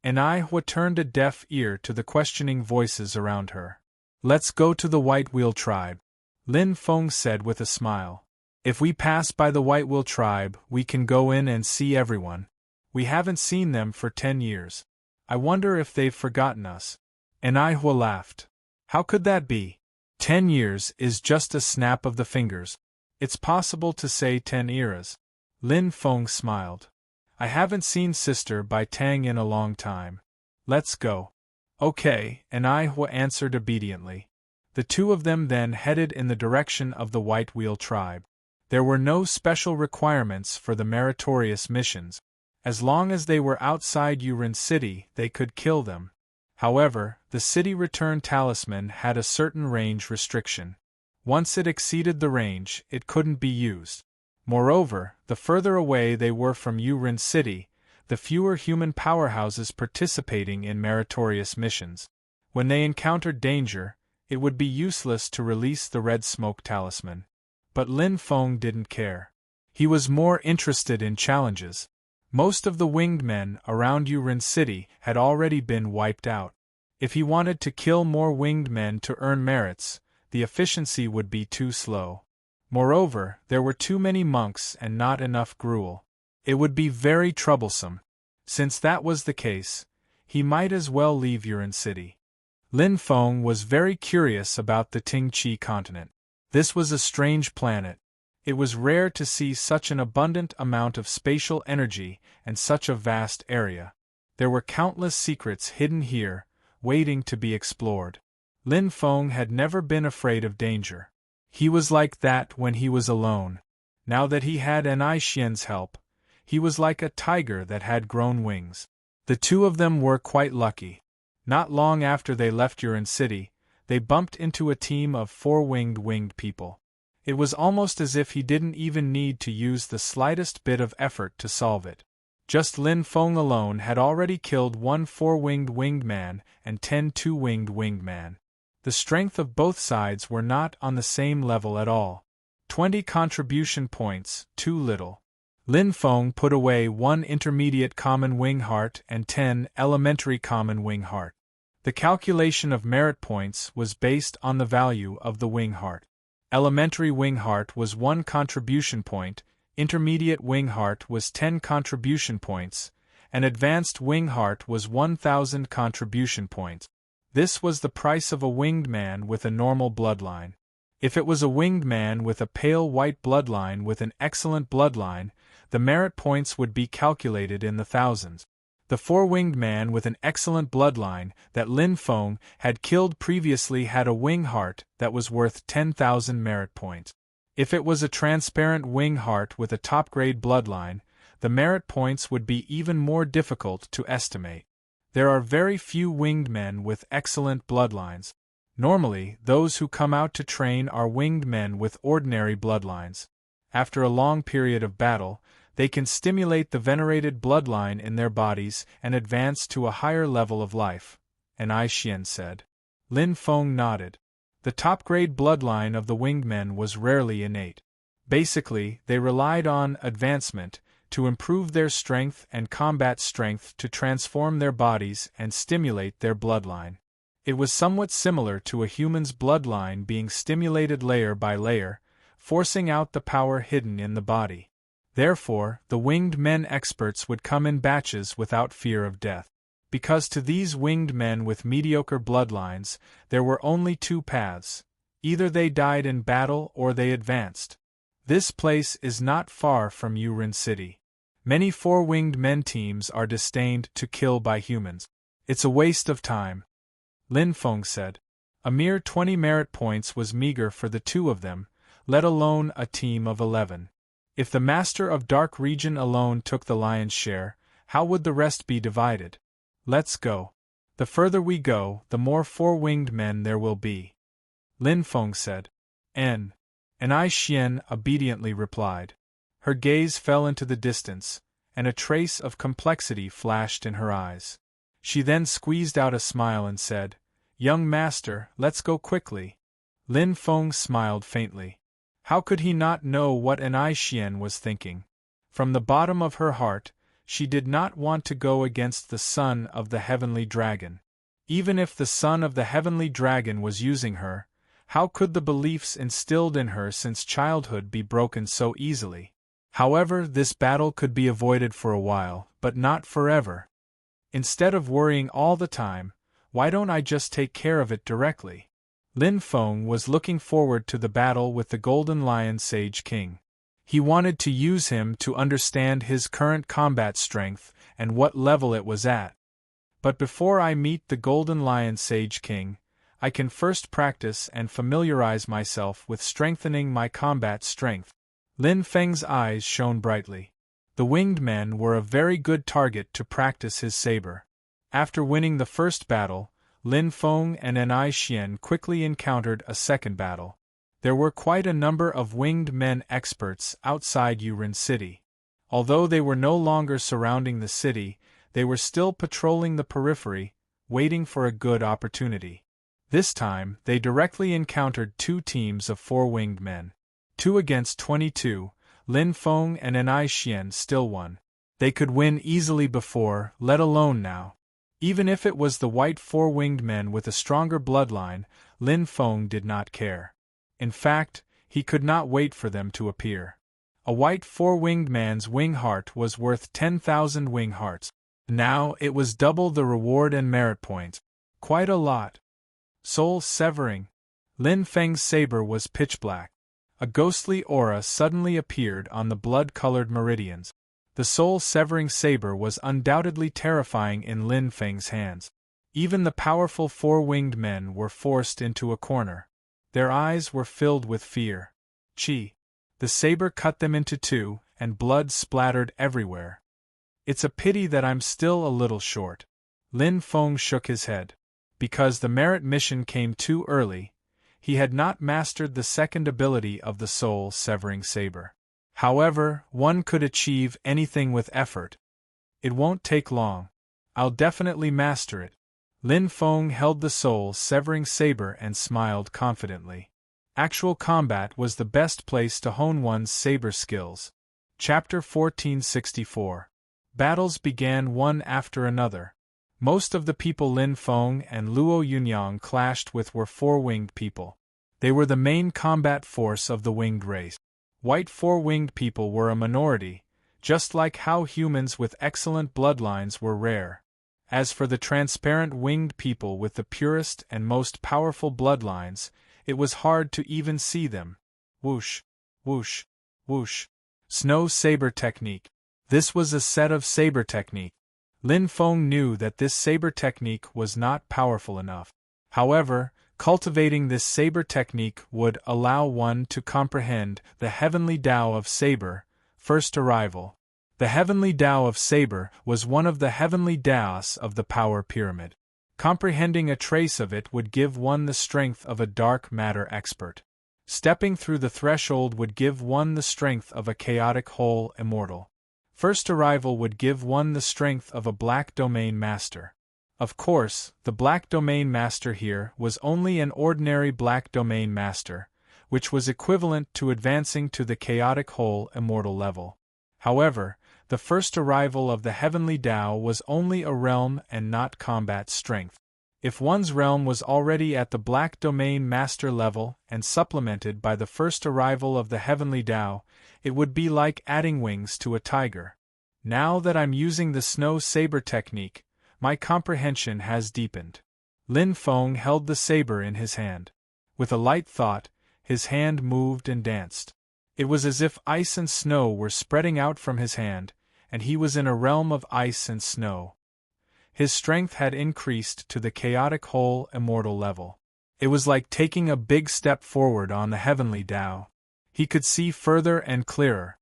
Anihua turned a deaf ear to the questioning voices around her. "Let's go to the White Wheel tribe," Lin Feng said with a smile. "If we pass by the White Wheel tribe, we can go in and see everyone. We haven't seen them for 10 years. I wonder if they've forgotten us." Anihua laughed. "How could that be? 10 years is just a snap of the fingers. It's possible to say 10 eras." Lin Feng smiled. "I haven't seen Sister Bai Tang in a long time. Let's go." "Okay," Anihua answered obediently. The two of them then headed in the direction of the White Wheel tribe. There were no special requirements for the meritorious missions. As long as they were outside Yurin City, they could kill them. However, the city return talisman had a certain range restriction. Once it exceeded the range, it couldn't be used. Moreover, the further away they were from Yurin City, the fewer human powerhouses participating in meritorious missions. When they encountered danger, it would be useless to release the red smoke talisman. But Lin Feng didn't care. He was more interested in challenges. Most of the winged men around Yurin City had already been wiped out. If he wanted to kill more winged men to earn merits, the efficiency would be too slow. Moreover, there were too many monks and not enough gruel. It would be very troublesome. Since that was the case, he might as well leave Yurin City. Lin Feng was very curious about the Ting-Chi continent. This was a strange planet. It was rare to see such an abundant amount of spatial energy and such a vast area. There were countless secrets hidden here, waiting to be explored. Lin Feng had never been afraid of danger. He was like that when he was alone. Now that he had Xian's help, he was like a tiger that had grown wings. The two of them were quite lucky. Not long after they left Yurin City, they bumped into a team of 4 winged people. It was almost as if he didn't even need to use the slightest bit of effort to solve it. Just Lin Feng alone had already killed 1 4-winged man and 10 2-winged man. The strength of both sides were not on the same level at all. 20 contribution points, too little. Lin Feng put away 1 intermediate common wing heart and 10 elementary common wing heart. The calculation of merit points was based on the value of the wing heart. Elementary wing heart was 1 contribution point, intermediate wing heart was 10 contribution points, and advanced wing heart was 1,000 contribution points. This was the price of a winged man with a normal bloodline. If it was a winged man with a pale white bloodline with an excellent bloodline, the merit points would be calculated in the thousands. The 4-winged man with an excellent bloodline that Lin Feng had killed previously had a wing heart that was worth 10,000 merit points. If it was a transparent wing heart with a top-grade bloodline, the merit points would be even more difficult to estimate. There are very few winged men with excellent bloodlines. Normally, those who come out to train are winged men with ordinary bloodlines. After a long period of battle, they can stimulate the venerated bloodline in their bodies and advance to a higher level of life, Xian said. Lin Feng nodded. The top-grade bloodline of the winged men was rarely innate. Basically, they relied on advancement to improve their strength and combat strength to transform their bodies and stimulate their bloodline. It was somewhat similar to a human's bloodline being stimulated layer by layer, forcing out the power hidden in the body. Therefore, the winged men experts would come in batches without fear of death. Because to these winged men with mediocre bloodlines, there were only 2 paths. Either they died in battle or they advanced. This place is not far from Yurin City. Many four-winged men teams are disdained to kill by humans. It's a waste of time, Lin Feng said. A mere 20 merit points was meager for the two of them, let alone a team of 11. If the Master of Dark Region alone took the lion's share, how would the rest be divided? Let's go. The further we go, the more four-winged men there will be, Lin Feng said. And I Xian obediently replied. Her gaze fell into the distance, and a trace of complexity flashed in her eyes. She then squeezed out a smile and said, Young master, let's go quickly. Lin Feng smiled faintly. How could he not know what an I Xian was thinking? From the bottom of her heart, she did not want to go against the son of the Heavenly Dragon. Even if the son of the Heavenly Dragon was using her, how could the beliefs instilled in her since childhood be broken so easily? However, this battle could be avoided for a while, but not forever. Instead of worrying all the time, why don't I just take care of it directly? Lin Feng was looking forward to the battle with the Golden Lion Sage King. He wanted to use him to understand his current combat strength and what level it was at. But before I meet the Golden Lion Sage King, I can first practice and familiarize myself with strengthening my combat strength. Lin Feng's eyes shone brightly. The winged men were a very good target to practice his saber. After winning the first battle, Lin Feng and An-I Xian quickly encountered a second battle. There were quite a number of winged men experts outside Yurin City. Although they were no longer surrounding the city, they were still patrolling the periphery, waiting for a good opportunity. This time, they directly encountered two teams of four-winged men. 2 against 22, Lin Feng and An-I Xian still won. They could win easily before, let alone now. Even if it was the white four-winged men with a stronger bloodline, Lin Feng did not care. In fact, he could not wait for them to appear. A white four-winged man's wing heart was worth 10,000 wing hearts. Now it was double the reward and merit points. Quite a lot. Soul-severing. Lin Feng's saber was pitch black. A ghostly aura suddenly appeared on the blood-colored meridians. The soul-severing saber was undoubtedly terrifying in Lin Feng's hands. Even the powerful four-winged men were forced into a corner. Their eyes were filled with fear. Chi. The saber cut them into two, and blood splattered everywhere. It's a pity that I'm still a little short. Lin Feng shook his head. Because the merit mission came too early, he had not mastered the second ability of the soul-severing saber. However, one could achieve anything with effort. It won't take long. I'll definitely master it. Lin Feng held the soul-severing saber and smiled confidently. Actual combat was the best place to hone one's saber skills. Chapter 1464. Battles began one after another. Most of the people Lin Feng and Luo Yunyang clashed with were four-winged people. They were the main combat force of the winged race. White four-winged people were a minority, just like how humans with excellent bloodlines were rare. As for the transparent winged people with the purest and most powerful bloodlines, it was hard to even see them. Whoosh, whoosh, whoosh. Snow saber technique. This was a set of saber technique. Lin Feng knew that this saber technique was not powerful enough. However, cultivating this saber technique would allow one to comprehend the heavenly Tao of saber, first arrival. The heavenly Tao of saber was one of the heavenly Taos of the power pyramid. Comprehending a trace of it would give one the strength of a dark matter expert. Stepping through the threshold would give one the strength of a chaotic whole immortal. First arrival would give one the strength of a black domain master. Of course, the black domain master here was only an ordinary black domain master, which was equivalent to advancing to the chaotic whole immortal level. However, the first arrival of the heavenly Tao was only a realm and not combat strength. If one's realm was already at the black domain master level and supplemented by the first arrival of the heavenly Tao, it would be like adding wings to a tiger. Now that I'm using the snow saber technique, my comprehension has deepened. Lin Feng held the saber in his hand. With a light thought, his hand moved and danced. It was as if ice and snow were spreading out from his hand, and he was in a realm of ice and snow. His strength had increased to the chaotic whole immortal level. It was like taking a big step forward on the heavenly Tao. He could see further and clearer.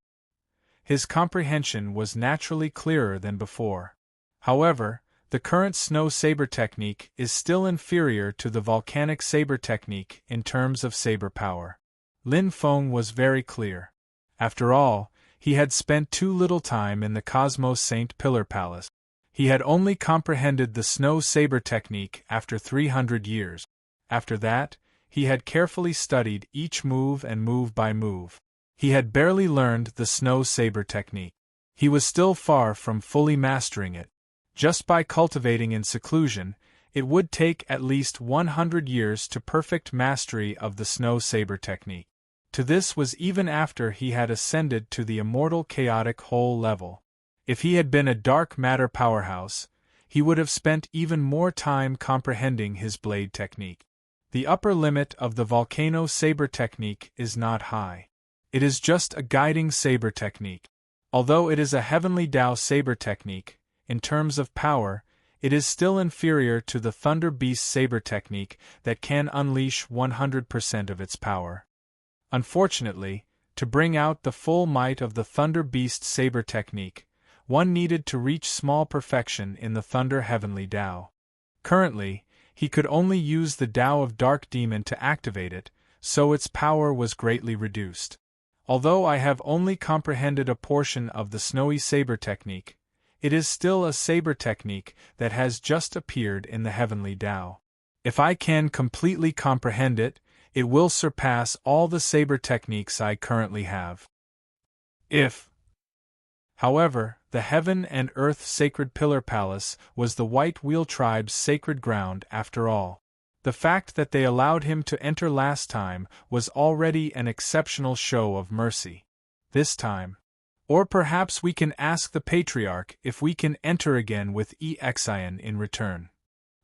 His comprehension was naturally clearer than before. However, the current snow saber technique is still inferior to the volcanic saber technique in terms of saber power. Lin Feng was very clear. After all, he had spent too little time in the Cosmos Saint Pillar Palace. He had only comprehended the snow saber technique after 300 years. After that, he had carefully studied each move and move by move. He had barely learned the snow saber technique. He was still far from fully mastering it. Just by cultivating in seclusion, it would take at least 100 years to perfect mastery of the snow saber technique. To this was even after he had ascended to the immortal chaotic whole level. If he had been a dark matter powerhouse, he would have spent even more time comprehending his blade technique. The upper limit of the volcano saber technique is not high. It is just a guiding saber technique. Although it is a heavenly Tao saber technique, in terms of power, it is still inferior to the Thunder Beast saber technique that can unleash 100% of its power. Unfortunately, to bring out the full might of the Thunder Beast saber technique, one needed to reach small perfection in the Thunder Heavenly Tao. Currently, he could only use the Tao of Dark Demon to activate it, so its power was greatly reduced. Although I have only comprehended a portion of the Snowy Saber technique, it is still a saber technique that has just appeared in the Heavenly Tao. If I can completely comprehend it, it will surpass all the saber techniques I currently have. However, the Heaven and Earth Sacred Pillar Palace was the White Wheel Tribe's sacred ground after all. The fact that they allowed him to enter last time was already an exceptional show of mercy. This time. Or perhaps we can ask the Patriarch if we can enter again with Exion in return.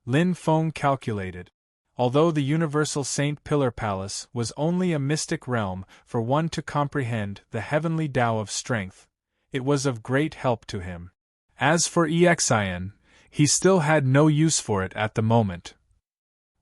Lin Feng calculated. Although the Universal Saint Pillar Palace was only a mystic realm for one to comprehend the heavenly Tao of strength, it was of great help to him. As for Exion, he still had no use for it at the moment.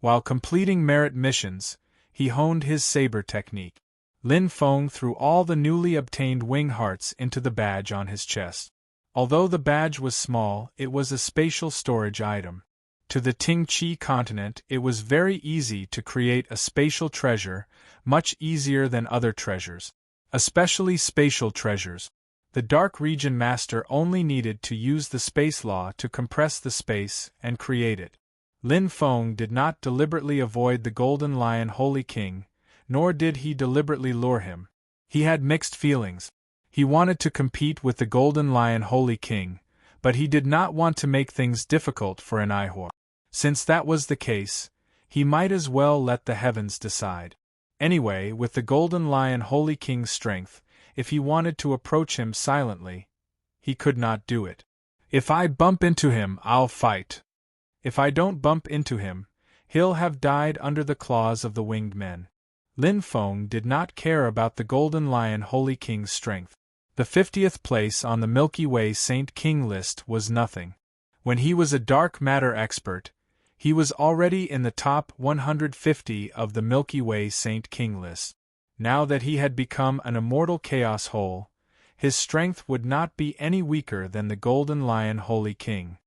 While completing merit missions, he honed his saber technique. Lin Feng threw all the newly obtained wing hearts into the badge on his chest. Although the badge was small, it was a spatial storage item. To the Ting-Chi continent, it was very easy to create a spatial treasure, much easier than other treasures. Especially spatial treasures. The Dark Region Master only needed to use the space law to compress the space and create it. Lin Feng did not deliberately avoid the Golden Lion Holy King, nor did he deliberately lure him. He had mixed feelings. He wanted to compete with the Golden Lion Holy King, but he did not want to make things difficult for an Ihor. Since that was the case, he might as well let the heavens decide. Anyway, with the Golden Lion Holy King's strength, if he wanted to approach him silently, he could not do it. If I bump into him, I'll fight. If I don't bump into him, he'll have died under the claws of the winged men. Lin Feng did not care about the Golden Lion Holy King's strength. The 50th place on the Milky Way Saint King list was nothing. When he was a dark matter expert, he was already in the top 150 of the Milky Way Saint King list. Now that he had become an immortal chaos whole, his strength would not be any weaker than the Golden Lion Holy King.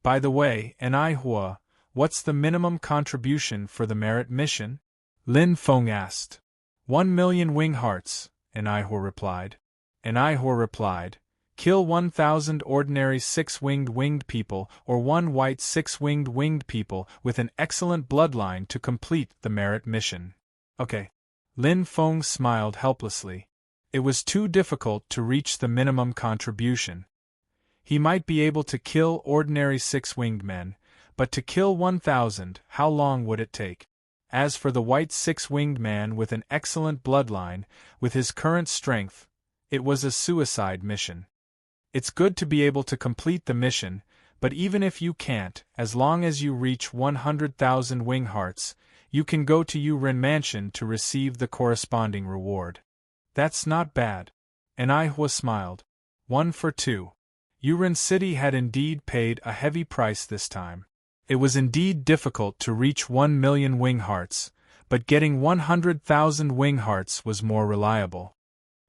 By the way, an Ihua, what's the minimum contribution for the merit mission? Lin Feng asked. 1,000,000 wing hearts, an Ihor replied. An Ihor replied, kill 1,000 ordinary winged people or one white winged people with an excellent bloodline to complete the merit mission. Okay. Lin Feng smiled helplessly. It was too difficult to reach the minimum contribution. He might be able to kill ordinary winged men, but to kill 1,000, how long would it take? As for the white winged man with an excellent bloodline, with his current strength, it was a suicide mission. It's good to be able to complete the mission, but even if you can't, as long as you reach 100,000 wing hearts, you can go to Ren Mansion to receive the corresponding reward. That's not bad. And Ihwa smiled. 1 for 2. Urin City had indeed paid a heavy price this time. It was indeed difficult to reach 1 million wing hearts, but getting 100,000 wing hearts was more reliable.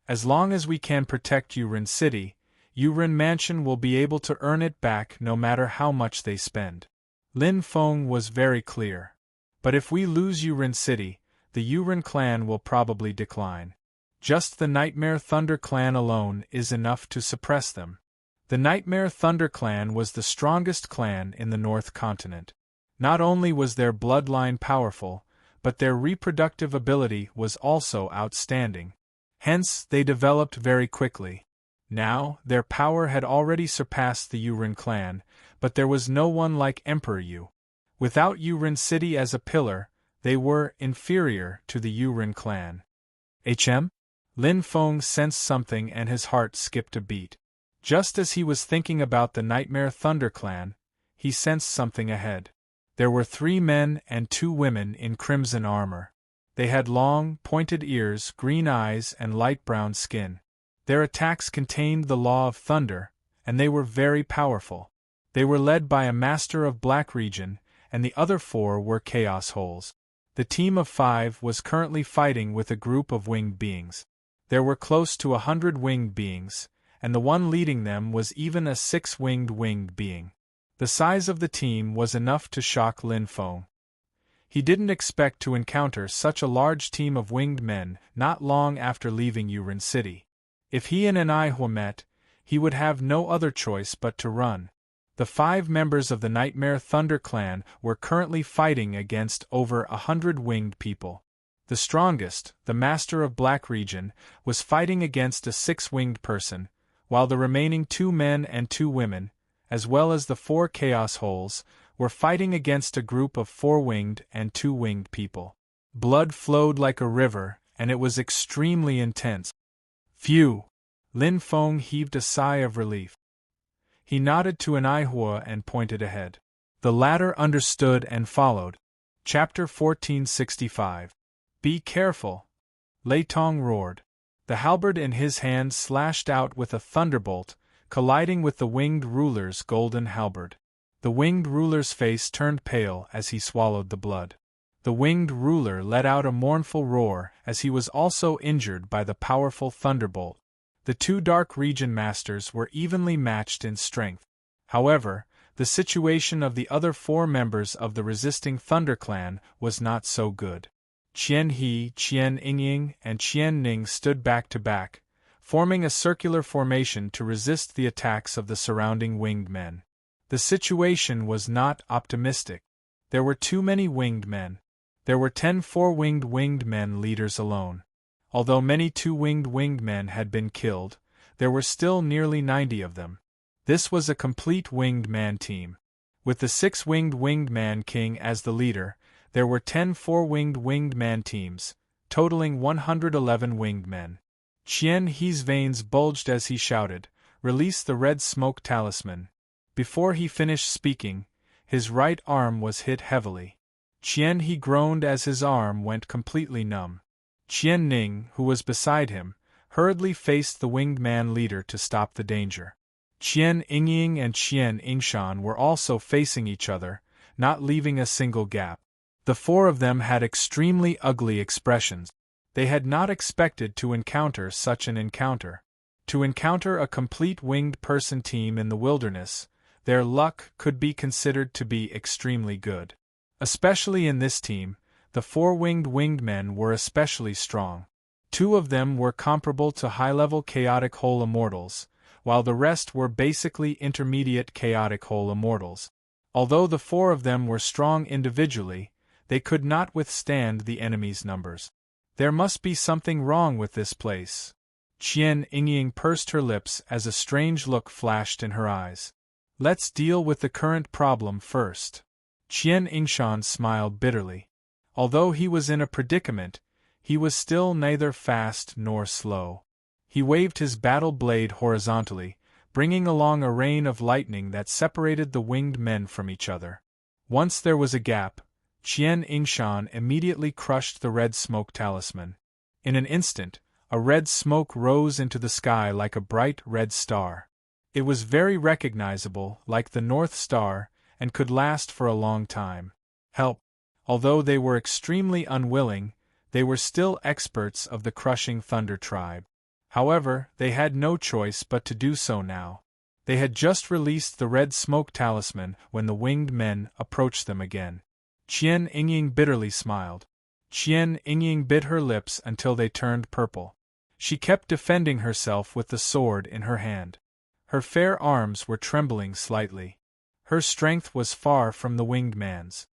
As long as we can protect Urin City, Urin Mansion will be able to earn it back no matter how much they spend. Lin Feng was very clear. But if we lose Urin City, the Urin clan will probably decline. Just the Nightmare Thunder clan alone is enough to suppress them. The Nightmare Thunder clan was the strongest clan in the North Continent. Not only was their bloodline powerful, but their reproductive ability was also outstanding. Hence, they developed very quickly. Now, their power had already surpassed the Urin clan, but there was no one like Emperor Yu. Without Urin City as a pillar, they were inferior to the Urin clan. Lin Feng sensed something and his heart skipped a beat. Just as he was thinking about the Nightmare Thunder clan, he sensed something ahead. There were 3 men and 2 women in crimson armor. They had long, pointed ears, green eyes, and light brown skin. Their attacks contained the law of thunder, and they were very powerful. They were led by a master of Black Region, and the other 4 were Chaos Holes. The team of 5 was currently fighting with a group of winged beings. There were close to 100 winged beings, and the one leading them was even a 6-winged winged being. The size of the team was enough to shock Lin Feng. He didn't expect to encounter such a large team of winged men not long after leaving Urin City. If he and Ihwa met, he would have no other choice but to run. The 5 members of the Nightmare Thunder clan were currently fighting against over 100 winged people. The strongest, the Master of Black Region, was fighting against a 6-winged person, while the remaining 2 men and 2 women, as well as the 4 Chaos Holes, were fighting against a group of 4-winged and 2-winged people. Blood flowed like a river, and it was extremely intense. Phew! Lin Feng heaved a sigh of relief. He nodded to Ihwa and pointed ahead. The latter understood and followed. Chapter 1465. Be careful! Lei Tong roared. The halberd in his hand slashed out with a thunderbolt, colliding with the winged ruler's golden halberd. The winged ruler's face turned pale as he swallowed the blood. The winged ruler let out a mournful roar as he was also injured by the powerful thunderbolt. The 2 Dark Region Masters were evenly matched in strength. However, the situation of the other 4 members of the resisting Thunder clan was not so good. Qian He, Qian Yingying, and Qian Ning stood back to back, forming a circular formation to resist the attacks of the surrounding winged men. The situation was not optimistic. There were too many winged men. There were 10 4-winged winged men leaders alone. Although many 2-winged winged men had been killed, there were still nearly 90 of them. This was a complete winged man team. With the 6-winged winged man king as the leader, there were 10 4-winged winged man teams, totaling 111 winged men. Qian He's veins bulged as he shouted, "Release the red smoke talisman." Before he finished speaking, his right arm was hit heavily. Qian He groaned as his arm went completely numb. Qian Ning, who was beside him, hurriedly faced the winged man leader to stop the danger. Qian Yingying and Qian Yingshan were also facing each other, not leaving a single gap. The 4 of them had extremely ugly expressions. They had not expected to encounter such an encounter. To encounter a complete winged person team in the wilderness, their luck could be considered to be extremely good. Especially in this team, the 4-winged winged men were especially strong. 2 of them were comparable to high-level chaotic whole immortals, while the rest were basically intermediate chaotic whole immortals. Although the 4 of them were strong individually, they could not withstand the enemy's numbers. There must be something wrong with this place. Qian Yingying pursed her lips as a strange look flashed in her eyes. Let's deal with the current problem first. Qian Yingshan smiled bitterly. Although he was in a predicament, he was still neither fast nor slow. He waved his battle blade horizontally, bringing along a rain of lightning that separated the winged men from each other. Once there was a gap, Qian Yingshan immediately crushed the red smoke talisman. In an instant, A red smoke rose into the sky like a bright red star. It was very recognizable, like the North Star, and could last for a long time. Help! Although they were extremely unwilling, they were still experts of the crushing thunder tribe. However, they had no choice but to do so now. They had just released the red smoke talisman when the winged men approached them again. Qian Yingying bitterly smiled. Qian Yingying bit her lips until they turned purple. She kept defending herself with the sword in her hand. Her fair arms were trembling slightly. Her strength was far from the winged man's.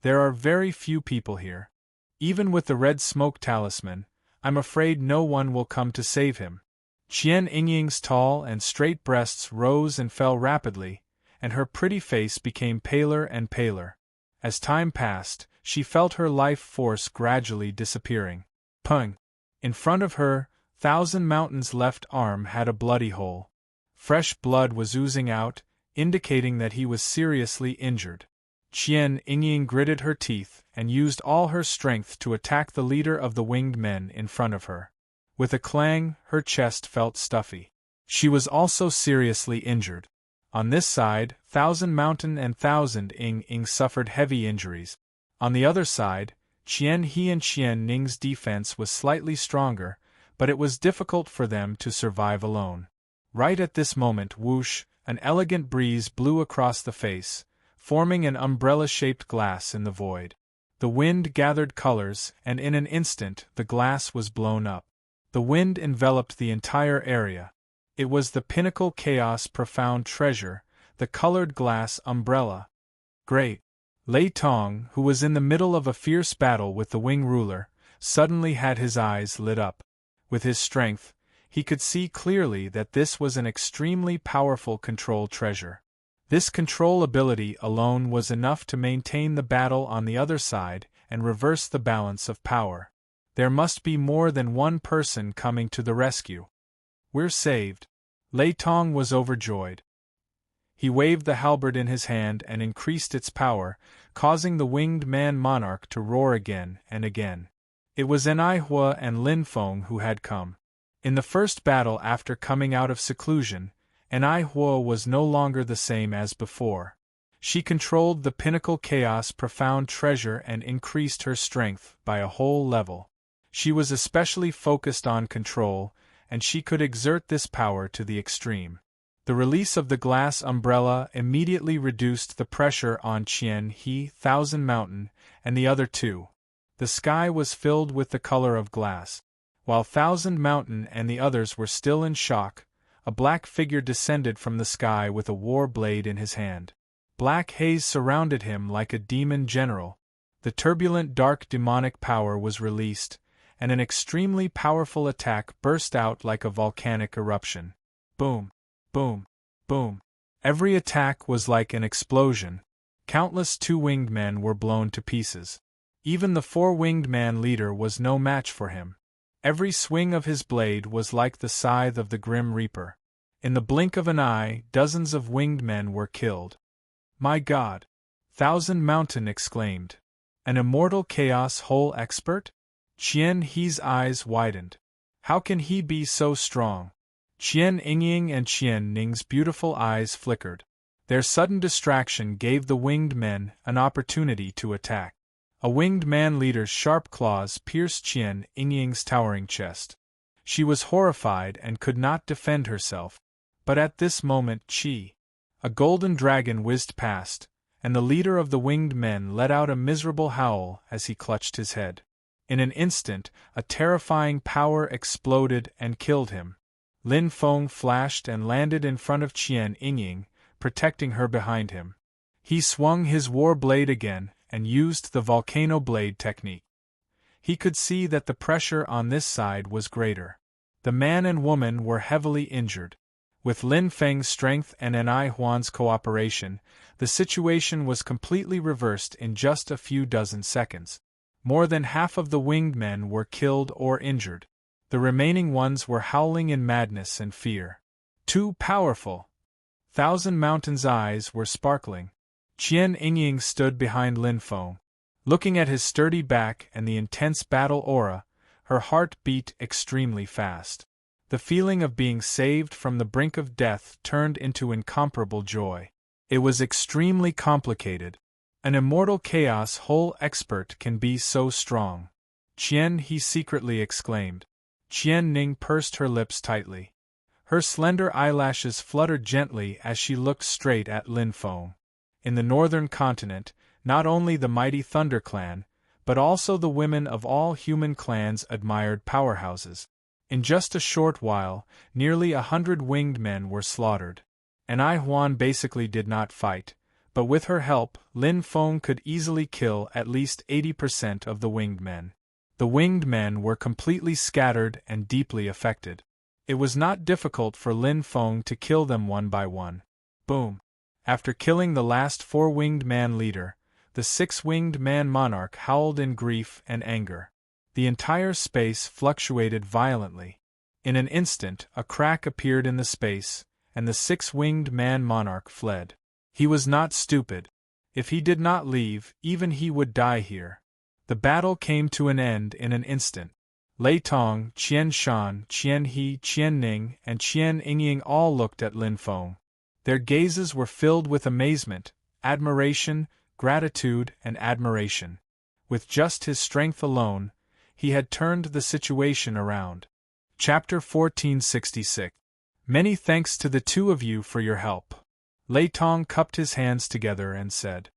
There are very few people here. Even with the red smoke talisman, I'm afraid no one will come to save him. Qian Yingying's tall and straight breasts rose and fell rapidly, and her pretty face became paler and paler. As time passed, she felt her life force gradually disappearing. Pung! In front of her, Thousand Mountain's left arm had a bloody hole. Fresh blood was oozing out, indicating that he was seriously injured. Qian Yingying gritted her teeth and used all her strength to attack the leader of the winged men in front of her. With a clang, her chest felt stuffy. She was also seriously injured. On this side, Thousand Mountain and Thousand Ying suffered heavy injuries. On the other side, Qian He and Qian Ning's defense was slightly stronger, but it was difficult for them to survive alone. Right at this moment, whoosh, an elegant breeze blew across the face, forming an umbrella-shaped glass in the void. The wind gathered colors, and in an instant the glass was blown up. The wind enveloped the entire area. It was the pinnacle chaos profound treasure, the colored glass umbrella. Great! Lei Tong, who was in the middle of a fierce battle with the wing ruler, suddenly had his eyes lit up. With his strength, he could see clearly that this was an extremely powerful control treasure. This control ability alone was enough to maintain the battle on the other side and reverse the balance of power. There must be more than one person coming to the rescue. We're saved. Lei Tong was overjoyed. He waved the halberd in his hand and increased its power, causing the winged man monarch to roar again and again. It was An'ai and Lin Feng who had come. In the first battle after coming out of seclusion, An'ai was no longer the same as before. She controlled the pinnacle chaos profound treasure and increased her strength by a whole level. She was especially focused on control, and she could exert this power to the extreme. The release of the glass umbrella immediately reduced the pressure on Qian He, Thousand Mountain, and the other two. The sky was filled with the color of glass. While Thousand Mountain and the others were still in shock, a black figure descended from the sky with a war blade in his hand. Black haze surrounded him like a demon general. The turbulent dark demonic power was released, and an extremely powerful attack burst out like a volcanic eruption. Boom! Boom! Boom! Every attack was like an explosion. Countless two-winged men were blown to pieces. Even the four-winged man leader was no match for him. Every swing of his blade was like the scythe of the Grim Reaper. In the blink of an eye, dozens of winged men were killed. My God! Thousand Mountain exclaimed. An immortal chaos whole expert? Qian He's eyes widened. How can he be so strong? Qian Yingying and Qian Ning's beautiful eyes flickered. Their sudden distraction gave the winged men an opportunity to attack. A winged man leader's sharp claws pierced Qian Yingying's towering chest. She was horrified and could not defend herself. But at this moment a golden dragon whizzed past, and the leader of the winged men let out a miserable howl as he clutched his head. In an instant, a terrifying power exploded and killed him. Lin Feng flashed and landed in front of Qian Yingying, protecting her behind him. He swung his war blade again and used the volcano blade technique. He could see that the pressure on this side was greater. The man and woman were heavily injured. With Lin Feng's strength and An'ai Huan's cooperation, the situation was completely reversed in just a few dozen seconds. More than half of the winged men were killed or injured. The remaining ones were howling in madness and fear. Too powerful! Thousand Mountain's eyes were sparkling. Qian Yingying stood behind Lin Feng. Looking at his sturdy back and the intense battle aura, Her heart beat extremely fast. The feeling of being saved from the brink of death turned into incomparable joy. It was extremely complicated. An immortal chaos whole expert can be so strong. Qian, he secretly exclaimed. Qian Ning pursed her lips tightly. Her slender eyelashes fluttered gently as she looked straight at Lin Feng. In the northern continent, not only the mighty Thunder Clan, but also the women of all human clans admired powerhouses. In just a short while, nearly 100 winged men were slaughtered. And I Huan basically did not fight, but with her help, Lin Feng could easily kill at least 80% of the winged men. The winged men were completely scattered and deeply affected. It was not difficult for Lin Feng to kill them one by one. Boom! After killing the last 4 winged man leader, the 6 winged man monarch howled in grief and anger. The entire space fluctuated violently. In an instant, a crack appeared in the space, and the 6 winged man monarch fled. He was not stupid. If he did not leave, even he would die here. The battle came to an end in an instant. Lei Tong, Qian Shan, Qian He, Qian Ning, and Qian Yingying all looked at Lin Feng. Their gazes were filled with amazement, admiration, gratitude, and admiration. With just his strength alone, he had turned the situation around. Chapter 1466. Many thanks to the two of you for your help. Lei Tong cupped his hands together and said.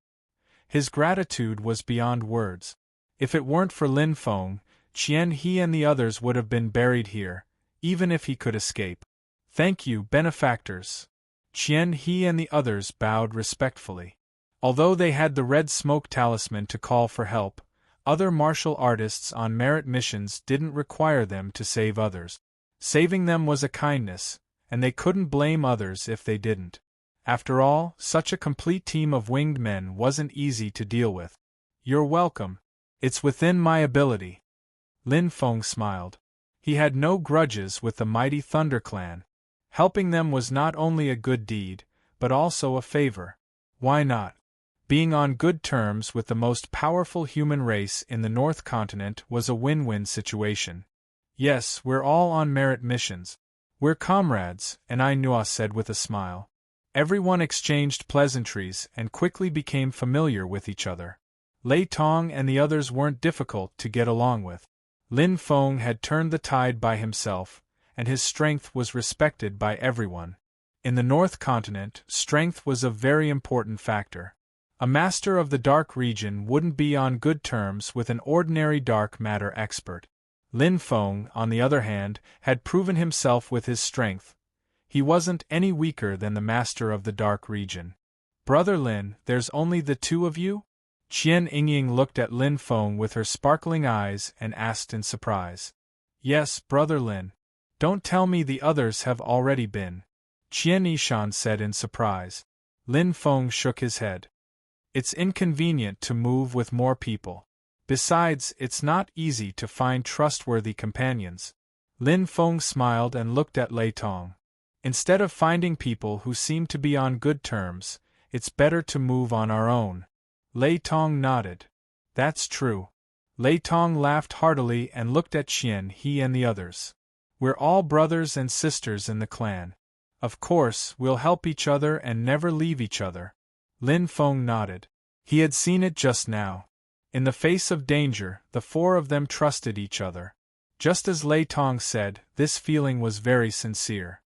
His gratitude was beyond words. If it weren't for Lin Feng, Qian He and the others would have been buried here, even if he could escape. Thank you, benefactors. Qian He and the others bowed respectfully. Although they had the red smoke talisman to call for help, other martial artists on merit missions didn't require them to save others. Saving them was a kindness, and they couldn't blame others if they didn't. After all, such a complete team of winged men wasn't easy to deal with. You're welcome. It's within my ability. Lin Feng smiled. He had no grudges with the mighty Thunder Clan. Helping them was not only a good deed, but also a favor. Why not? Being on good terms with the most powerful human race in the North Continent was a win-win situation. Yes, we're all on merit missions. We're comrades, and I Nua said with a smile. Everyone exchanged pleasantries and quickly became familiar with each other. Lei Tong and the others weren't difficult to get along with. Lin Feng had turned the tide by himself, and his strength was respected by everyone. In the North Continent, strength was a very important factor. A master of the dark region wouldn't be on good terms with an ordinary dark matter expert. Lin Feng, on the other hand, had proven himself with his strength. He wasn't any weaker than the master of the dark region. Brother Lin, there's only the two of you? Qian Yingying looked at Lin Feng with her sparkling eyes and asked in surprise. Yes, Brother Lin. Don't tell me the others have already been. Qian Yishan said in surprise. Lin Feng shook his head. It's inconvenient to move with more people. Besides, it's not easy to find trustworthy companions. Lin Feng smiled and looked at Lei Tong. Instead of finding people who seem to be on good terms, it's better to move on our own. Lei Tong nodded. That's true. Lei Tong laughed heartily and looked at Qian He and the others. We're all brothers and sisters in the clan. Of course, we'll help each other and never leave each other. Lin Feng nodded. He had seen it just now. In the face of danger, the 4 of them trusted each other. Just as Lei Tong said, this feeling was very sincere.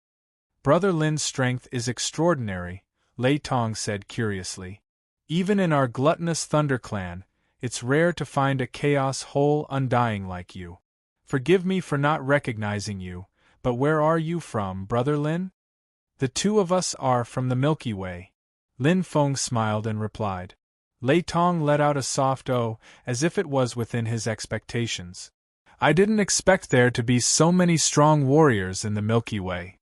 Brother Lin's strength is extraordinary, Lei Tong said curiously. Even in our gluttonous Thunder Clan, it's rare to find a chaos whole undying like you. Forgive me for not recognizing you, but where are you from, Brother Lin? The 2 of us are from the Milky Way. Lin Feng smiled and replied. Lei Tong let out a soft "oh," as if it was within his expectations. I didn't expect there to be so many strong warriors in the Milky Way.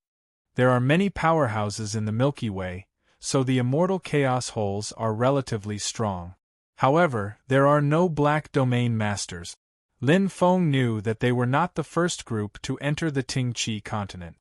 There are many powerhouses in the Milky Way, so the immortal chaos holes are relatively strong. However, there are no black domain masters. Lin Feng knew that they were not the first group to enter the Ting-Chi continent.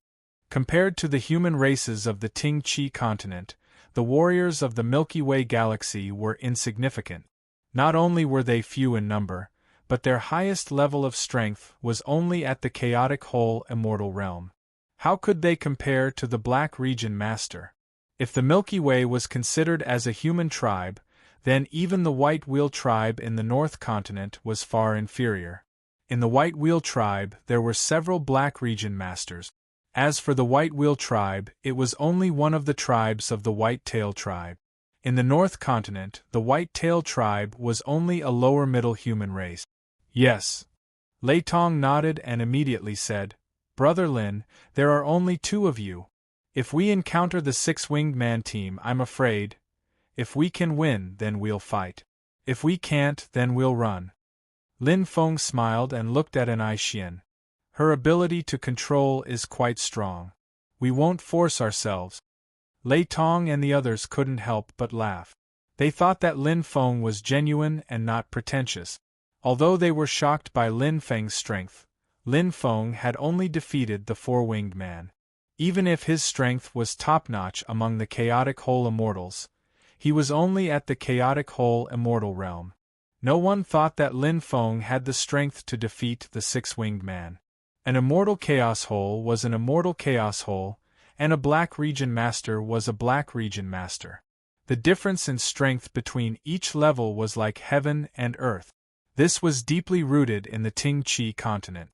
Compared to the human races of the Ting-Chi continent, the warriors of the Milky Way galaxy were insignificant. Not only were they few in number, but their highest level of strength was only at the chaotic whole immortal realm. How could they compare to the Black Region Master? If the Milky Way was considered as a human tribe, then even the White Wheel tribe in the North Continent was far inferior. In the White Wheel tribe there were several Black Region Masters. As for the White Wheel tribe, it was only one of the tribes of the White Tail tribe. In the North Continent, the White Tail tribe was only a lower middle human race. Yes. Lei Tong nodded and immediately said, Brother Lin, there are only two of you. If we encounter the six-winged man team, I'm afraid. If we can win, then we'll fight. If we can't, then we'll run. Lin Feng smiled and looked at An Xian. Her ability to control is quite strong. We won't force ourselves. Lei Tong and the others couldn't help but laugh. They thought that Lin Feng was genuine and not pretentious. Although they were shocked by Lin Feng's strength, Lin Feng had only defeated the four-winged man. Even if his strength was top-notch among the chaotic whole immortals, he was only at the chaotic whole immortal realm. No one thought that Lin Feng had the strength to defeat the six-winged man. An immortal chaos whole was an immortal chaos whole, and a Black Region Master was a Black Region Master. The difference in strength between each level was like heaven and earth. This was deeply rooted in the Ting Qi continent.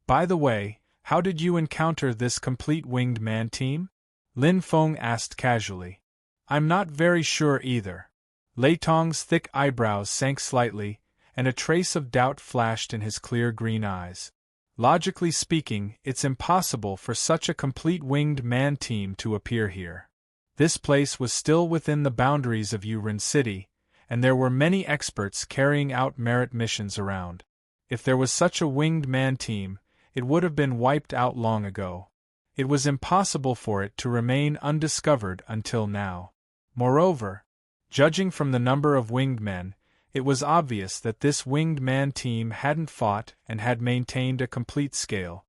By the way, how did you encounter this complete winged man team? Lin Feng asked casually. I'm not very sure either. Lei Tong's thick eyebrows sank slightly, and a trace of doubt flashed in his clear green eyes. Logically speaking, it's impossible for such a complete winged man team to appear here. This place was still within the boundaries of Yuren City, and there were many experts carrying out merit missions around. If there was such a winged man team, it would have been wiped out long ago. It was impossible for it to remain undiscovered until now. Moreover, judging from the number of winged men, it was obvious that this winged man team hadn't fought and had maintained a complete scale.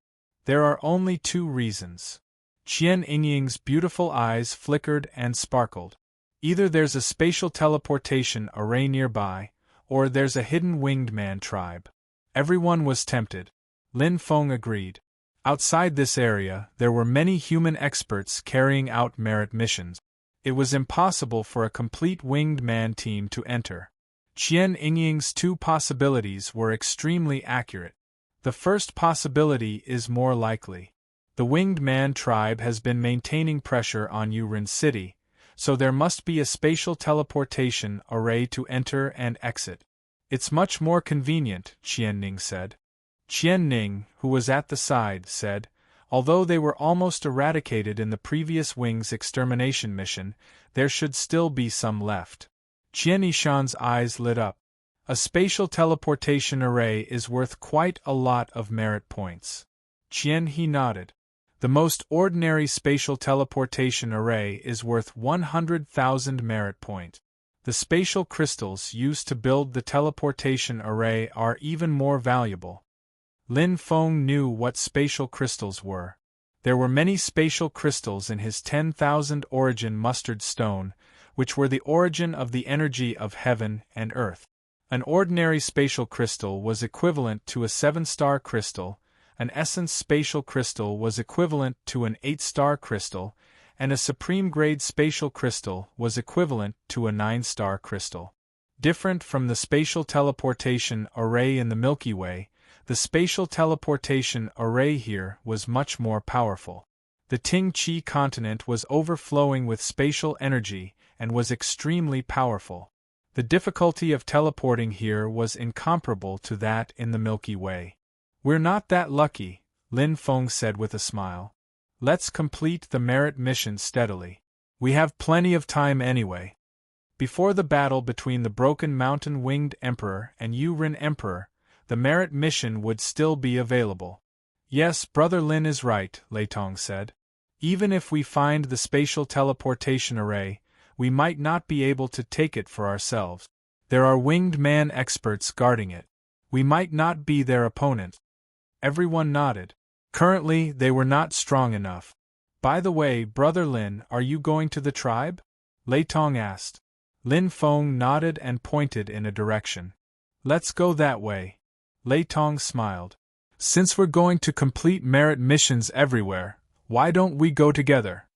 There are only two reasons. Qian Yingying's beautiful eyes flickered and sparkled. Either there's a spatial teleportation array nearby, or there's a hidden winged man tribe. Everyone was tempted. Lin Feng agreed. Outside this area, there were many human experts carrying out merit missions. It was impossible for a complete winged man team to enter. Qian Yingying's two possibilities were extremely accurate. The first possibility is more likely. The winged man tribe has been maintaining pressure on Yuren City, so there must be a spatial teleportation array to enter and exit. It's much more convenient, Qian Ning said. Qian Ning, who was at the side, said, although they were almost eradicated in the previous Wing's extermination mission, there should still be some left. Qian Yishan's eyes lit up. A spatial teleportation array is worth quite a lot of merit points. Qian He nodded. The most ordinary spatial teleportation array is worth 100,000 merit points. The spatial crystals used to build the teleportation array are even more valuable. Lin Feng knew what spatial crystals were. There were many spatial crystals in his 10,000 origin mustard stone, which were the origin of the energy of heaven and earth. An ordinary spatial crystal was equivalent to a 7-star crystal, an essence spatial crystal was equivalent to an 8-star crystal, and a supreme-grade spatial crystal was equivalent to a 9-star crystal. Different from the spatial teleportation array in the Milky Way, the spatial teleportation array here was much more powerful. The Ting Qi continent was overflowing with spatial energy and was extremely powerful. The difficulty of teleporting here was incomparable to that in the Milky Way. We're not that lucky, Lin Feng said with a smile. Let's complete the merit mission steadily. We have plenty of time anyway. Before the battle between the Broken Mountain Winged Emperor and Yuren Emperor, the merit mission would still be available. Yes, Brother Lin is right, Lei Tong said. Even if we find the spatial teleportation array, we might not be able to take it for ourselves. There are winged man experts guarding it. We might not be their opponent. Everyone nodded. Currently, they were not strong enough. By the way, Brother Lin, are you going to the tribe? Lei Tong asked. Lin Feng nodded and pointed in a direction. Let's go that way. Lei Tong smiled. Since we're going to complete merit missions everywhere, why don't we go together?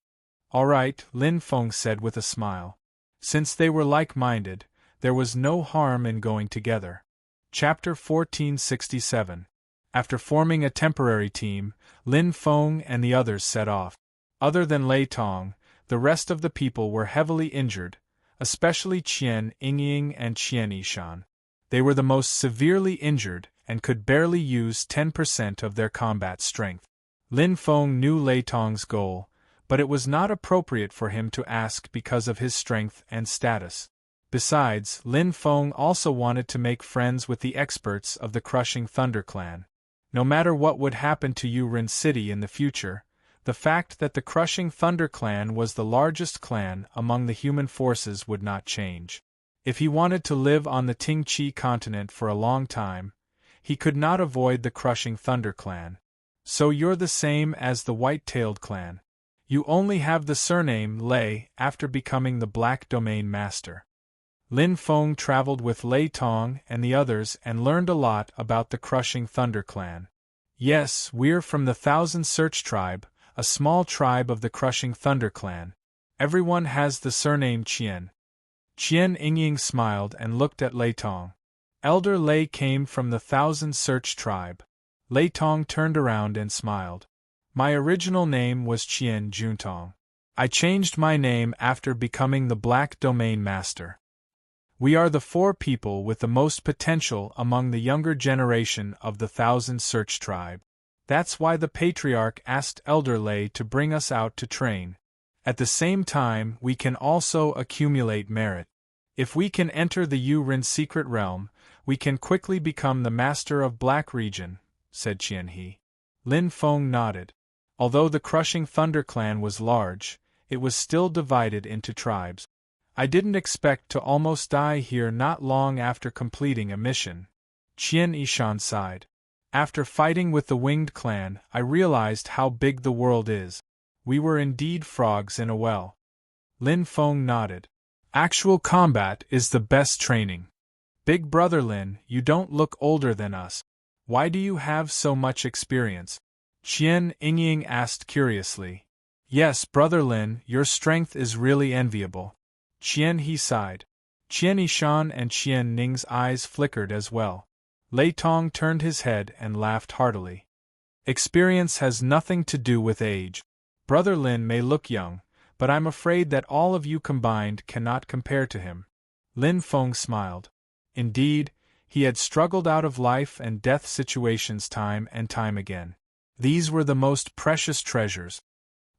All right, Lin Feng said with a smile. Since they were like-minded, there was no harm in going together. Chapter 1467. After forming a temporary team, Lin Feng and the others set off. Other than Lei Tong, the rest of the people were heavily injured, especially Qian Yingying and Qian Yishan. They were the most severely injured and could barely use 10% of their combat strength. Lin Feng knew Lei Tong's goal, but it was not appropriate for him to ask because of his strength and status. Besides, Lin Feng also wanted to make friends with the experts of the Crushing Thunder clan. No matter what would happen to Yurin City in the future, the fact that the Crushing Thunder clan was the largest clan among the human forces would not change. If he wanted to live on the Tingqi continent for a long time, he could not avoid the Crushing Thunder clan. So you're the same as the White-tailed clan. You only have the surname Lei after becoming the Black Domain Master. Lin Feng traveled with Lei Tong and the others and learned a lot about the Crushing Thunder clan. Yes, we're from the Thousand Search tribe, a small tribe of the Crushing Thunder clan. Everyone has the surname Qian. Qian Yingying smiled and looked at Lei Tong. Elder Lei came from the Thousand Search tribe. Lei Tong turned around and smiled. My original name was Qian Juntong. I changed my name after becoming the Black Domain Master. We are the 4 people with the most potential among the younger generation of the Thousand Search tribe. That's why the Patriarch asked Elder Lei to bring us out to train. At the same time, we can also accumulate merit. If we can enter the Yurin secret realm, we can quickly become the Master of Black Region, said Qian He. Lin Feng nodded. Although the Crushing Thunder clan was large, it was still divided into tribes. I didn't expect to almost die here not long after completing a mission. Qian Yishan sighed. After fighting with the Winged clan, I realized how big the world is. We were indeed frogs in a well. Lin Feng nodded. Actual combat is the best training. Big brother Lin, you don't look older than us. Why do you have so much experience? Qian Yingying asked curiously. Yes, brother Lin, your strength is really enviable. Qian He sighed. Qian Yishan and Qian Ning's eyes flickered as well. Lei Tong turned his head and laughed heartily. Experience has nothing to do with age. Brother Lin may look young, but I'm afraid that all of you combined cannot compare to him. Lin Feng smiled. Indeed, he had struggled out of life and death situations time and time again. These were the most precious treasures.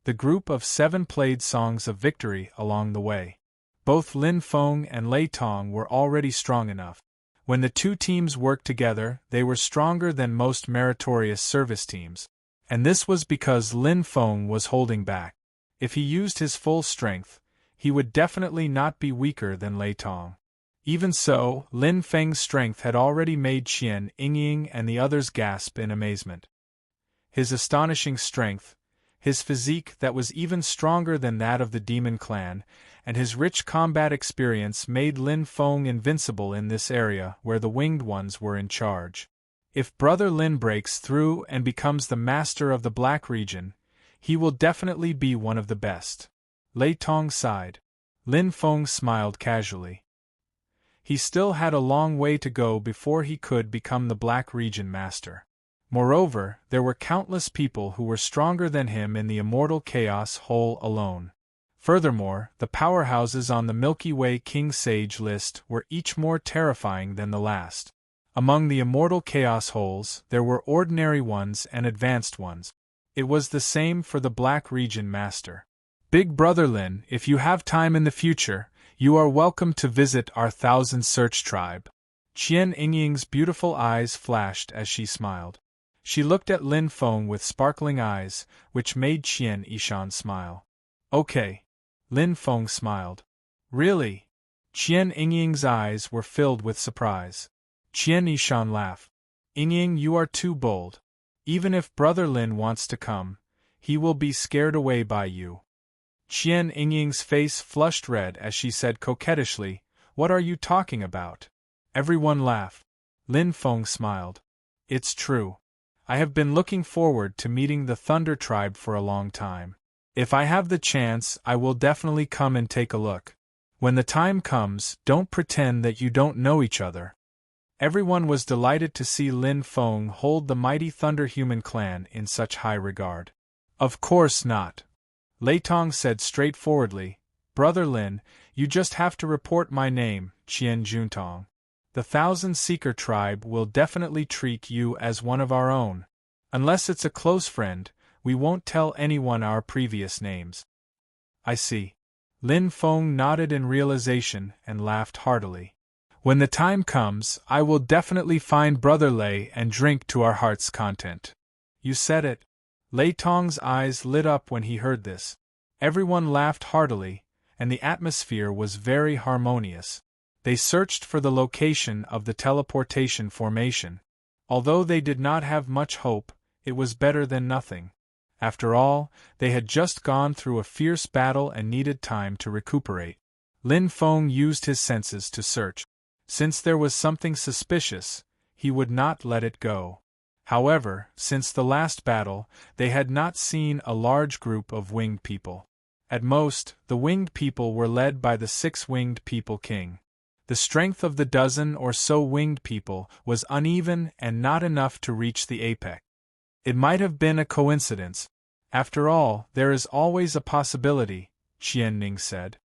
The group of 7 played songs of victory along the way. Both Lin Feng and Lei Tong were already strong enough. When the 2 teams worked together, they were stronger than most meritorious service teams. And this was because Lin Feng was holding back. If he used his full strength, he would definitely not be weaker than Lei Tong. Even so, Lin Feng's strength had already made Qian Yingying and the others gasp in amazement. His astonishing strength, his physique that was even stronger than that of the Demon Clan, and his rich combat experience made Lin Feng invincible in this area where the Winged Ones were in charge. If Brother Lin breaks through and becomes the master of the Black Region, he will definitely be one of the best. Lei Tong sighed. Lin Feng smiled casually. He still had a long way to go before he could become the Black Region Master. Moreover, there were countless people who were stronger than him in the Immortal Chaos Hole alone. Furthermore, the powerhouses on the Milky Way King Sage list were each more terrifying than the last. Among the Immortal Chaos Holes, there were ordinary ones and advanced ones. It was the same for the Black Region Master. Big Brother Lin, if you have time in the future, you are welcome to visit our Thousand Search tribe. Qian Yingying's beautiful eyes flashed as she smiled. She looked at Lin Feng with sparkling eyes, which made Qian Yishan smile. Okay. Lin Feng smiled. Really? Qian Yingying's eyes were filled with surprise. Qian Yishan laughed. Yingying, you are too bold. Even if Brother Lin wants to come, he will be scared away by you. Qian Yingying's face flushed red as she said coquettishly, What are you talking about? Everyone laughed. Lin Feng smiled. It's true. I have been looking forward to meeting the Thunder Tribe for a long time. If I have the chance, I will definitely come and take a look. When the time comes, don't pretend that you don't know each other. Everyone was delighted to see Lin Feng hold the mighty Thunder Human clan in such high regard. Of course not. Lei Tong said straightforwardly, Brother Lin, you just have to report my name, Qian Juntong. The Thousand Seeker tribe will definitely treat you as one of our own. Unless it's a close friend, we won't tell anyone our previous names. I see. Lin Feng nodded in realization and laughed heartily. When the time comes, I will definitely find Brother Lei and drink to our heart's content. You said it. Lei Tong's eyes lit up when he heard this. Everyone laughed heartily, and the atmosphere was very harmonious. They searched for the location of the teleportation formation. Although they did not have much hope, it was better than nothing. After all, they had just gone through a fierce battle and needed time to recuperate. Lin Feng used his senses to search. Since there was something suspicious, he would not let it go. However, since the last battle, they had not seen a large group of winged people. At most, the winged people were led by the 6 winged people king. The strength of the dozen or so winged people was uneven and not enough to reach the apex. It might have been a coincidence. After all, there is always a possibility, Qian Ning said.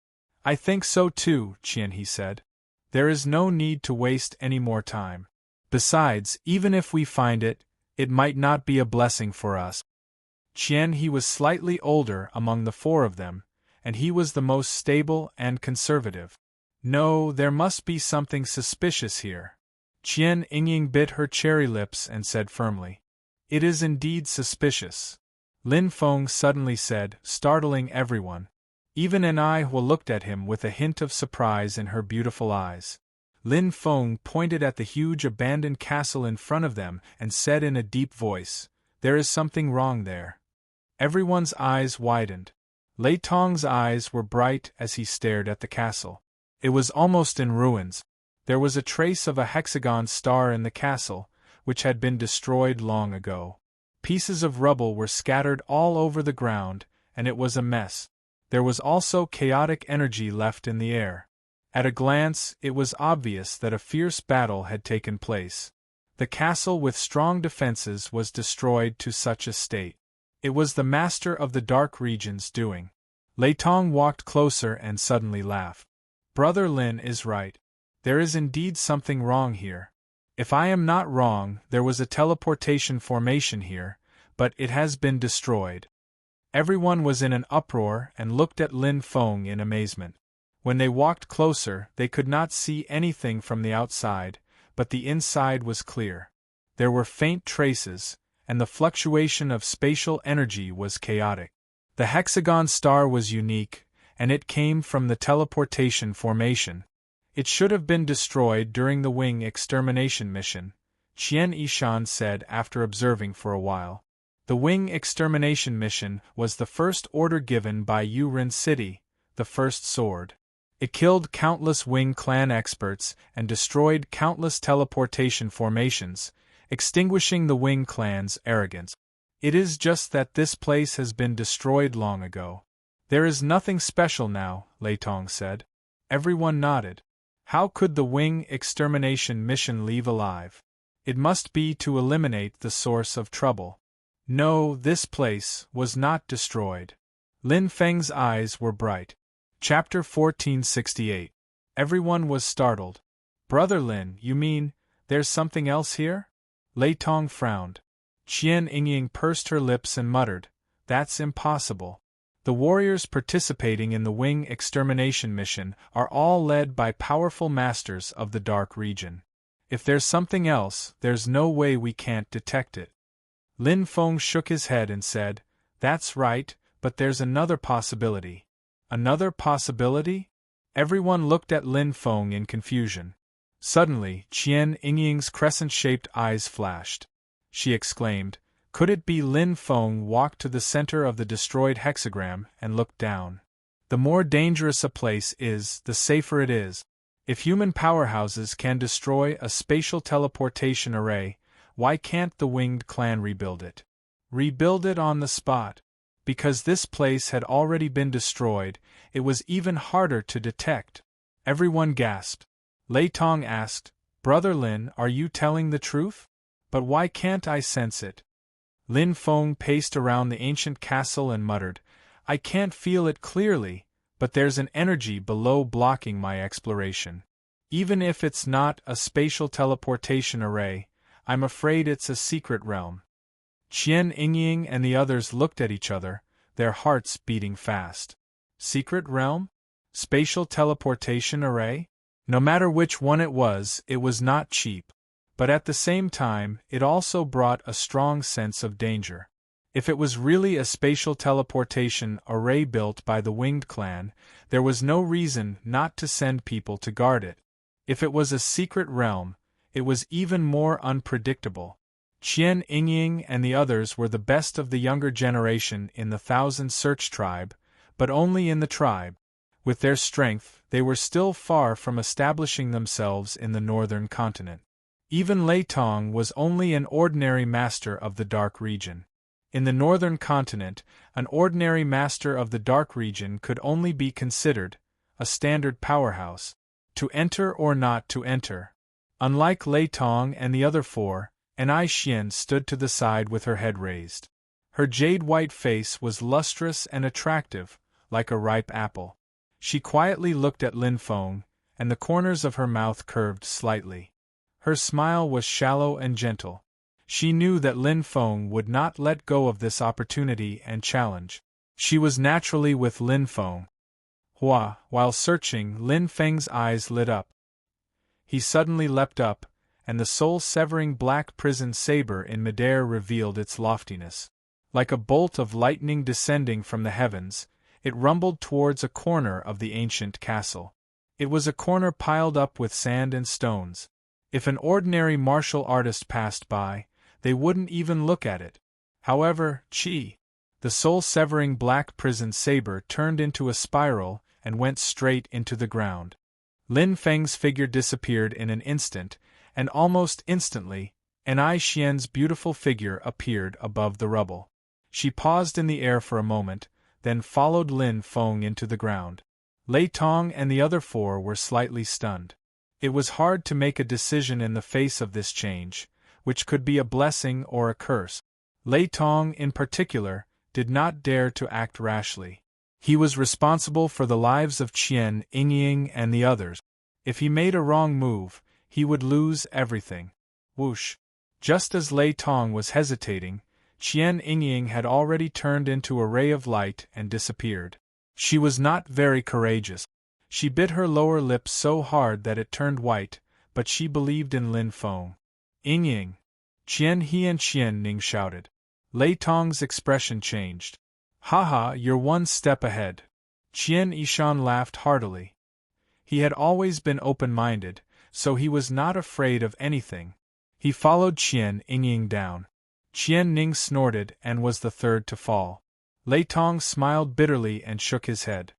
I think so too, Qian he said. There is no need to waste any more time. Besides, even if we find it, it might not be a blessing for us. Qian he was slightly older among the 4 of them, and he was the most stable and conservative. No, there must be something suspicious here. Qian Yingying bit her cherry lips and said firmly. It is indeed suspicious. Lin Feng suddenly said, startling everyone. Even Anihua looked at him with a hint of surprise in her beautiful eyes. Lin Feng pointed at the huge abandoned castle in front of them and said in a deep voice, There is something wrong there. Everyone's eyes widened. Lei Tong's eyes were bright as he stared at the castle. It was almost in ruins. There was a trace of a hexagon star in the castle, which had been destroyed long ago. Pieces of rubble were scattered all over the ground, and it was a mess. There was also chaotic energy left in the air. At a glance, it was obvious that a fierce battle had taken place. The castle with strong defenses was destroyed to such a state. It was the master of the dark region's doing. Lei Tong walked closer and suddenly laughed. Brother Lin is right. There is indeed something wrong here. If I am not wrong, there was a teleportation formation here, but it has been destroyed. Everyone was in an uproar and looked at Lin Feng in amazement. When they walked closer, they could not see anything from the outside, but the inside was clear. There were faint traces, and the fluctuation of spatial energy was chaotic. The hexagon star was unique, and it came from the teleportation formation. It should have been destroyed during the wing extermination mission, Qian Yishan said after observing for a while. The wing extermination mission was the first order given by Yurin City, the first sword. It killed countless Wing clan experts and destroyed countless teleportation formations, extinguishing the Wing clan's arrogance. It is just that this place has been destroyed long ago. There is nothing special now, Lei Tong said. Everyone nodded. How could the Wing extermination mission leave alive? It must be to eliminate the source of trouble. No, this place was not destroyed. Lin Feng's eyes were bright. Chapter 1468. Everyone was startled. Brother Lin, you mean, there's something else here? Lei Tong frowned. Qian Yingying pursed her lips and muttered, That's impossible. The warriors participating in the Wing extermination mission are all led by powerful masters of the dark region. If there's something else, there's no way we can't detect it. Lin Feng shook his head and said, That's right, but there's another possibility. Another possibility? Everyone looked at Lin Feng in confusion. Suddenly, Qian Yingying's crescent-shaped eyes flashed. She exclaimed, Could it be Lin Feng walked to the center of the destroyed hexagram and looked down? The more dangerous a place is, the safer it is. If human powerhouses can destroy a spatial teleportation array, Why can't the winged clan rebuild it? Rebuild it on the spot. Because this place had already been destroyed, it was even harder to detect. Everyone gasped. Lei Tong asked, Brother Lin, are you telling the truth? But why can't I sense it? Lin Feng paced around the ancient castle and muttered, I can't feel it clearly, but there's an energy below blocking my exploration. Even if it's not a spatial teleportation array, I'm afraid it's a secret realm. Qian Yingying and the others looked at each other, their hearts beating fast. Secret realm? Spatial teleportation array? No matter which one it was not cheap. But at the same time, it also brought a strong sense of danger. If it was really a spatial teleportation array built by the Winged Clan, there was no reason not to send people to guard it. If it was a secret realm, it was even more unpredictable. Qian Yingying and the others were the best of the younger generation in the Thousand Search tribe, but only in the tribe. With their strength, they were still far from establishing themselves in the northern continent. Even Lei Tong was only an ordinary master of the Dark Region. In the northern continent, an ordinary master of the Dark Region could only be considered a standard powerhouse, to enter or not to enter. Unlike Lei Tong and the other four, Anai Xian stood to the side with her head raised. Her jade-white face was lustrous and attractive, like a ripe apple. She quietly looked at Lin Feng, and the corners of her mouth curved slightly. Her smile was shallow and gentle. She knew that Lin Feng would not let go of this opportunity and challenge. She was naturally with Lin Feng. While searching, Lin Feng's eyes lit up. He suddenly leapt up, and the soul-severing black prison saber in midair revealed its loftiness. Like a bolt of lightning descending from the heavens, it rumbled towards a corner of the ancient castle. It was a corner piled up with sand and stones. If an ordinary martial artist passed by, they wouldn't even look at it. However, the soul-severing black prison saber turned into a spiral and went straight into the ground. Lin Feng's figure disappeared in an instant, and almost instantly, Anai Xian's beautiful figure appeared above the rubble. She paused in the air for a moment, then followed Lin Feng into the ground. Lei Tong and the other four were slightly stunned. It was hard to make a decision in the face of this change, which could be a blessing or a curse. Lei Tong, in particular, did not dare to act rashly. He was responsible for the lives of Qian Yingying and the others. If he made a wrong move, he would lose everything. Whoosh! Just as Lei Tong was hesitating, Qian Yingying had already turned into a ray of light and disappeared. She was not very courageous. She bit her lower lip so hard that it turned white, but she believed in Lin Feng. Yingying! Qian He and Qian Ning shouted. Lei Tong's expression changed. Haha, you're one step ahead. Qian Yishan laughed heartily. He had always been open-minded, so he was not afraid of anything. He followed Qian Yingying down. Qian Ning snorted and was the third to fall. Lei Tong smiled bitterly and shook his head.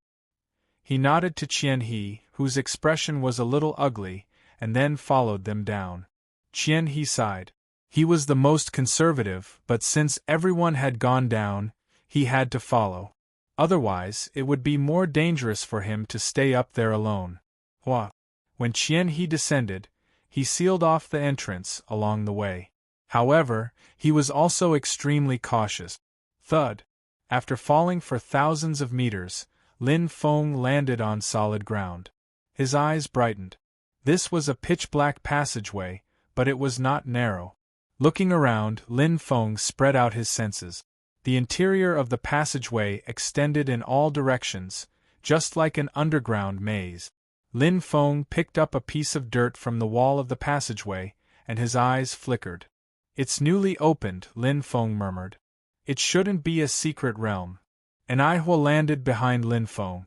He nodded to Qian He, whose expression was a little ugly, and then followed them down. Qian He sighed. He was the most conservative, but since everyone had gone down, he had to follow. Otherwise, it would be more dangerous for him to stay up there alone. When Qian He descended, he sealed off the entrance along the way. However, he was also extremely cautious. Thud! After falling for thousands of meters, Lin Feng landed on solid ground. His eyes brightened. This was a pitch-black passageway, but it was not narrow. Looking around, Lin Feng spread out his senses. The interior of the passageway extended in all directions, just like an underground maze. Lin Feng picked up a piece of dirt from the wall of the passageway, and his eyes flickered. It's newly opened, Lin Feng murmured. It shouldn't be a secret realm. Anai Hua landed behind Lin Feng.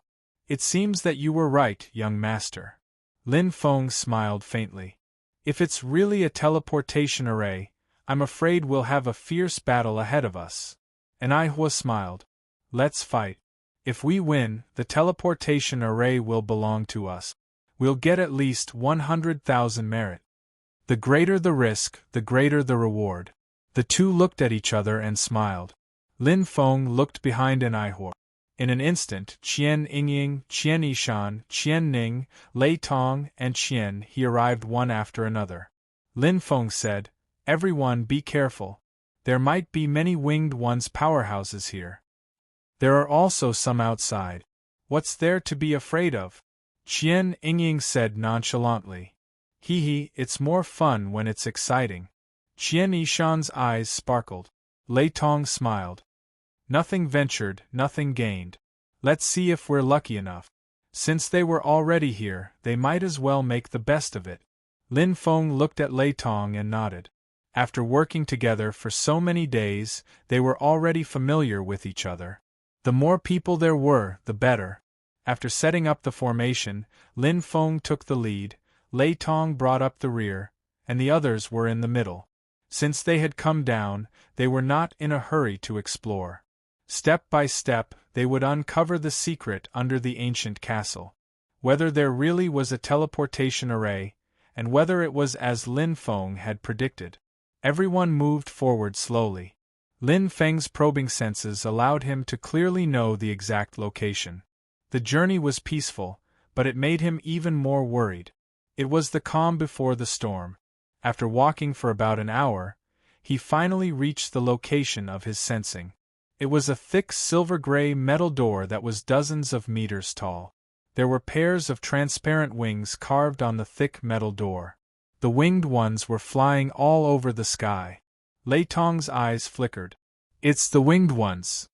It seems that you were right, young master. Lin Feng smiled faintly. If it's really a teleportation array, I'm afraid we'll have a fierce battle ahead of us. Anai Hua smiled. Let's fight. If we win, the teleportation array will belong to us. We'll get at least 100,000 merit. The greater the risk, the greater the reward. The two looked at each other and smiled. Lin Feng looked behind an Ihor. In an instant, Qian Yingying, Qian Yishan, Qian Ning, Lei Tong, and Qian He arrived one after another. Lin Feng said, "Everyone be careful. There might be many winged ones powerhouses here. There are also some outside. What's there to be afraid of?" Qian Yingying said nonchalantly. Hee, it's more fun when it's exciting." Qian Yishan's eyes sparkled. Lei Tong smiled. "Nothing ventured, nothing gained. Let's see if we're lucky enough." Since they were already here, they might as well make the best of it. Lin Feng looked at Lei Tong and nodded. After working together for so many days, they were already familiar with each other. The more people there were, the better. After setting up the formation, Lin Feng took the lead, Lei Tong brought up the rear, and the others were in the middle. Since they had come down, they were not in a hurry to explore. Step by step, they would uncover the secret under the ancient castle. Whether there really was a teleportation array, and whether it was as Lin Feng had predicted. Everyone moved forward slowly. Lin Feng's probing senses allowed him to clearly know the exact location. The journey was peaceful, but it made him even more worried. It was the calm before the storm. After walking for about an hour, he finally reached the location of his sensing. It was a thick silver-gray metal door that was dozens of meters tall. There were pairs of transparent wings carved on the thick metal door. The winged ones were flying all over the sky. Lei Tong's eyes flickered. "It's the winged ones.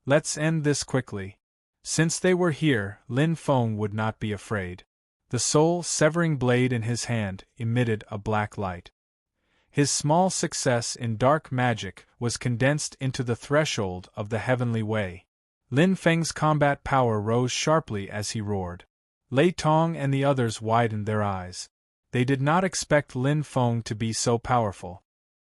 Let's end this quickly." Since they were here, Lin Feng would not be afraid. The soul-severing blade in his hand emitted a black light. His small success in dark magic was condensed into the threshold of the heavenly way. Lin Feng's combat power rose sharply as he roared. Lei Tong and the others widened their eyes. They did not expect Lin Feng to be so powerful.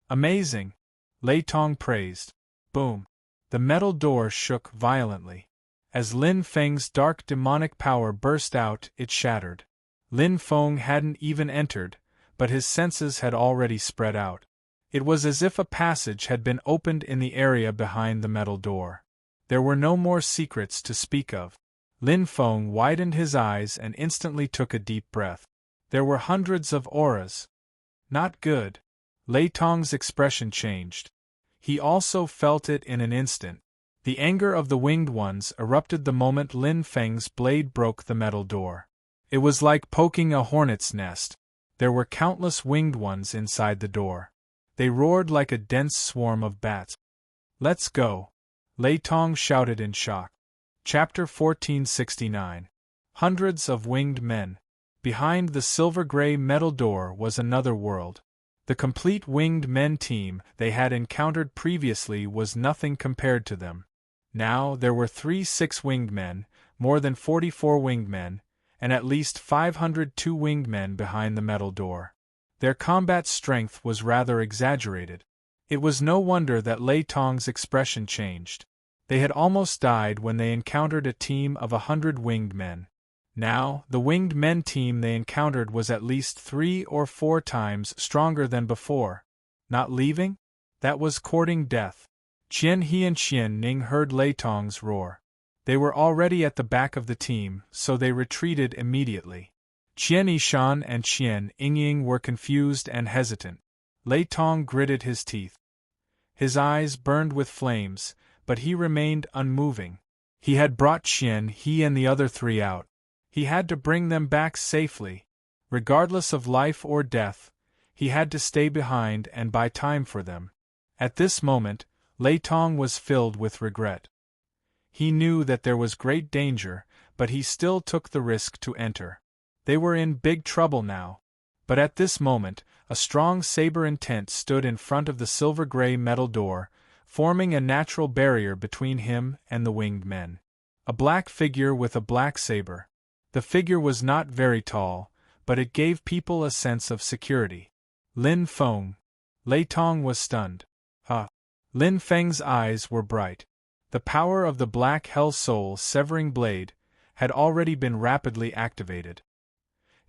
"Amazing!" Lei Tong praised. Boom! The metal door shook violently. As Lin Feng's dark demonic power burst out, it shattered. Lin Feng hadn't even entered, but his senses had already spread out. It was as if a passage had been opened in the area behind the metal door. There were no more secrets to speak of. Lin Feng widened his eyes and instantly took a deep breath. There were hundreds of auras. Not good. Lei Tong's expression changed. He also felt it in an instant. The anger of the winged ones erupted the moment Lin Feng's blade broke the metal door. It was like poking a hornet's nest. There were countless winged ones inside the door. They roared like a dense swarm of bats. "Let's go!" Lei Tong shouted in shock. Chapter 1469. Hundreds of winged men. Behind the silver-gray metal door was another world. The complete winged men team they had encountered previously was nothing compared to them. Now there were 3 6-winged men, more than 44 winged men, and at least 502 winged men behind the metal door. Their combat strength was rather exaggerated. It was no wonder that Lei Tong's expression changed. They had almost died when they encountered a team of 100 winged men. Now, the winged men team they encountered was at least 3 or 4 times stronger than before. Not leaving? That was courting death. Qian He and Qian Ning heard Lei Tong's roar. They were already at the back of the team, so they retreated immediately. Qian Yishan and Qian Yingying were confused and hesitant. Lei Tong gritted his teeth. His eyes burned with flames, but he remained unmoving. He had brought Qian He and the other 3 out. He had to bring them back safely. Regardless of life or death, he had to stay behind and buy time for them. At this moment, Lei Tong was filled with regret. He knew that there was great danger, but he still took the risk to enter. They were in big trouble now. But at this moment, a strong saber intent stood in front of the silver-gray metal door, forming a natural barrier between him and the winged men. A black figure with a black saber. The figure was not very tall, but it gave people a sense of security. Lin Feng. Lei Tong was stunned. Lin Feng's eyes were bright. The power of the black hell soul severing blade had already been rapidly activated.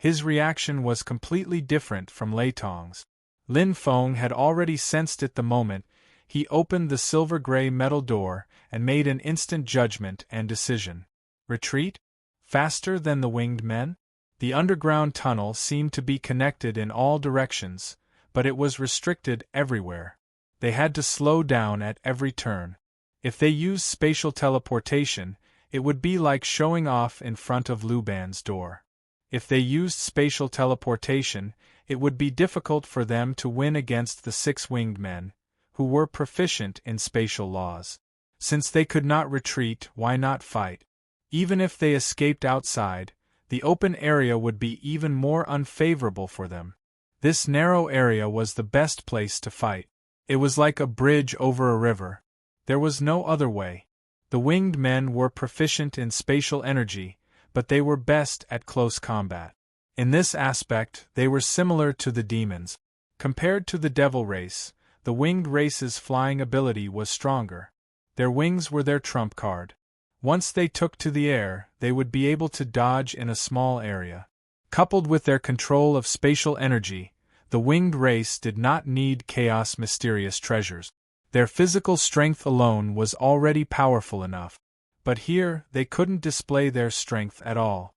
His reaction was completely different from Lei Tong's. Lin Feng had already sensed it the moment he opened the silver-gray metal door and made an instant judgment and decision. Retreat? Faster than the winged men? The underground tunnel seemed to be connected in all directions, but it was restricted everywhere. They had to slow down at every turn. If they used spatial teleportation, it would be like showing off in front of Lu Ban's door. If they used spatial teleportation, it would be difficult for them to win against the six-winged men, who were proficient in spatial laws. Since they could not retreat, why not fight? Even if they escaped outside, the open area would be even more unfavorable for them. This narrow area was the best place to fight. It was like a bridge over a river. There was no other way. The winged men were proficient in spatial energy, but they were best at close combat. In this aspect, they were similar to the demons. Compared to the devil race, the winged race's flying ability was stronger. Their wings were their trump card. Once they took to the air, they would be able to dodge in a small area. Coupled with their control of spatial energy, the winged race did not need chaos mysterious treasures. Their physical strength alone was already powerful enough. But here, they couldn't display their strength at all.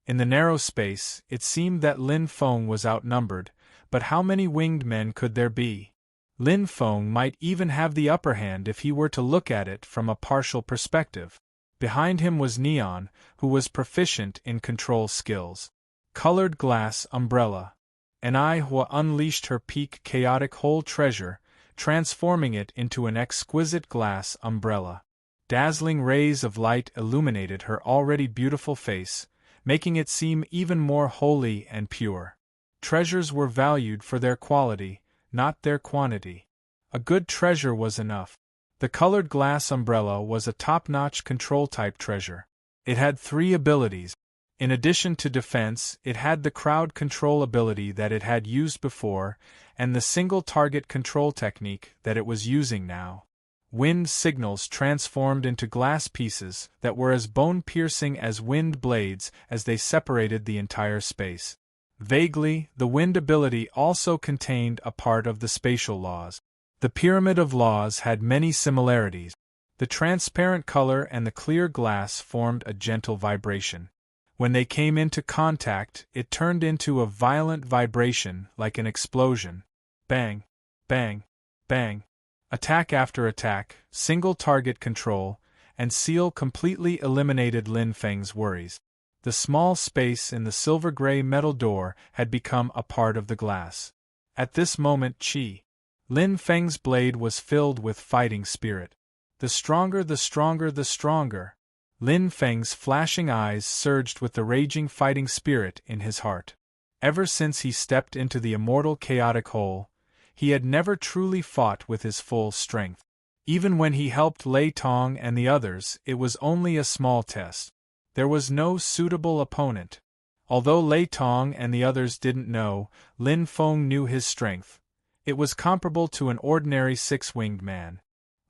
In the narrow space, it seemed that Lin Feng was outnumbered, but how many winged men could there be? Lin Feng might even have the upper hand if he were to look at it from a partial perspective. Behind him was Neon, who was proficient in control skills. Colored glass umbrella. And Hua unleashed her peak chaotic whole treasure, transforming it into an exquisite glass umbrella. Dazzling rays of light illuminated her already beautiful face, making it seem even more holy and pure. Treasures were valued for their quality, not their quantity. A good treasure was enough. The colored glass umbrella was a top-notch control-type treasure. It had 3 abilities. In addition to defense, it had the crowd control ability that it had used before, and the single-target control technique that it was using now. Wind signals transformed into glass pieces that were as bone-piercing as wind blades as they separated the entire space. Vaguely, the wind ability also contained a part of the spatial laws. The pyramid of laws had many similarities. The transparent color and the clear glass formed a gentle vibration. When they came into contact, it turned into a violent vibration like an explosion. Bang, bang, bang. Attack after attack, single target control, and seal completely eliminated Lin Feng's worries. The small space in the silver-gray metal door had become a part of the glass. At this moment Lin Feng's blade was filled with fighting spirit. The stronger, the stronger, the stronger. Lin Feng's flashing eyes surged with the raging fighting spirit in his heart. Ever since he stepped into the immortal chaotic hole, he had never truly fought with his full strength. Even when he helped Lei Tong and the others, it was only a small test. There was no suitable opponent. Although Lei Tong and the others didn't know, Lin Feng knew his strength. It was comparable to an ordinary 6-winged man.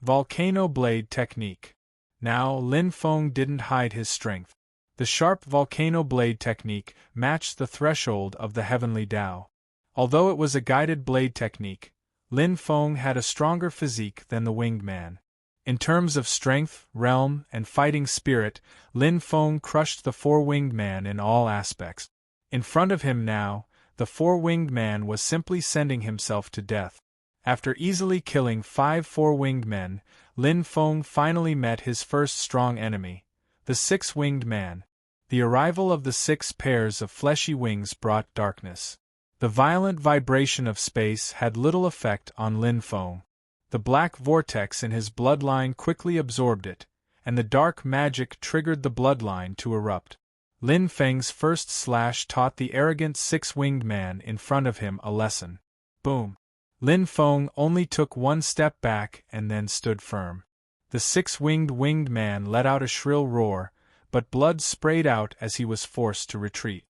Volcano blade technique. Now, Lin Feng didn't hide his strength. The sharp volcano blade technique matched the threshold of the heavenly Tao. Although it was a guided blade technique, Lin Feng had a stronger physique than the winged man. In terms of strength, realm, and fighting spirit, Lin Feng crushed the 4-winged man in all aspects. In front of him now, the 4-winged man was simply sending himself to death. After easily killing 5 4-winged men, Lin Feng finally met his first strong enemy, the 6-winged man. The arrival of the 6 pairs of fleshy wings brought darkness. The violent vibration of space had little effect on Lin Feng. The black vortex in his bloodline quickly absorbed it, and the dark magic triggered the bloodline to erupt. Lin Feng's first slash taught the arrogant 6-winged man in front of him a lesson. Boom! Lin Feng only took 1 step back and then stood firm. The 6-winged man let out a shrill roar, but blood sprayed out as he was forced to retreat.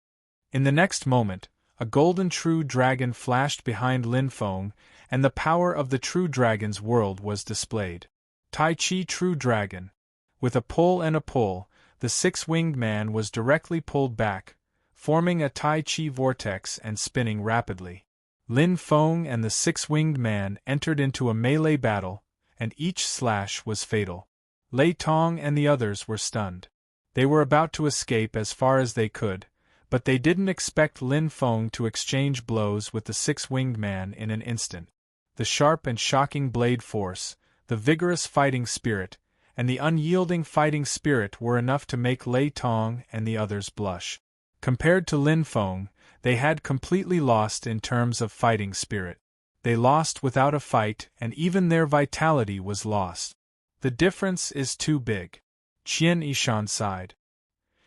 In the next moment, a golden true dragon flashed behind Lin Feng, and the power of the true dragon's world was displayed. Tai Chi True Dragon. With a pull and a pull, the 6-winged man was directly pulled back, forming a Tai Chi vortex and spinning rapidly. Lin Feng and the six-winged man entered into a melee battle, and each slash was fatal. Lei Tong and the others were stunned. They were about to escape as far as they could, but they didn't expect Lin Feng to exchange blows with the six-winged man in an instant. The sharp and shocking blade force, the vigorous fighting spirit, and the unyielding fighting spirit were enough to make Lei Tong and the others blush. Compared to Lin Feng, they had completely lost in terms of fighting spirit. They lost without a fight, and even their vitality was lost. The difference is too big. Qian Yishan sighed.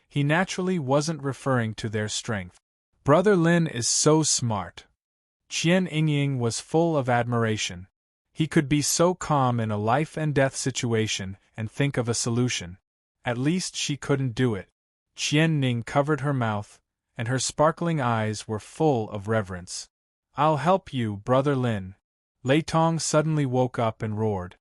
He naturally wasn't referring to their strength. Brother Lin is so smart. Qian Yingying was full of admiration. He could be so calm in a life-and-death situation and think of a solution. At least she couldn't do it. Qian Ning covered her mouth, and her sparkling eyes were full of reverence. I'll help you, Brother Lin. Lei Tong suddenly woke up and roared.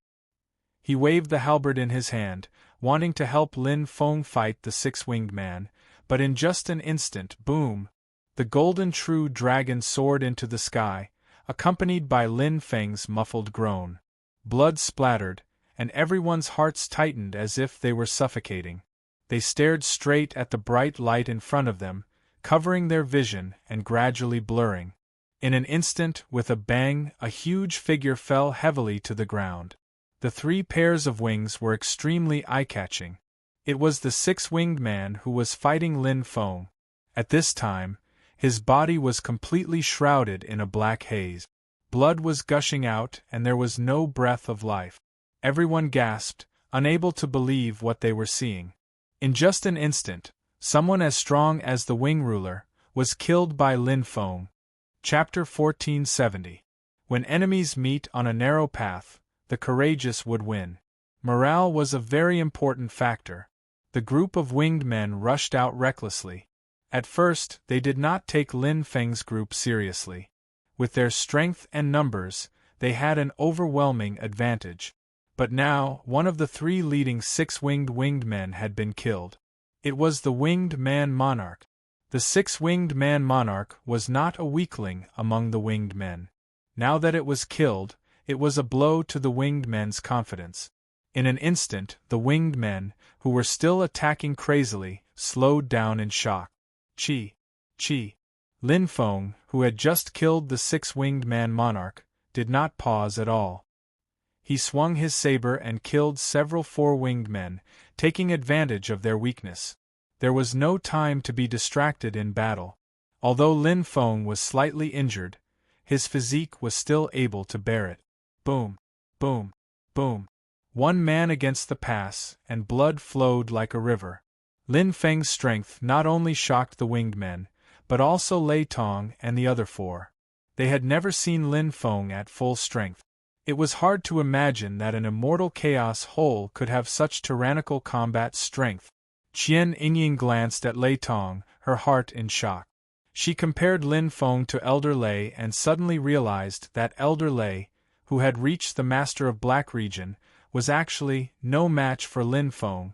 He waved the halberd in his hand, wanting to help Lin Feng fight the six-winged man, but in just an instant, boom! The golden true dragon soared into the sky, accompanied by Lin Feng's muffled groan. Blood splattered, and everyone's hearts tightened as if they were suffocating. They stared straight at the bright light in front of them, covering their vision and gradually blurring. In an instant, with a bang, a huge figure fell heavily to the ground. The three pairs of wings were extremely eye-catching. It was the six-winged man who was fighting Lin Feng. At this time, his body was completely shrouded in a black haze. Blood was gushing out and there was no breath of life. Everyone gasped, unable to believe what they were seeing. In just an instant, someone as strong as the wing ruler was killed by Lin Feng. Chapter 1470. When enemies meet on a narrow path, the courageous would win. Morale was a very important factor. The group of winged men rushed out recklessly. At first, they did not take Lin Feng's group seriously. With their strength and numbers, they had an overwhelming advantage. But now, one of the three leading six-winged men had been killed. It was the winged man monarch. The six-winged man monarch was not a weakling among the winged men. Now that it was killed, it was a blow to the winged men's confidence. In an instant, the winged men, who were still attacking crazily, slowed down in shock. Chi! Lin Feng, who had just killed the six-winged man monarch, did not pause at all. He swung his saber and killed several four-winged men, taking advantage of their weakness. There was no time to be distracted in battle. Although Lin Feng was slightly injured, his physique was still able to bear it. Boom! Boom! Boom! One man against the pass, and blood flowed like a river. Lin Feng's strength not only shocked the winged men, but also Lei Tong and the other four. They had never seen Lin Feng at full strength. It was hard to imagine that an immortal chaos whole could have such tyrannical combat strength. Qian Yingying glanced at Lei Tong, her heart in shock. She compared Lin Feng to Elder Lei and suddenly realized that Elder Lei, who had reached the Master of Black region, was actually no match for Lin Feng.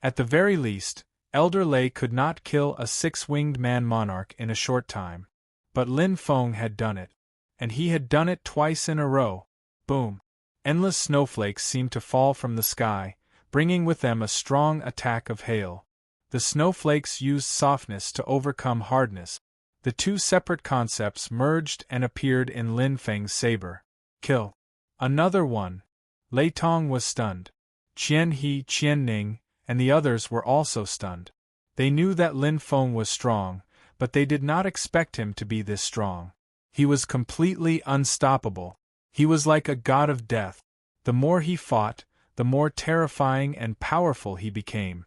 At the very least, Elder Lei could not kill a six-winged man monarch in a short time. But Lin Feng had done it. And he had done it twice in a row. Boom! Endless snowflakes seemed to fall from the sky, bringing with them a strong attack of hail. The snowflakes used softness to overcome hardness. The two separate concepts merged and appeared in Lin Feng's saber. Kill! Another one! Lei Tong was stunned. Qian He, Qian Ning, and the others were also stunned. They knew that Lin Feng was strong, but they did not expect him to be this strong. He was completely unstoppable. He was like a god of death. The more he fought, the more terrifying and powerful he became.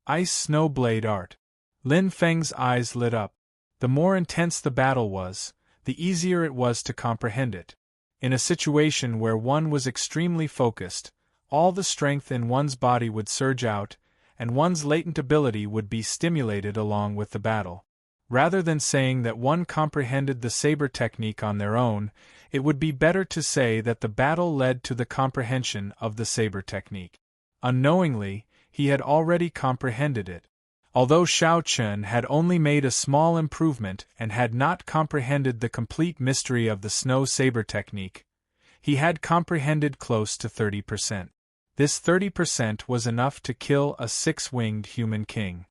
Ice Snow Blade Art. Lin Feng's eyes lit up. The more intense the battle was, the easier it was to comprehend it. In a situation where one was extremely focused, all the strength in one's body would surge out, and one's latent ability would be stimulated along with the battle. Rather than saying that one comprehended the saber technique on their own, it would be better to say that the battle led to the comprehension of the saber technique. Unknowingly, he had already comprehended it. Although Xiao Chen had only made a small improvement and had not comprehended the complete mystery of the snow saber technique, he had comprehended close to 30%. This 30% was enough to kill a six-winged human king.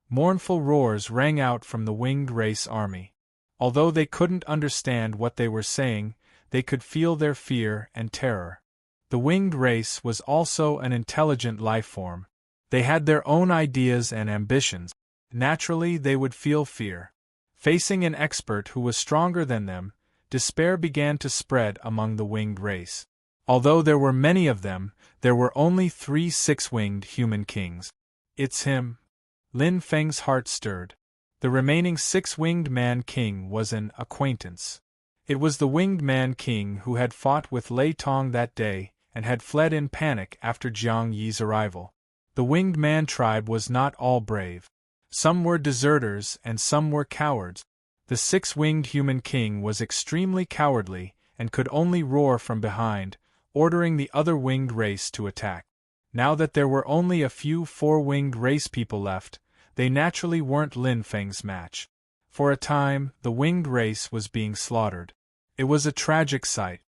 Mournful roars rang out from the winged race army. Although they couldn't understand what they were saying, they could feel their fear and terror. The winged race was also an intelligent life form. They had their own ideas and ambitions. Naturally, they would feel fear. Facing an expert who was stronger than them, despair began to spread among the winged race. Although there were many of them, there were only 3 six-winged human kings. It's him. Lin Feng's heart stirred. The remaining 6-winged man king was an acquaintance. It was the winged man king who had fought with Lei Tong that day and had fled in panic after Jiang Yi's arrival. The winged man tribe was not all brave. Some were deserters and some were cowards. The 6-winged human king was extremely cowardly and could only roar from behind, ordering the other winged race to attack. Now that there were only a few 4-winged race people left, they naturally weren't Lin Feng's match. For a time, the winged race was being slaughtered. It was a tragic sight.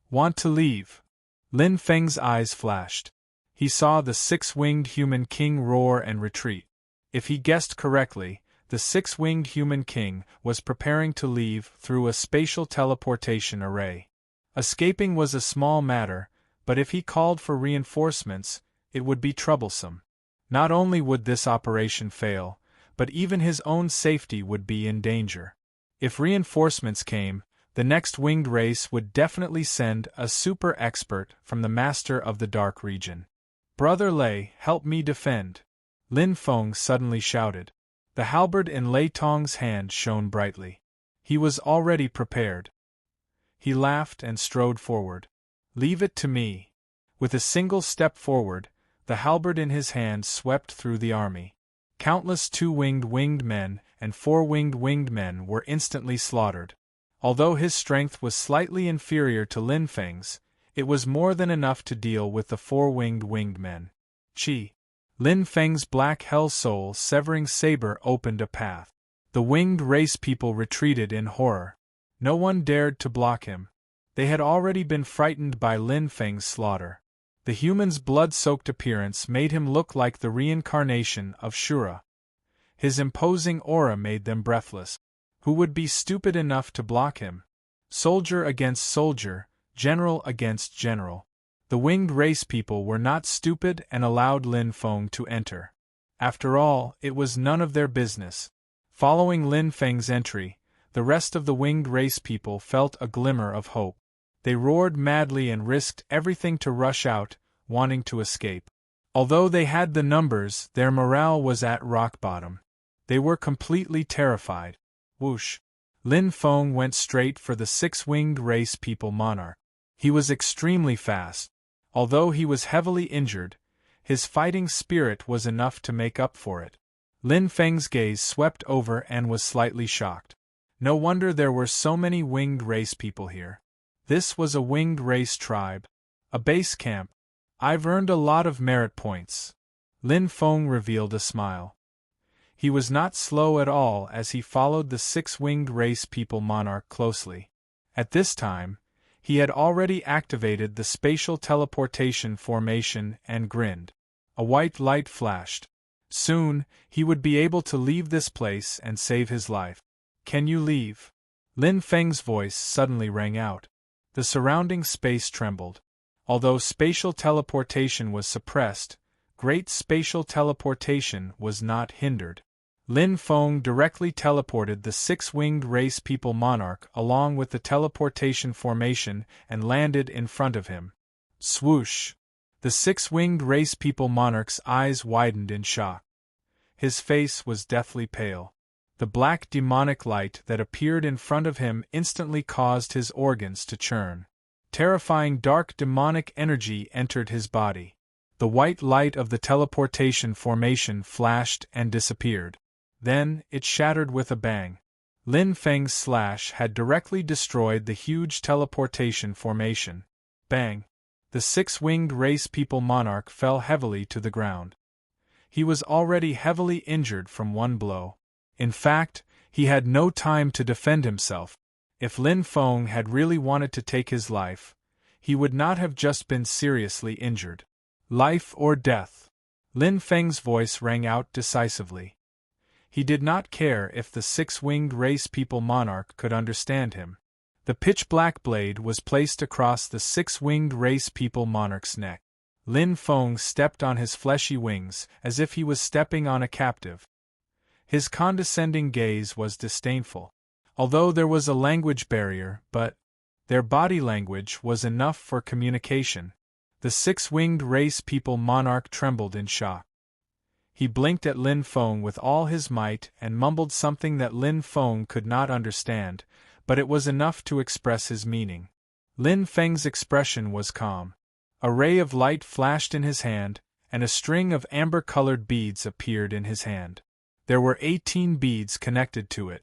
Want to leave? Lin Feng's eyes flashed. He saw the 6-winged human king roar and retreat. If he guessed correctly, the 6-winged human king was preparing to leave through a spatial teleportation array. Escaping was a small matter, but if he called for reinforcements, it would be troublesome. Not only would this operation fail, but even his own safety would be in danger. If reinforcements came, the next winged race would definitely send a super expert from the master of the dark region. "Brother Lei, help me defend!" Lin Feng suddenly shouted. The halberd in Lei Tong's hand shone brightly. He was already prepared. He laughed and strode forward. "Leave it to me." With a single step forward, the halberd in his hand swept through the army. Countless 2-winged winged men and 4-winged winged men were instantly slaughtered. Although his strength was slightly inferior to Lin Feng's, it was more than enough to deal with the 4-winged winged men. Chi. Lin Feng's black hell soul severing saber opened a path. The winged race people retreated in horror. No one dared to block him. They had already been frightened by Lin Feng's slaughter. The human's blood-soaked appearance made him look like the reincarnation of Shura. His imposing aura made them breathless. Who would be stupid enough to block him? Soldier against soldier, general against general. The winged race people were not stupid and allowed Lin Feng to enter. After all, it was none of their business. Following Lin Feng's entry, the rest of the winged race people felt a glimmer of hope. They roared madly and risked everything to rush out, wanting to escape. Although they had the numbers, their morale was at rock bottom. They were completely terrified. Whoosh! Lin Feng went straight for the 6-winged race people monarch. He was extremely fast. Although he was heavily injured, his fighting spirit was enough to make up for it. Lin Feng's gaze swept over and was slightly shocked. No wonder there were so many winged race people here. This was a winged race tribe. A base camp. I've earned a lot of merit points. Lin Feng revealed a smile. He was not slow at all as he followed the 6-winged race people monarch closely. At this time, he had already activated the spatial teleportation formation and grinned. A white light flashed. Soon, he would be able to leave this place and save his life. "Can you leave?" Lin Feng's voice suddenly rang out. The surrounding space trembled. Although spatial teleportation was suppressed, great spatial teleportation was not hindered. Lin Feng directly teleported the 6-winged race people monarch along with the teleportation formation and landed in front of him. Swoosh! The 6-winged race people monarch's eyes widened in shock. His face was deathly pale. The black demonic light that appeared in front of him instantly caused his organs to churn. Terrifying dark demonic energy entered his body. The white light of the teleportation formation flashed and disappeared. Then, it shattered with a bang. Lin Feng's slash had directly destroyed the huge teleportation formation. Bang! The 6-winged race people monarch fell heavily to the ground. He was already heavily injured from one blow. In fact, he had no time to defend himself. If Lin Feng had really wanted to take his life, he would not have just been seriously injured. Life or death. Lin Feng's voice rang out decisively. He did not care if the six-winged race people monarch could understand him. The pitch-black blade was placed across the six-winged race people monarch's neck. Lin Feng stepped on his fleshy wings as if he was stepping on a captive. His condescending gaze was disdainful. Although there was a language barrier, but their body language was enough for communication. The six-winged race people monarch trembled in shock. He blinked at Lin Feng with all his might and mumbled something that Lin Feng could not understand, but it was enough to express his meaning. Lin Feng's expression was calm. A ray of light flashed in his hand, and a string of amber-colored beads appeared in his hand. There were 18 beads connected to it.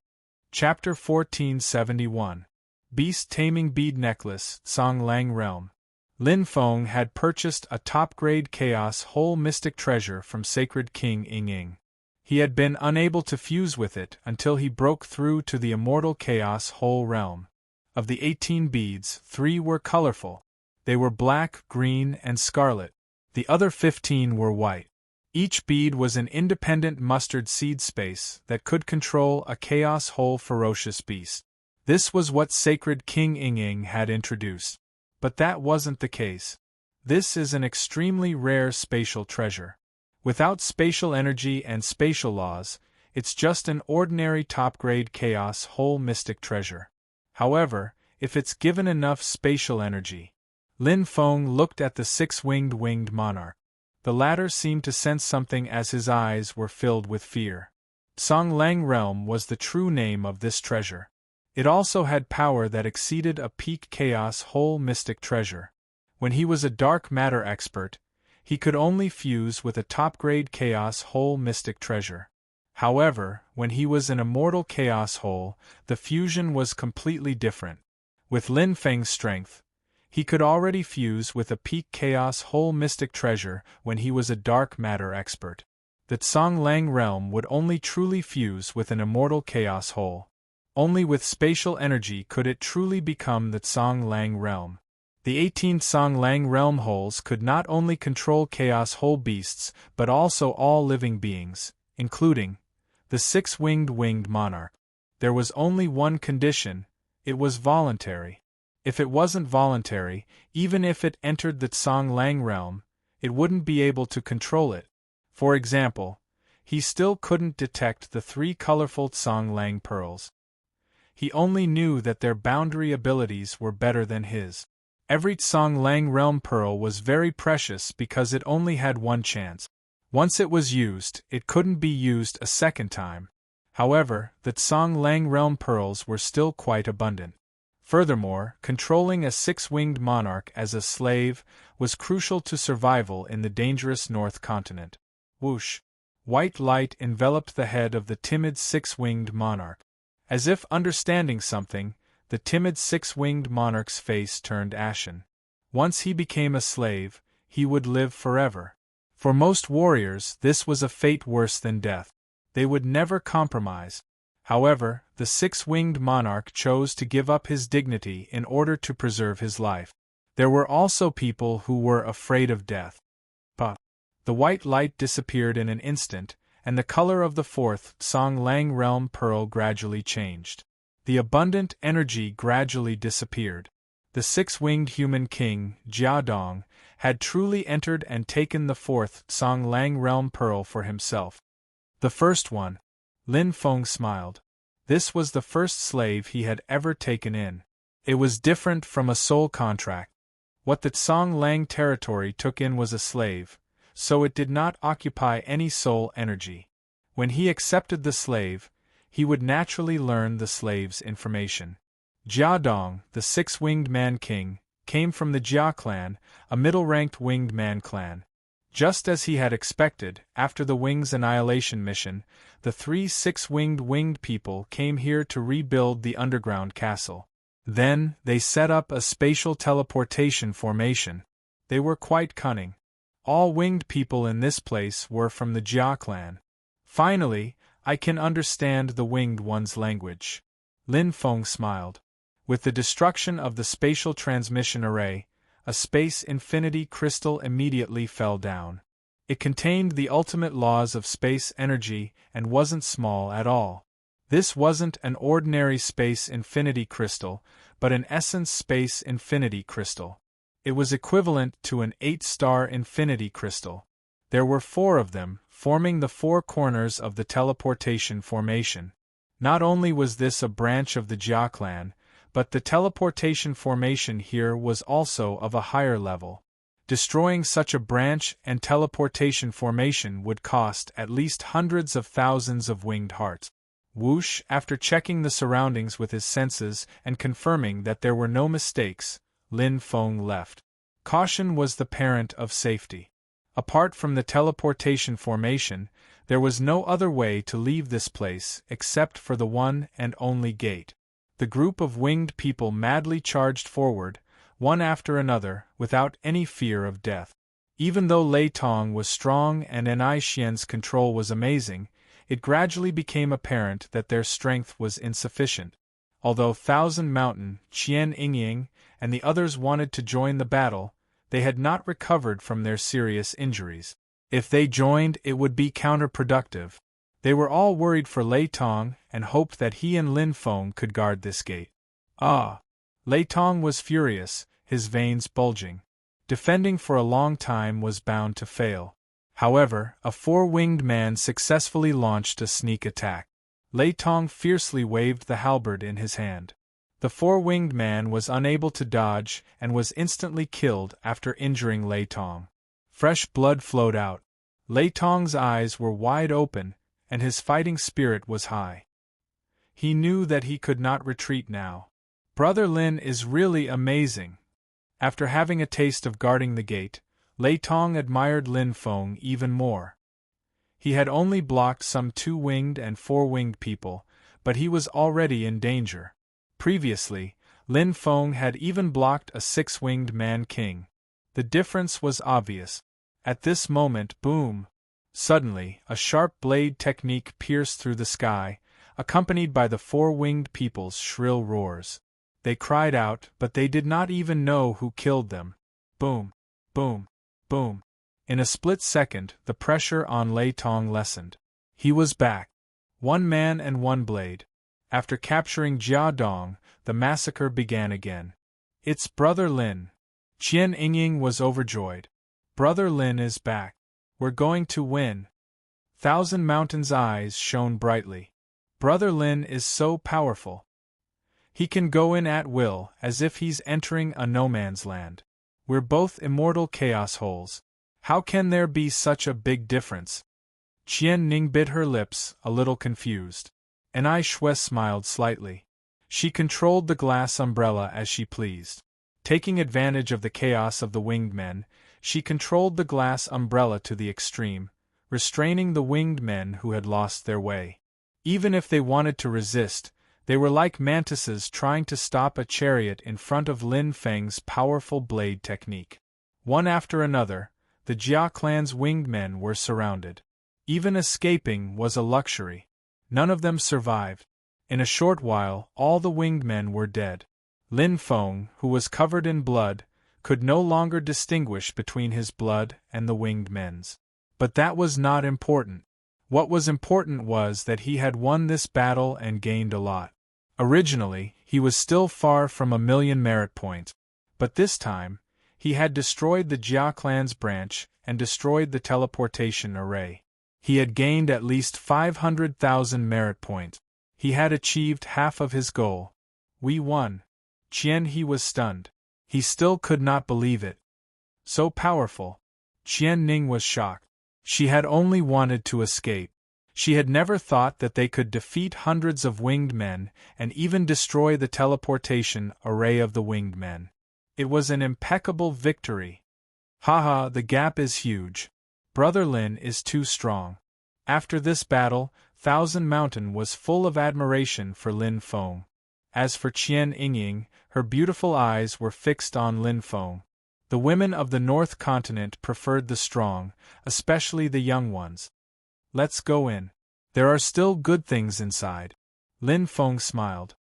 Chapter 1471. Beast Taming Bead Necklace, Song Lang Realm. Lin Feng had purchased a top-grade Chaos Whole Mystic Treasure from Sacred King Ying. He had been unable to fuse with it until he broke through to the immortal Chaos Whole Realm. Of the 18 beads, 3 were colorful. They were black, green, and scarlet. The other 15 were white. Each bead was an independent mustard seed space that could control a Chaos Whole ferocious beast. This was what Sacred King Ying had introduced. But that wasn't the case. This is an extremely rare spatial treasure. Without spatial energy and spatial laws, it's just an ordinary top-grade Chaos Whole Mystic Treasure. However, if it's given enough spatial energy. Lin Feng looked at the six-winged monarch. The latter seemed to sense something as his eyes were filled with fear. Song Lang Realm was the true name of this treasure. It also had power that exceeded a peak Chaos Whole Mystic Treasure. When he was a dark matter expert, he could only fuse with a top-grade Chaos Whole Mystic Treasure. However, when he was an immortal Chaos Whole, the fusion was completely different. With Lin Feng's strength, he could already fuse with a peak Chaos Whole Mystic Treasure when he was a dark matter expert. The Song Lang Realm would only truly fuse with an immortal Chaos Whole. Only with spatial energy could it truly become the Song Lang Realm. The 18 Song Lang Realm holes could not only control Chaos Whole beasts but also all living beings, including the six-winged monarch. There was only one condition: it was voluntary. If it wasn't voluntary, even if it entered the Song Lang Realm, it wouldn't be able to control it. For example, he still couldn't detect the 3 colorful Song Lang pearls. He only knew that their boundary abilities were better than his. Every Song Lang Realm pearl was very precious because it only had one chance. Once it was used, it couldn't be used a second time. However, the Song Lang Realm pearls were still quite abundant. Furthermore, controlling a six-winged monarch as a slave was crucial to survival in the dangerous North Continent. Whoosh! White light enveloped the head of the timid six-winged monarch. As if understanding something, the timid six-winged monarch's face turned ashen. Once he became a slave, he would live forever. For most warriors, this was a fate worse than death. They would never compromise. However, the six-winged monarch chose to give up his dignity in order to preserve his life. There were also people who were afraid of death. But the white light disappeared in an instant, and the color of the 4th Song Lang Realm pearl gradually changed. The abundant energy gradually disappeared. The six-winged human king, Jiadong, had truly entered and taken the 4th Song Lang Realm pearl for himself. The first one. Lin Feng smiled. This was the first slave he had ever taken in. It was different from a soul contract. What the Song Lang territory took in was a slave, so it did not occupy any soul energy. When he accepted the slave, he would naturally learn the slave's information. Jiadong, the six-winged man king, came from the Jia clan, a middle-ranked winged man clan. Just as he had expected, after the Wings Annihilation mission, the 3 six-winged people came here to rebuild the underground castle. Then, they set up a spatial teleportation formation. They were quite cunning. All winged people in this place were from the Jia clan. Finally, I can understand the winged one's language. Lin Feng smiled. With the destruction of the spatial transmission array, a space infinity crystal immediately fell down. It contained the ultimate laws of space energy and wasn't small at all. This wasn't an ordinary space infinity crystal, but an essence space infinity crystal. It was equivalent to an 8-star infinity crystal. There were 4 of them, forming the 4 corners of the teleportation formation. Not only was this a branch of the Jia clan, but the teleportation formation here was also of a higher level. Destroying such a branch and teleportation formation would cost at least hundreds of thousands of winged hearts. Whoosh! After checking the surroundings with his senses and confirming that there were no mistakes, Lin Feng left. Caution was the parent of safety. Apart from the teleportation formation, there was no other way to leave this place except for the one and only gate. The group of winged people madly charged forward, one after another, without any fear of death. Even though Lei Tong was strong and Enai Xian's control was amazing, it gradually became apparent that their strength was insufficient. Although Thousand Mountain, Qian Yingying, and the others wanted to join the battle, they had not recovered from their serious injuries. If they joined, it would be counterproductive. They were all worried for Lei Tong and hoped that he and Lin Feng could guard this gate. Lei Tong was furious, his veins bulging. Defending for a long time was bound to fail. However, a 4-winged man successfully launched a sneak attack. Lei Tong fiercely waved the halberd in his hand. The 4-winged man was unable to dodge and was instantly killed after injuring Lei Tong. Fresh blood flowed out. Lei Tong's eyes were wide open, and his fighting spirit was high. He knew that he could not retreat now. Brother Lin is really amazing. After having a taste of guarding the gate, Lei Tong admired Lin Feng even more. He had only blocked some 2-winged and 4-winged people, but he was already in danger. Previously, Lin Feng had even blocked a 6-winged man-king. The difference was obvious. At this moment, boom! Suddenly, a sharp blade technique pierced through the sky, accompanied by the 4-winged people's shrill roars. They cried out, but they did not even know who killed them. Boom! Boom! Boom! In a split second, the pressure on Lei Tong lessened. He was back. 1 man and 1 blade. After capturing Jia Dong, the massacre began again. It's Brother Lin. Qian Yingying was overjoyed. Brother Lin is back. We're going to win. Thousand Mountain's eyes shone brightly. Brother Lin is so powerful. He can go in at will, as if he's entering a no-man's land. We're both immortal chaos holes. How can there be such a big difference? Qian Ning bit her lips, a little confused. Enai Shui smiled slightly. She controlled the glass umbrella as she pleased. Taking advantage of the chaos of the winged men, she controlled the glass umbrella to the extreme, restraining the winged men who had lost their way. Even if they wanted to resist, they were like mantises trying to stop a chariot in front of Lin Feng's powerful blade technique. One after another, the Jia clan's winged men were surrounded. Even escaping was a luxury. None of them survived. In a short while, all the winged men were dead. Lin Feng, who was covered in blood, could no longer distinguish between his blood and the winged men's. But that was not important. What was important was that he had won this battle and gained a lot. Originally, he was still far from 1,000,000 merit points, but this time, he had destroyed the Jia clan's branch and destroyed the teleportation array. He had gained at least 500,000 merit points. He had achieved half of his goal. We won. Qian He was stunned. He still could not believe it. So powerful. Qian Ning was shocked. She had only wanted to escape. She had never thought that they could defeat hundreds of winged men and even destroy the teleportation array of the winged men. It was an impeccable victory. Haha, the gap is huge. Brother Lin is too strong. After this battle, Thousand Mountain was full of admiration for Lin Feng. As for Qian Yingying, her beautiful eyes were fixed on Lin Feng. The women of the North Continent preferred the strong, especially the young ones. Let's go in. There are still good things inside. Lin Feng smiled.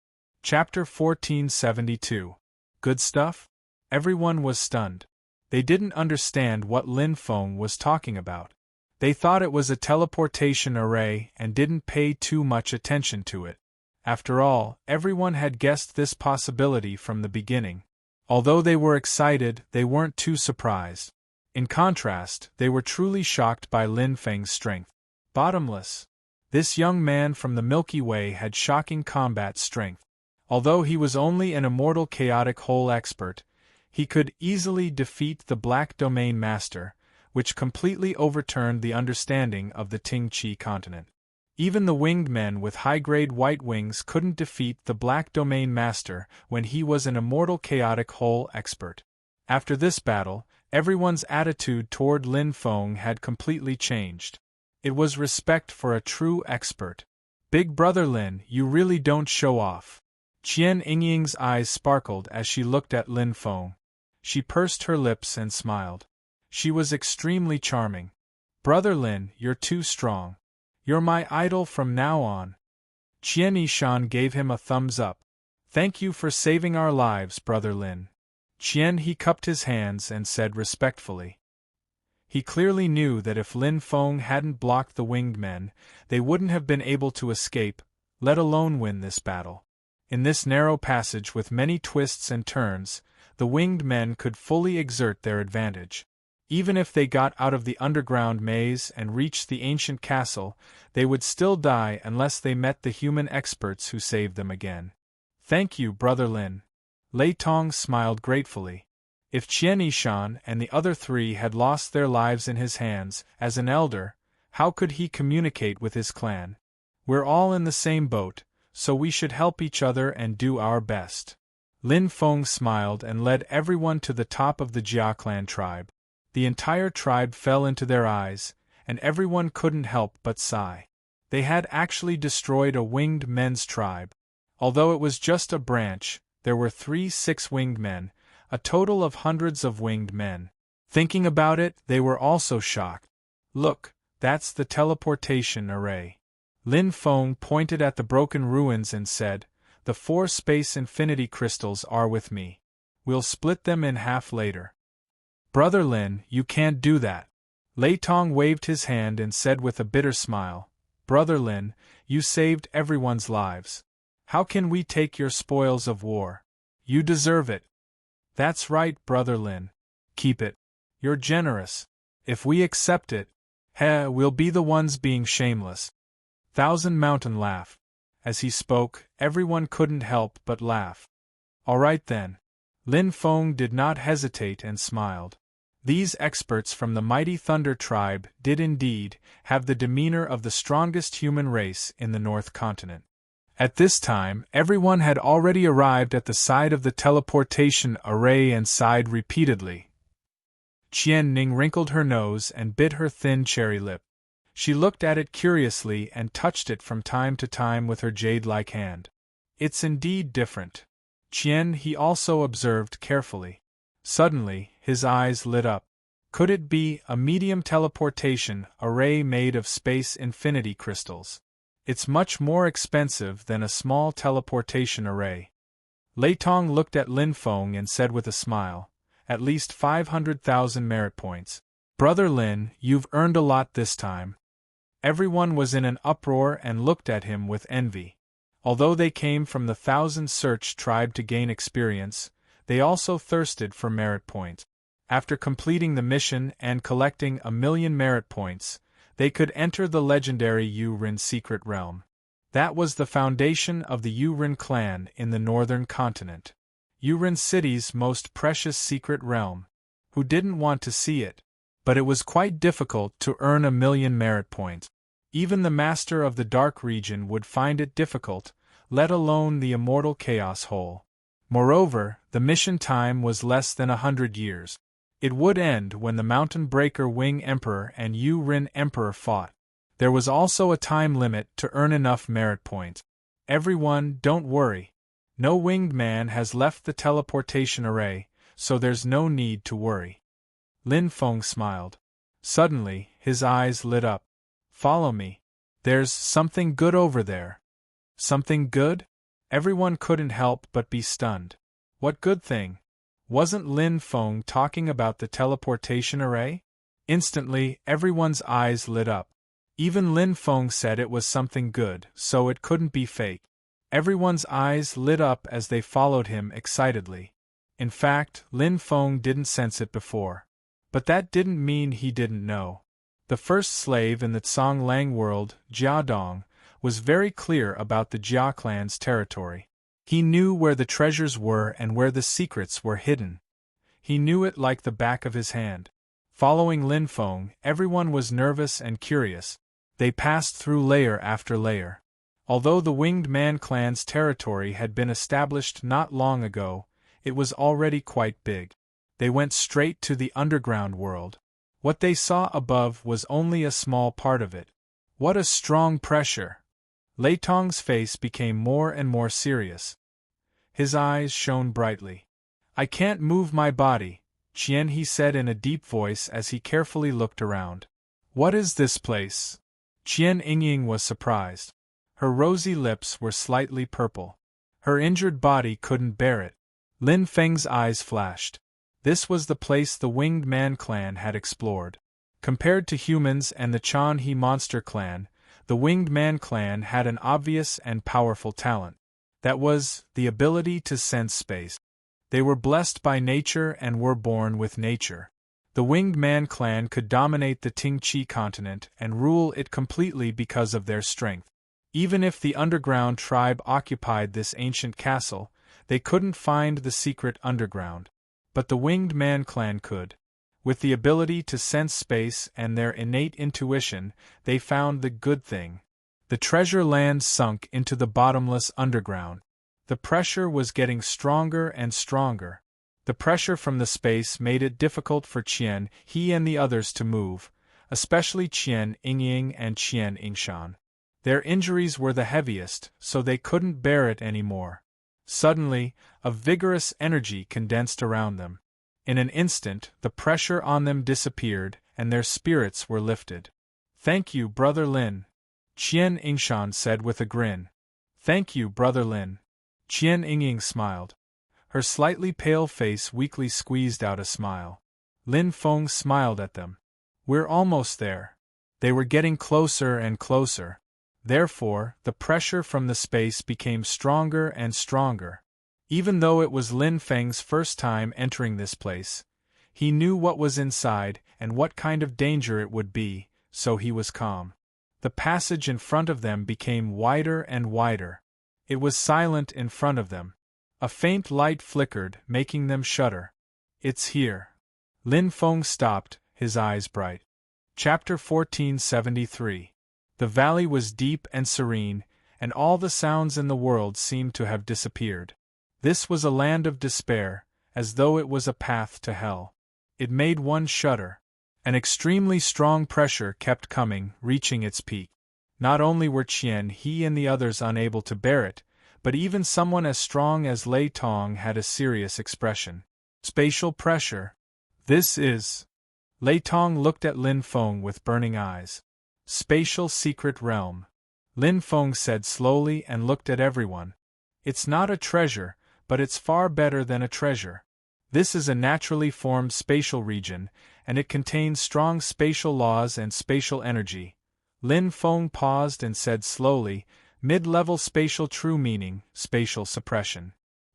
Chapter 1472. Good stuff? Everyone was stunned. They didn't understand what Lin Feng was talking about. They thought it was a teleportation array and didn't pay too much attention to it. After all, everyone had guessed this possibility from the beginning. Although they were excited, they weren't too surprised. In contrast, they were truly shocked by Lin Feng's strength. Bottomless. This young man from the Milky Way had shocking combat strength. Although he was only an immortal chaotic hole expert, he could easily defeat the Black Domain Master, which completely overturned the understanding of the Ting Chi continent. Even the winged men with high-grade white wings couldn't defeat the Black Domain Master when he was an immortal chaotic hole expert. After this battle, everyone's attitude toward Lin Feng had completely changed. It was respect for a true expert. Big brother Lin, you really don't show off. Qian Yingying's eyes sparkled as she looked at Lin Feng. She pursed her lips and smiled. She was extremely charming. Brother Lin, you're too strong. You're my idol from now on. Qian Yishan gave him a thumbs up. Thank you for saving our lives, Brother Lin. Qian He cupped his hands and said respectfully. He clearly knew that if Lin Feng hadn't blocked the winged men, they wouldn't have been able to escape, let alone win this battle. In this narrow passage with many twists and turns, the winged men could fully exert their advantage. Even if they got out of the underground maze and reached the ancient castle, they would still die unless they met the human experts who saved them again. Thank you, Brother Lin. Lei Tong smiled gratefully. If Qian Yishan and the other three had lost their lives in his hands, as an elder, how could he communicate with his clan? We're all in the same boat, so we should help each other and do our best. Lin Feng smiled and led everyone to the top of the Jia clan tribe. The entire tribe fell into their eyes, and everyone couldn't help but sigh. They had actually destroyed a winged men's tribe. Although it was just a branch, there were 3 6-winged men, a total of hundreds of winged men. Thinking about it, they were also shocked. Look, that's the teleportation array. Lin Feng pointed at the broken ruins and said, the 4 space infinity crystals are with me. We'll split them in half later. Brother Lin, you can't do that. Lei Tong waved his hand and said with a bitter smile, Brother Lin, you saved everyone's lives. How can we take your spoils of war? You deserve it. That's right, Brother Lin. Keep it. You're generous. If we accept it, we'll be the ones being shameless. Thousand Mountain laughed. As he spoke, everyone couldn't help but laugh. All right then. Lin Feng did not hesitate and smiled. These experts from the mighty Thunder tribe did indeed have the demeanor of the strongest human race in the North Continent. At this time, everyone had already arrived at the side of the teleportation array and sighed repeatedly. Qian Ning wrinkled her nose and bit her thin cherry lip. She looked at it curiously and touched it from time to time with her jade-like hand. It's indeed different. Qian He also observed carefully. Suddenly, his eyes lit up. Could it be a medium teleportation array made of space infinity crystals? It's much more expensive than a small teleportation array. Lei Tong looked at Lin Feng and said with a smile, at least 500,000 merit points. Brother Lin, you've earned a lot this time. Everyone was in an uproar and looked at him with envy. Although they came from the 1,000 Search tribe to gain experience, they also thirsted for merit points. After completing the mission and collecting 1,000,000 merit points, they could enter the legendary Yu-Rin secret realm. That was the foundation of the Yu-Rin clan in the northern continent. Yu-Rin City's most precious secret realm. Who didn't want to see it? But it was quite difficult to earn 1,000,000 merit points. Even the master of the dark region would find it difficult, let alone the immortal chaos hole. Moreover, the mission time was less than 100 years. It would end when the Mountain Breaker Wing Emperor and Yu-Rin Emperor fought. There was also a time limit to earn enough merit points. Everyone, don't worry. No winged man has left the teleportation array, so there's no need to worry. Lin Feng smiled. Suddenly, his eyes lit up. Follow me. There's something good over there. Something good? Everyone couldn't help but be stunned. What good thing? Wasn't Lin Feng talking about the teleportation array? Instantly, everyone's eyes lit up. Even Lin Feng said it was something good, so it couldn't be fake. Everyone's eyes lit up as they followed him excitedly. In fact, Lin Feng didn't sense it before. But that didn't mean he didn't know. The first slave in the Tsang Lang world, Jia Dong, was very clear about the Jia clan's territory. He knew where the treasures were and where the secrets were hidden. He knew it like the back of his hand. Following Lin Feng, everyone was nervous and curious. They passed through layer after layer. Although the Winged Man clan's territory had been established not long ago, it was already quite big. They went straight to the underground world. What they saw above was only a small part of it. What a strong pressure! Lei Tong's face became more and more serious. His eyes shone brightly. I can't move my body, Qian, he said in a deep voice as he carefully looked around. What is this place? Qian Yingying was surprised. Her rosy lips were slightly purple. Her injured body couldn't bear it. Lin Feng's eyes flashed. This was the place the Winged Man clan had explored. Compared to humans and the Chan He monster clan, the Winged Man clan had an obvious and powerful talent. That was, the ability to sense space. They were blessed by nature and were born with nature. The Winged Man clan could dominate the Tingqi continent and rule it completely because of their strength. Even if the underground tribe occupied this ancient castle, they couldn't find the secret underground. But the Winged Man clan could. With the ability to sense space and their innate intuition, they found the good thing. The treasure land sunk into the bottomless underground. The pressure was getting stronger and stronger. The pressure from the space made it difficult for Qian He and the others to move, especially Qian Yingying and Qian Yingshan. Their injuries were the heaviest, so they couldn't bear it anymore. Suddenly, a vigorous energy condensed around them. In an instant, the pressure on them disappeared, and their spirits were lifted. Thank you, Brother Lin, Qian Yingshan said with a grin. Thank you, Brother Lin. Qian Yingying smiled. Her slightly pale face weakly squeezed out a smile. Lin Feng smiled at them. We're almost there. They were getting closer and closer. Therefore, the pressure from the space became stronger and stronger. Even though it was Lin Feng's first time entering this place, he knew what was inside and what kind of danger it would be, so he was calm. The passage in front of them became wider and wider. It was silent in front of them. A faint light flickered, making them shudder. It's here. Lin Feng stopped, his eyes bright. Chapter 1473. The valley was deep and serene, and all the sounds in the world seemed to have disappeared. This was a land of despair, as though it was a path to hell. It made one shudder. An extremely strong pressure kept coming, reaching its peak. Not only were Qian He and the others unable to bear it, but even someone as strong as Lei Tong had a serious expression. Spatial pressure. This is... Lei Tong looked at Lin Feng with burning eyes. Spatial secret realm. Lin Feng said slowly and looked at everyone. It's not a treasure, but it's far better than a treasure. This is a naturally formed spatial region, and it contains strong spatial laws and spatial energy. Lin Feng paused and said slowly, mid-level spatial true meaning, spatial suppression.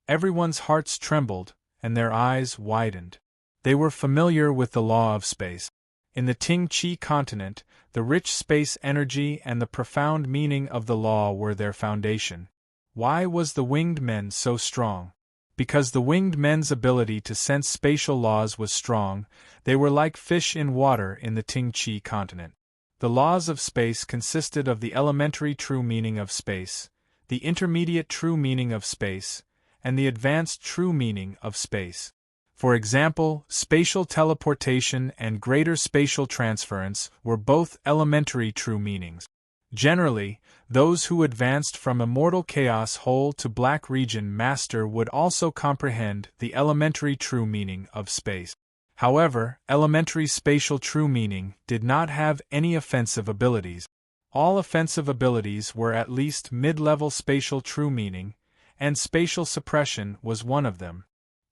Everyone's hearts trembled, and their eyes widened. They were familiar with the law of space. In the Tingqi continent, the rich space energy and the profound meaning of the law were their foundation. Why was the Winged Men so strong? Because the Winged Men's ability to sense spatial laws was strong, they were like fish in water in the Tingqi continent. The laws of space consisted of the elementary true meaning of space, the intermediate true meaning of space, and the advanced true meaning of space. For example, spatial teleportation and greater spatial transference were both elementary true meanings. Generally, those who advanced from immortal chaos whole to black region master would also comprehend the elementary true meaning of space. However, elementary spatial true meaning did not have any offensive abilities. All offensive abilities were at least mid-level spatial true meaning, and spatial suppression was one of them.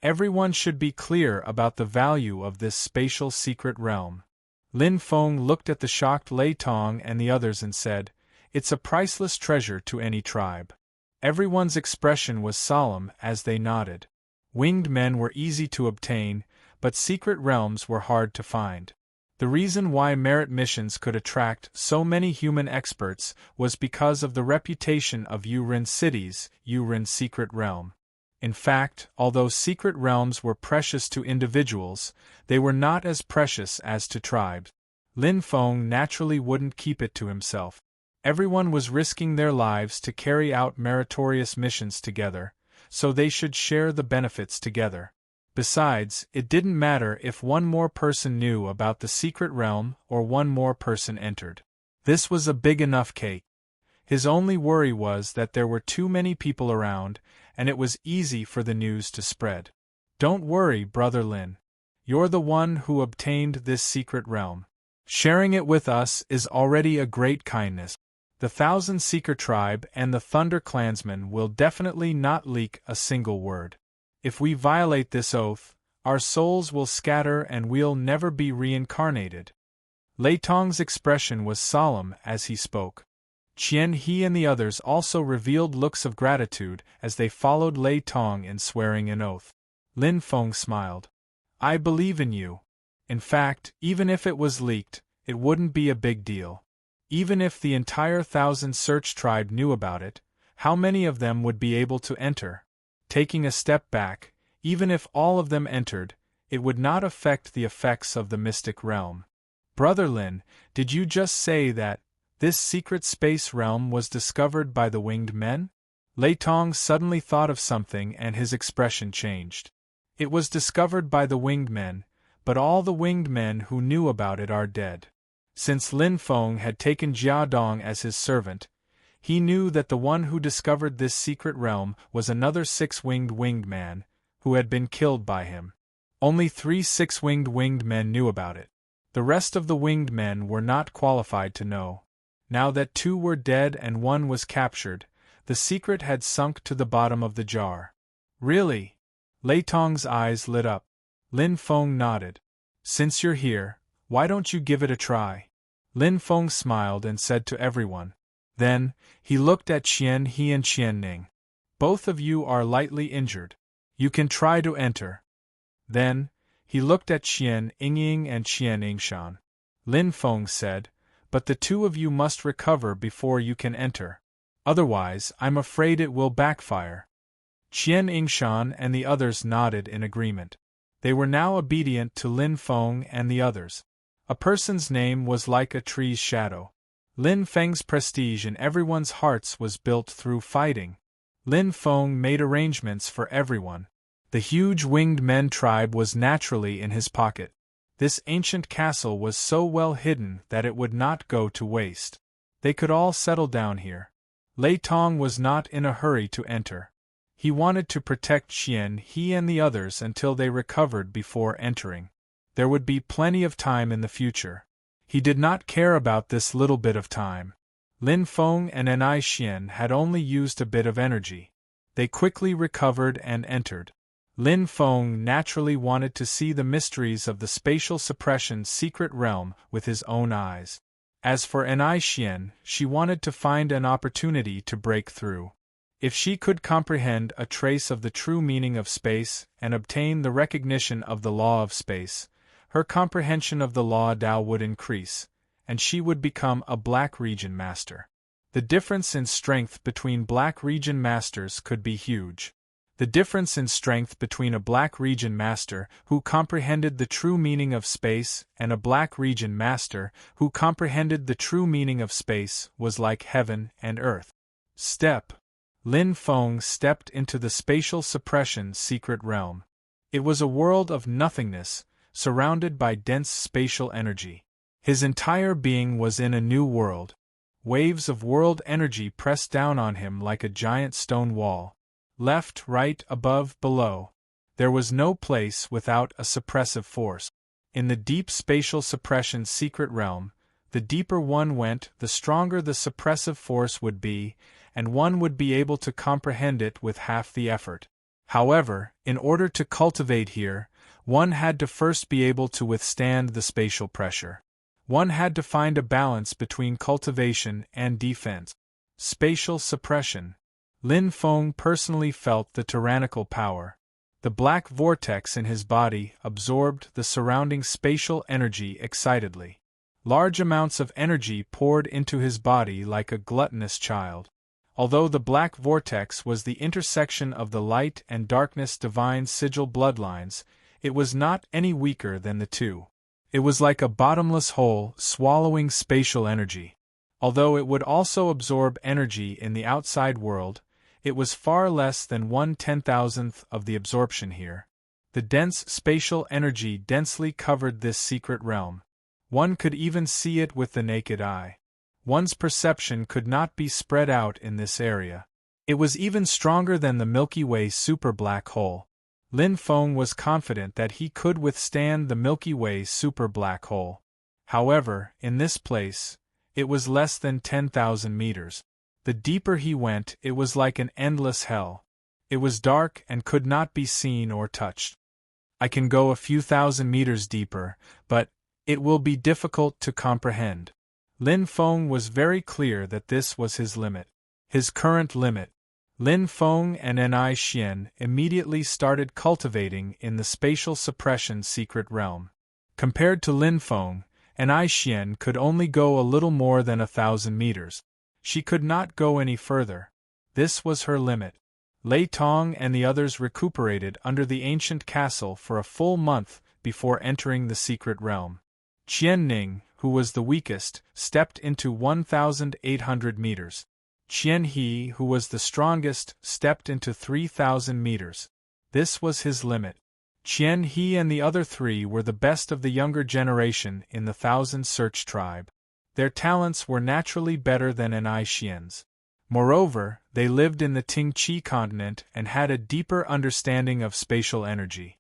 Everyone should be clear about the value of this spatial secret realm. Lin Feng looked at the shocked Lei Tong and the others and said, "It's a priceless treasure to any tribe." Everyone's expression was solemn as they nodded. Winged men were easy to obtain, but secret realms were hard to find. The reason why merit missions could attract so many human experts was because of the reputation of Yurin City's Yurin secret realm. In fact, although secret realms were precious to individuals, they were not as precious as to tribes. Lin Feng naturally wouldn't keep it to himself. Everyone was risking their lives to carry out meritorious missions together, so they should share the benefits together. Besides, it didn't matter if one more person knew about the secret realm or one more person entered. This was a big enough cake. His only worry was that there were too many people around, and it was easy for the news to spread. "Don't worry, Brother Lin. You're the one who obtained this secret realm. Sharing it with us is already a great kindness. The Thousand Seeker tribe and the Thunder Clansmen will definitely not leak a single word. If we violate this oath, our souls will scatter and we'll never be reincarnated." Lei Tong's expression was solemn as he spoke. Qian He and the others also revealed looks of gratitude as they followed Lei Tong in swearing an oath. Lin Feng smiled. "I believe in you. In fact, even if it was leaked, it wouldn't be a big deal. Even if the entire Thousand Search tribe knew about it, how many of them would be able to enter? Taking a step back, even if all of them entered, it would not affect the effects of the mystic realm. Brother Lin, did you just say that this secret space realm was discovered by the winged men?" Lei Tong suddenly thought of something and his expression changed. "It was discovered by the winged men, but all the winged men who knew about it are dead." Since Lin Feng had taken Jia Dong as his servant, he knew that the one who discovered this secret realm was another six-winged man, who had been killed by him. Only 3 six-winged men knew about it. The rest of the winged men were not qualified to know. Now that 2 were dead and 1 was captured, the secret had sunk to the bottom of the jar. "Really?" Lei Tong's eyes lit up. Lin Feng nodded. "Since you're here, why don't you give it a try?" Lin Feng smiled and said to everyone. Then, he looked at Qian He and Qian Ning. "Both of you are lightly injured. You can try to enter." Then, he looked at Qian Ying and Qian Yingshan. Lin Feng said, "But the 2 of you must recover before you can enter. Otherwise, I'm afraid it will backfire." Qian Yingshan and the others nodded in agreement. They were now obedient to Lin Feng and the others. A person's name was like a tree's shadow. Lin Feng's prestige in everyone's hearts was built through fighting. Lin Feng made arrangements for everyone. The huge winged men tribe was naturally in his pocket. This ancient castle was so well hidden that it would not go to waste. They could all settle down here. Lei Tong was not in a hurry to enter. He wanted to protect Qian He and the others until they recovered before entering. There would be plenty of time in the future. He did not care about this little bit of time. Lin Feng and Enai Xian had only used a bit of energy. They quickly recovered and entered. Lin Feng naturally wanted to see the mysteries of the spatial suppression secret realm with his own eyes. As for Enai Xian, she wanted to find an opportunity to break through. If she could comprehend a trace of the true meaning of space and obtain the recognition of the law of space, her comprehension of the law Tao would increase, and she would become a Black Region Master. The difference in strength between Black Region Masters could be huge. The difference in strength between a Black Region Master who comprehended the true meaning of space and a Black Region Master who comprehended the true meaning of space was like heaven and earth. Lin Feng stepped into the spatial suppression secret realm. It was a world of nothingness, surrounded by dense spatial energy. His entire being was in a new world. Waves of world energy pressed down on him like a giant stone wall. Left, right, above, below. There was no place without a suppressive force. In the deep spatial suppression secret realm, the deeper one went, the stronger the suppressive force would be, and one would be able to comprehend it with half the effort. However, in order to cultivate here, one had to first be able to withstand the spatial pressure. One had to find a balance between cultivation and defense. Spatial suppression. Lin Feng personally felt the tyrannical power. The black vortex in his body absorbed the surrounding spatial energy excitedly. Large amounts of energy poured into his body like a gluttonous child. Although the black vortex was the intersection of the light and darkness divine sigil bloodlines, it was not any weaker than the two. It was like a bottomless hole swallowing spatial energy. Although it would also absorb energy in the outside world, it was far less than 1/10,000th of the absorption here. The dense spatial energy densely covered this secret realm. One could even see it with the naked eye. One's perception could not be spread out in this area. It was even stronger than the Milky Way super black hole. Lin Feng was confident that he could withstand the Milky Way super black hole. However, in this place, it was less than 10,000 meters. The deeper he went, it was like an endless hell. It was dark and could not be seen or touched. I can go a few thousand meters deeper, but it will be difficult to comprehend. Lin Feng was very clear that this was his limit. His current limit. Lin Feng and Ni Xian immediately started cultivating in the spatial suppression secret realm. Compared to Lin Feng, Ni Xian could only go a little more than 1,000 meters. She could not go any further. This was her limit. Lei Tong and the others recuperated under the ancient castle for a full month before entering the secret realm. Qian Ning, who was the weakest, stepped into 1,800 meters. Qian He, who was the strongest, stepped into 3,000 meters. This was his limit. Qian He and the other three were the best of the younger generation in the Thousand Search tribe. Their talents were naturally better than Ni Xian's. Moreover, they lived in the Ting Qi continent and had a deeper understanding of spatial energy.